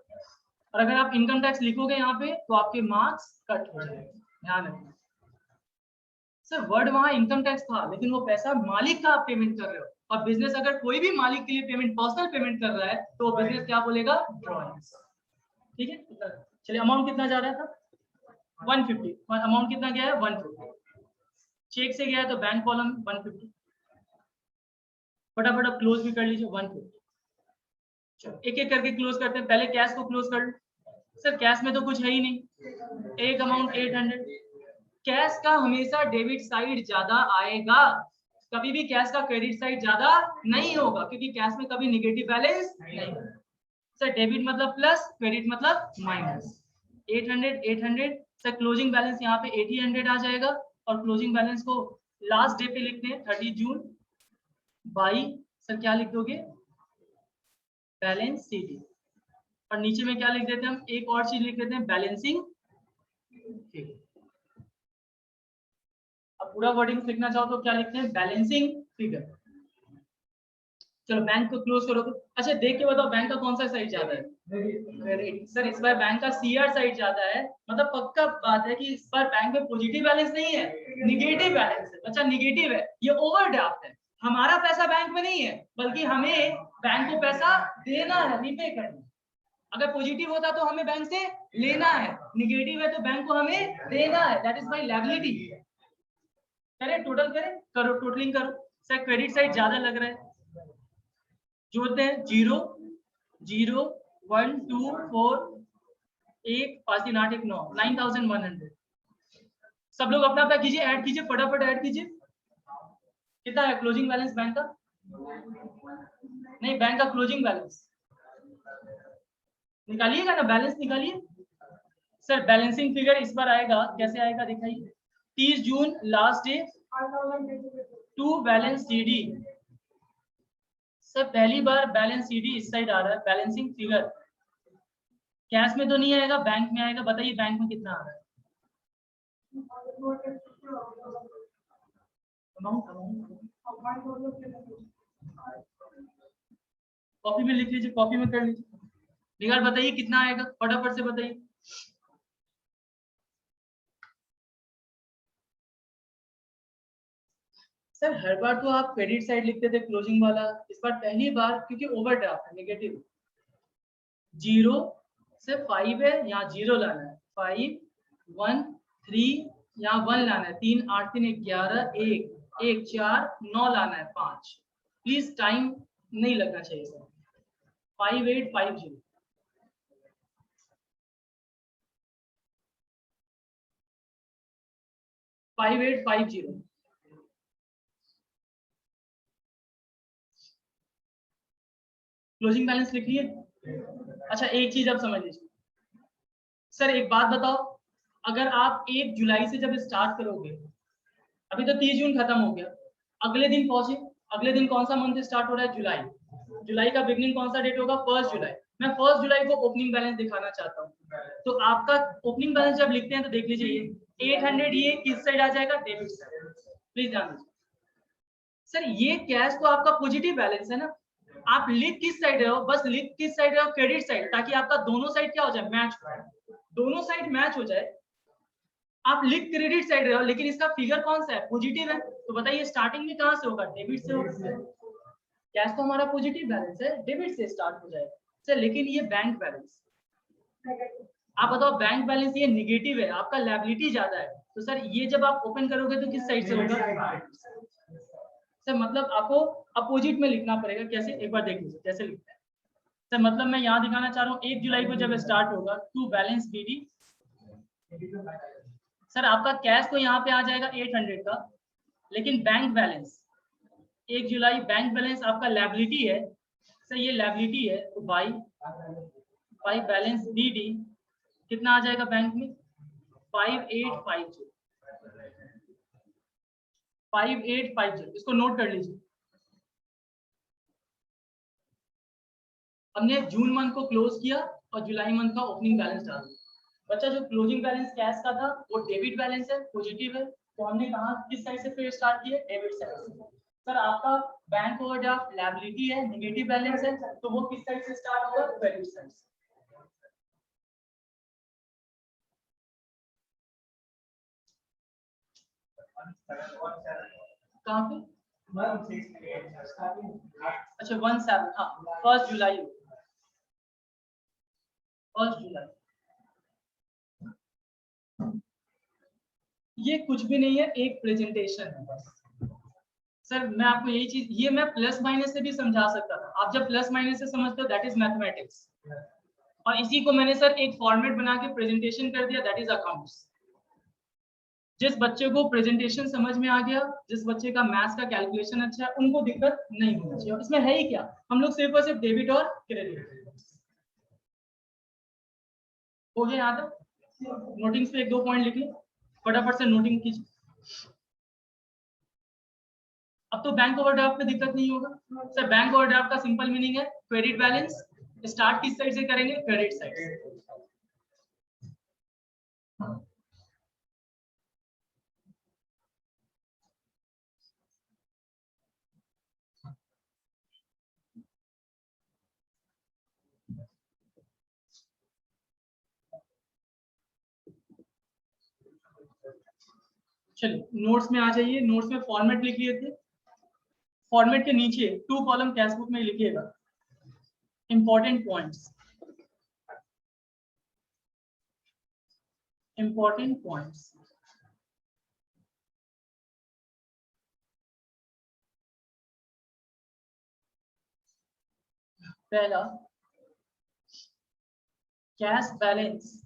और अगर आप इनकम टैक्स लिखोगे यहाँ पे तो आपके मार्क्स कट हो जाएंगे। ध्यान रखना सर, वर्ड वहां इनकम टैक्स था लेकिन वो पैसा मालिक का आप पेमेंट कर रहे हो, और बिजनेस अगर कोई भी मालिक के लिए पेमेंट पर्सनल पेमेंट कर रहा है तो बिजनेस क्या बोलेगा? ड्रॉइंग्स। ठीक है, चलिए अमाउंट कितना जा रहा था? 150। अमाउंट कितना गया है? 150। चेक से गया है तो बैंक कॉलम 150। फटाफट आप क्लोज भी कर लीजिए 150। चलो एक एक करके क्लोज करते हैं, पहले कैश को क्लोज कर लो। सर कैश में तो कुछ है ही नहीं, एक अमाउंट 800। कैश का हमेशा डेबिट साइड ज्यादा आएगा, कभी भी कैश का क्रेडिट साइड ज्यादा नहीं होगा, क्योंकि कैश में कभी नेगेटिव बैलेंस नहीं होगा। सर डेबिट मतलब प्लस, क्रेडिट मतलब माइनस। 800 800। सर क्लोजिंग बैलेंस यहाँ पे 80 आ जाएगा, और क्लोजिंग बैलेंस को लास्ट डे पे लिखते हैं 30 जून बाई, सर क्या लिख दोगे? Balance sheet. और नीचे में क्या लिख देते हैं हम? एक और चीज लिख देते हैं, बैलेंसिंग। अब पूरा वर्डिंग लिखना चाहो तो क्या लिखते हैं? Balancing figure. चलो बैंक को क्लोज करोगे। अच्छा देख के बताओ बैंक का कौन सा साइड ज्यादा है? क्रेडिट। सर इस बार बैंक का सीआर साइड ज्यादा है, मतलब पक्का बात है कि इस बार बैंक में पॉजिटिव बैलेंस नहीं है, निगेटिव बैलेंस है। अच्छा निगेटिव है, ये ओवरड्राफ्ट है। हमारा पैसा बैंक में नहीं है, बल्कि हमें बैंक को पैसा देना है, रिपे करना है। अगर पॉजिटिव होता तो हमें बैंक से लेना है, निगेटिव है तो बैंक को हमें देना है, दैट इज माय लायबिलिटी। करें टोटल, करें करो, टोटलिंग करो। सर क्रेडिट साइड ज्यादा लग रहा है, जोड़ते हैं 0 0 1 2 4 1 5 3 8 1 9 9100। सब लोग अपना अपना कीजिए, ऐड कीजिए, फटाफट ऐड कीजिए। कितना है क्लोजिंग बैलेंस बैंक का? नहीं, बैंक का क्लोजिंग बैलेंस निकालिएगा ना, बैलेंस निकालिए। सर बैलेंसिंग फिगर इस बार आएगा, कैसे आएगा दिखाइए। 30 June last day to balance CD. Sir पहली बार बैलेंस सीडी इस साइड आ रहा है, बैलेंसिंग फिगर कैश में तो नहीं आएगा, बैंक में आएगा। बताइए बैंक में कितना आ रहा है? कॉपी में लिख लीजिए, कॉपी में कर लीजिए। निकाल बताइए कितना आएगा, फटाफट से बताइए। सर हर बार तो आप क्रेडिट साइड लिखते थे क्लोजिंग वाला, इस बार पहली बार क्योंकि ओवरड्राफ्ट है नेगेटिव। 0 से 5 है, यहाँ 0 लाना है, 5 1 3 यहाँ 1 लाना है, 3 8 3 11 1 1 4 9 लाना है, 5। प्लीज टाइम नहीं लगना चाहिए सर। 5850 5850। क्लोजिंग बैलेंस लिख लिए? अच्छा एक चीज आप समझ लीजिए सर, एक बात बताओ, अगर आप 1 जुलाई से जब स्टार्ट करोगे, अभी तो 30 जून खत्म हो गया, अगले दिन पहुंचे, अगले दिन कौन सा मंथ स्टार्ट हो रहा है? जुलाई। जुलाई का बिगनिंग कौन सा डेट होगा? 1 जुलाई। मैं 1 जुलाई को ओपनिंग बैलेंस दिखाना चाहता हूँ, तो आपका ओपनिंग बैलेंस जब लिखते हैं तो देख लीजिए 800 ये किस साइड आ जाएगा? Debit side. प्लीज ध्यान दीजिए सर, ये कैश तो आपका पॉजिटिव बैलेंस है ना, आप लिख किस साइड रहे हो? बस लिख किस साइड रहे हो? क्रेडिट साइड, ताकि आपका दोनों साइड क्या हो जाए? मैच हो जाए, दोनों साइड मैच हो जाए। आप लिख क्रेडिट साइड रहे हो, लेकिन इसका फिगर कौन सा है? पॉजिटिव है। तो बताइए स्टार्टिंग में कहां से होगा? डेबिट से होगा। कैश तो हमारा पॉजिटिव बैलेंस है, डेबिट से स्टार्ट हो जाएगा सर। लेकिन ये बैंक बैलेंस, आप बताओ बैंक बैलेंस ये निगेटिव है, आपका लायबिलिटी ज्यादा है, तो सर ये जब आप ओपन करोगे तो किस साइड से होगा? सर मतलब आपको अपोजिट में लिखना पड़ेगा। कैसे? एक बार देख लीजिए कैसे लिखते हैं सर। मतलब मैं यहाँ दिखाना चाह रहा हूँ 1 जुलाई को जब स्टार्ट होगा टू बैलेंस बीडी, सर आपका कैश तो यहाँ पे आ जाएगा 800 का, लेकिन बैंक बैलेंस 1 जुलाई बैंक बैलेंस आपका लायबिलिटी है सर, ये लायबिलिटी है, तो बाई बैलेंस बीडी कितना आ जाएगा बैंक में? 5850। 5850 इसको नोट कर लीजिए। हमने जून मंथ को क्लोज किया और जुलाई मंथ का ओपनिंग बैलेंस डाल दिया। बच्चा जो क्लोजिंग बैलेंस कैश का था वो डेबिट बैलेंस है, पॉजिटिव है, तो हमने कहा किस साइड से फिर स्टार्ट किया? डेबिट साइड से। सर आपका बैंक ओवरड्राफ्ट लायबिलिटी है, नेगेटिव बैलेंस है, तो वो किस साइड से स्टार्ट होगा? क्रेडिट साइड से। कहाँ पे? अच्छा 17, हाँ 1 जुलाई, 1 जुलाई। ये कुछ भी नहीं है, एक प्रेजेंटेशन है बस। सर मैं आपको यही चीज, ये मैं प्लस माइनस से भी समझा सकता था, आप जब प्लस माइनस से समझते हो दैट इज मैथमेटिक्स, और इसी को मैंने सर एक फॉर्मेट बना के प्रेजेंटेशन कर दिया, दैट इज अकाउंट्स। जिस बच्चे को प्रेजेंटेशन समझ में आ गया, जिस बच्चे का मैथ्स का कैलकुलेशन अच्छा है, उनको दिक्कत नहीं होनी चाहिए। इसमें है ही क्या, हम लोग सिर्फ और सिर्फ डेबिट और क्रेडिट। हो गया यहाँ तक? नोटिंग्स पे 1-2 पॉइंट लिख लो, फटाफट से नोटिंग कीजिए। अब तो बैंक ओवरड्राफ्ट में दिक्कत नहीं होगा सर। बैंक ओवरड्राफ्ट का सिंपल मीनिंग है क्रेडिट बैलेंस, स्टार्ट किस साइड से करेंगे? क्रेडिट साइड से। चलिए नोट्स में आ जाइए, नोट्स में फॉर्मेट लिख लिए थे, फॉर्मेट के नीचे 2 कॉलम कैश बुक में लिखिएगा इंपॉर्टेंट पॉइंट्स, इंपॉर्टेंट पॉइंट्स। पहला, cash balance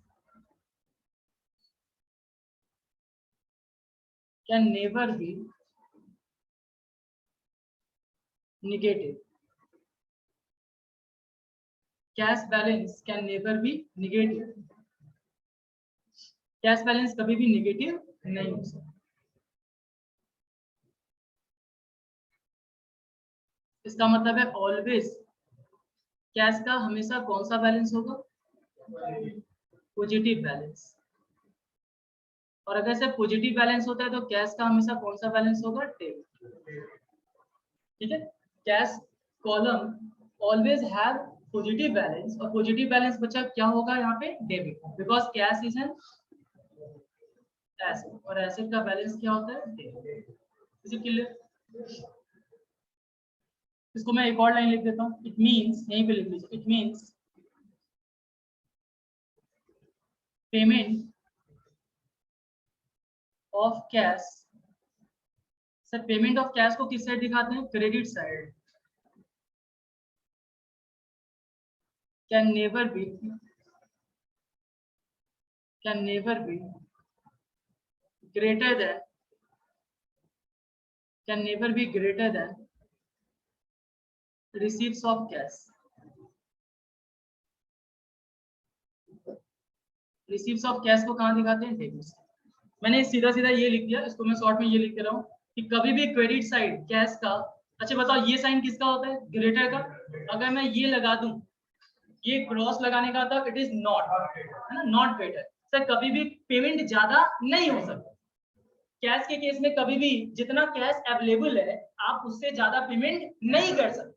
can never be negative. Cash balance can never be negative. Cash balance कभी भी नेगेटिव नहीं हो सकता। इसका मतलब है ऑलवेज कैश का हमेशा कौन सा बैलेंस होगा? Positive balance. और अगर से पॉजिटिव बैलेंस होता है तो कैश का हमेशा कौन सा बैलेंस होगा? डेबिट। ठीक है, cash column always have positive balance, और पॉजिटिव बैलेंस बचा क्या होगा यहाँ पे? Debit, because cash is an asset, और एसेट का बैलेंस क्या होता है? डेबिट। इसे क्लियर? इसको मैं एक और लाइन लिख देता हूँ। इट मीन्स, यहीं पे लिख लीजिए, it means payment of cash. Sir payment of cash को किस साइड दिखाते हैं? Credit side. Can never be greater than can never be greater than receipts of cash. receipts of cash को कहाँ दिखाते हैं? डेबिट। मैंने सीधा सीधा ये लिख दिया, इसको मैं शॉर्ट में ये लिख दे रहा हूँ कि कभी भी क्रेडिट साइड कैश का, अच्छा बताओ ये साइन किसका होता है? ग्रेटर का। अगर मैं ये लगा दूं, ये क्रॉस लगाने का था, इट इज नॉट, है ना, नॉट ग्रेटर। सर कभी भी पेमेंट ज्यादा नहीं हो सकता। कैश के केस में कभी भी जितना कैश अवेलेबल है आप उससे ज्यादा पेमेंट नहीं कर सकते।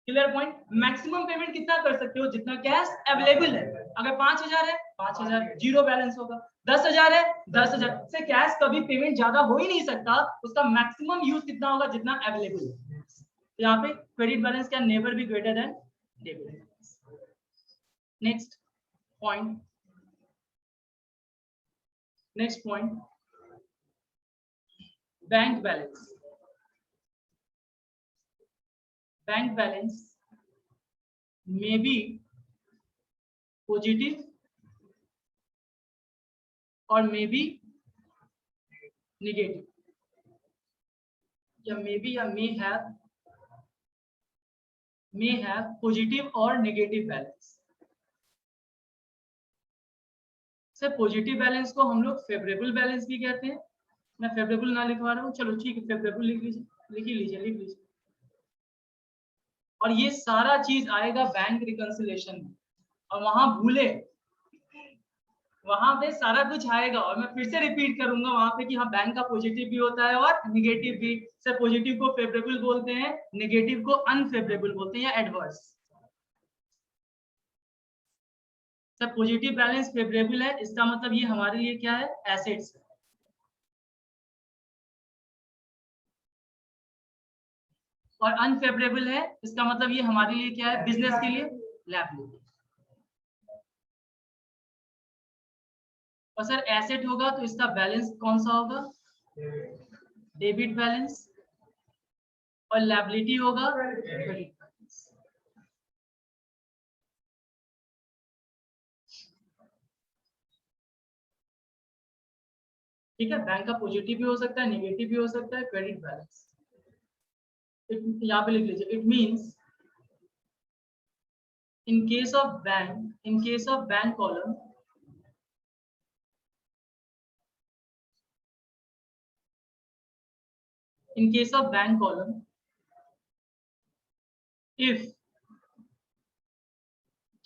Clear point? मैक्सिमम पेमेंट कितना कर सकते हो? जितना कैश अवेलेबल है। अगर 5000 है 5000, जीरो बैलेंस होगा। 10,000 है 10,000 से कैश कभी पेमेंट ज्यादा हो ही नहीं सकता। उसका मैक्सिमम यूज कितना होगा? जितना अवेलेबल है। तो यहाँ पे credit balance can never be greater than debit. Next point, bank balance. Bank balance may be positive or may be negative, या may have positive or negative balance. Sir positive balance को हम लोग favourable balance भी कहते हैं। मैं favourable ना लिखवा रहा हूँ, चलो ठीक है फेवरेबल लिख लीजिए। और ये सारा चीज आएगा बैंक रिकंसिलिएशन में, और वहां पे सारा कुछ आएगा। और मैं फिर से रिपीट करूंगा वहां पे कि हाँ बैंक का पॉजिटिव भी होता है और निगेटिव भी। सर पॉजिटिव को फेवरेबल बोलते हैं, निगेटिव को अनफेवरेबल बोलते हैं या adverse. Sir positive balance favourable है, इसका मतलब ये हमारे लिए क्या है? एसेट्स। और अनफेवरेबल है, इसका मतलब ये हमारे लिए क्या है? बिजनेस के लिए लायबिलिटी। और सर एसेट होगा तो इसका बैलेंस कौन सा होगा? Debit balance. और लायबिलिटी होगा क्रेडिट बैलेंस। ठीक है, बैंक का पॉजिटिव भी हो सकता है, नेगेटिव भी हो सकता है, क्रेडिट बैलेंस। यहाँ पे लिख लीजिए, it means in case of bank column, if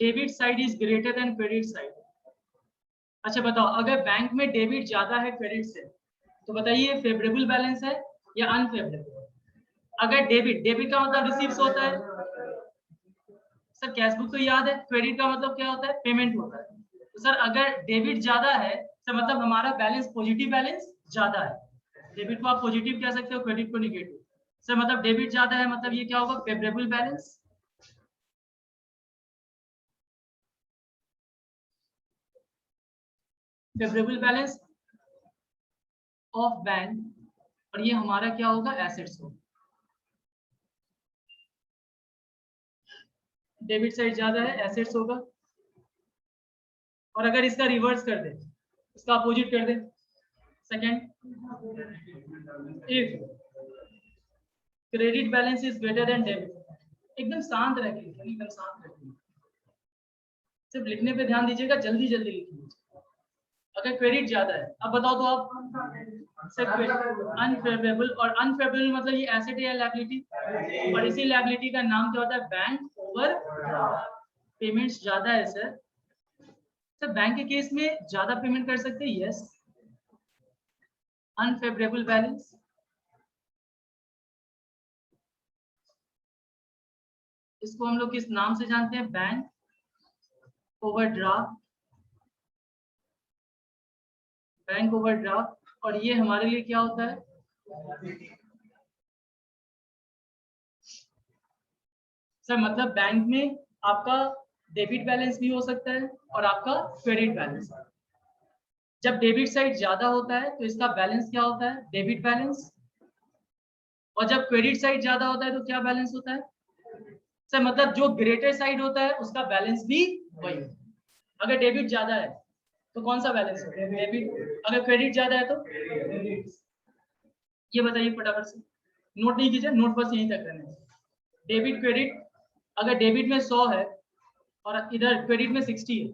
debit side is greater than credit side। अच्छा बताओ, अगर बैंक में डेबिट ज्यादा है क्रेडिट से, तो बताइए फेवरेबल बैलेंस है या अनफेवरेबल? अगर डेबिट का मतलब रिसीव्स होता है। सर कैश बुक तो याद है, क्रेडिट का मतलब क्या होता है? पेमेंट होता है। तो सर अगर डेबिट ज्यादा है तो मतलब हमारा बैलेंस पॉजिटिव बैलेंस ज्यादा है, डेबिट को आप पॉजिटिव कह सकते हो, क्रेडिट को निगेटिव। सर मतलब डेबिट ज्यादा है मतलब ये क्या होगा, favourable balance. Favourable balance of bank, और ये हमारा क्या होगा, एसेट्स होगा। डेबिट साइड ज्यादा है, एसेट्स होगा। और अगर इसका रिवर्स कर दे, इसका अपोजिट कर दे, second, if credit balance is greater than debit, एकदम शांत रह के, एकदम शांत रह के, सिर्फ लिखने पे ध्यान दीजिएगा, जल्दी जल्दी लिखिए। अगर क्रेडिट ज्यादा है, अब बताओ तो आप, अनफेवरेबल, और अनफेवरेबल मतलब ये एसेट या लायबिलिटी, और इसी लायबिलिटी का नाम क्या होता है, बैंक ओवर। पेमेंट्स ज्यादा है सर, बैंक के केस में ज्यादा पेमेंट कर सकते हैं, यस। अनफेवरेबल बैलेंस, इसको हम लोग किस नाम से जानते हैं, बैंक ओवरड्राफ्ट, बैंक ओवरड्राफ्ट। और ये हमारे लिए क्या होता है, सर मतलब बैंक में आपका डेबिट बैलेंस भी हो सकता है और आपका क्रेडिट बैलेंस। जब डेबिट साइड ज्यादा होता है तो इसका बैलेंस क्या होता है, डेबिट बैलेंस। और जब क्रेडिट साइड ज्यादा होता है तो क्या बैलेंस होता है, सर मतलब जो ग्रेटर साइड होता है उसका बैलेंस भी वही। अगर डेबिट ज्यादा है तो कौन सा बैलेंस है, डेबिट। अगर क्रेडिट ज्यादा है तो ये बताइए फटाफट से, नोट नहीं कीजिए, नोट बस यहीं तक रहने। डेबिट क्रेडिट, अगर डेबिट में 100 है और इधर क्रेडिट में 60 है,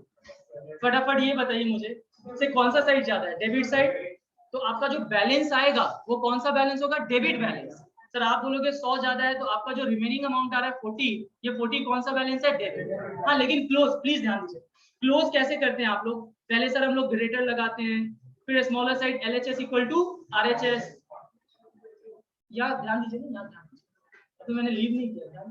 फटाफट ये बताइए मुझे से कौन सा साइड ज्यादा है, डेबिट साइड। तो आपका जो बैलेंस आएगा वो कौन सा बैलेंस होगा, डेबिट बैलेंस। सर आप बोलोगे 100 ज्यादा है तो आपका जो रिमेनिंग अमाउंट आ रहा है 40, ये 40 कौन सा बैलेंस है, डेबिट। हाँ लेकिन क्लोज, प्लीज ध्यान दीजिए, क्लोज कैसे करते हैं आप लोग, पहले सर हम लोग ग्रेटर लगाते हैं, फिर smaller side LHS equal to RHS। याद ध्यान दीजिए ना, याद ध्यान दीजिए, तो मैंने लीव नहीं किया,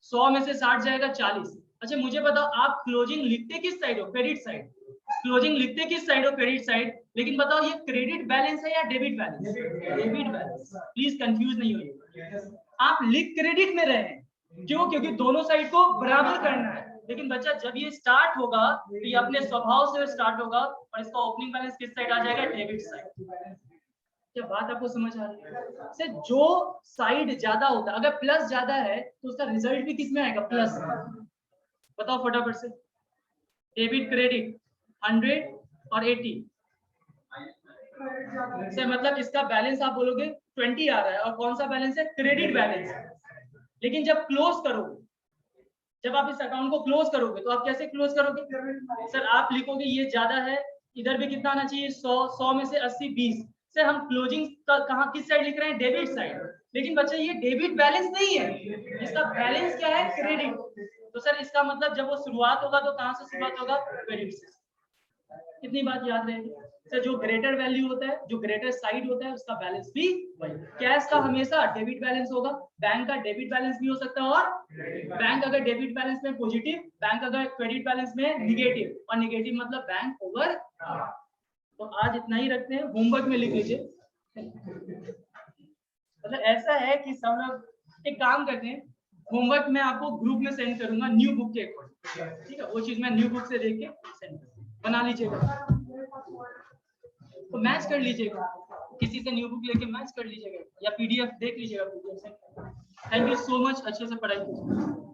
100 में से 60 जाएगा 40। अच्छा मुझे बताओ आप क्लोजिंग लिखते किस साइड हो, क्रेडिट साइड। क्लोजिंग लिखते किस साइड हो, क्रेडिट साइड। लेकिन बताओ ये क्रेडिट बैलेंस है या debit balance, debit balance. Please confuse नहीं होइए, आप लिख क्रेडिट में रहे हैं, क्यों, क्योंकि दोनों साइड को बराबर करना है। लेकिन बच्चा जब ये स्टार्ट होगा तो ये अपने स्वभाव से स्टार्ट होगा और इसका ओपनिंग बैलेंस किस साइड आ जाएगा, डेबिट साइड। क्या बात आपको समझ आ रही है, से जो साइड ज्यादा होता है, अगर प्लस ज्यादा है तो उसका रिजल्ट भी किस में आएगा, प्लस। बताओ फटाफट से, डेबिट क्रेडिट 100 और 80 से मतलब इसका बैलेंस आप बोलोगे 20 आ रहा है, और कौन सा बैलेंस है, क्रेडिट बैलेंस। लेकिन जब क्लोज करोगे, जब आप इस अकाउंट को क्लोज करोगे तो आप कैसे क्लोज करोगे, सर आप लिखोगे ये ज्यादा है, इधर भी कितना आना चाहिए, 100 में से 80 20। सर हम क्लोजिंग कहाँ किस साइड लिख रहे हैं, डेबिट साइड। लेकिन बच्चा ये डेबिट बैलेंस नहीं है, इसका बैलेंस क्या है, क्रेडिट। तो सर इसका मतलब जब वो शुरुआत होगा तो कहाँ से शुरुआत होगा, क्रेडिट से। कितनी बात याद रहेगी सर, जो ग्रेटर वैल्यू होता है, जो ग्रेटर साइड होता है उसका बैलेंस भी वही। कैश का हमेशा डेबिट बैलेंस होगा, बैंक का डेबिट बैलेंस भी हो सकता है, और बैंक अगर डेबिट बैलेंस में पॉजिटिव, बैंक अगर क्रेडिट बैलेंस में निगेटिव, और निगेटिव मतलब बैंक ओवर। तो आज इतना ही रखते हैं, होमवर्क में लिख लीजिए। मतलब ऐसा है कि सब लोग एक काम करते हैं, होमवर्क मैं आपको ग्रुप में सेंड करूंगा न्यू बुक के अकॉर्डिंग, ठीक है, वो चीज मैं न्यू बुक से देख के सेंड करूंगा, बना लीजिएगा, तो मैच कर लीजिएगा, किसी से न्यू बुक लेके मैच कर लीजिएगा या PDF देख लीजिएगा। थैंक यू सो मच, अच्छे से पढ़ाई कीजिए।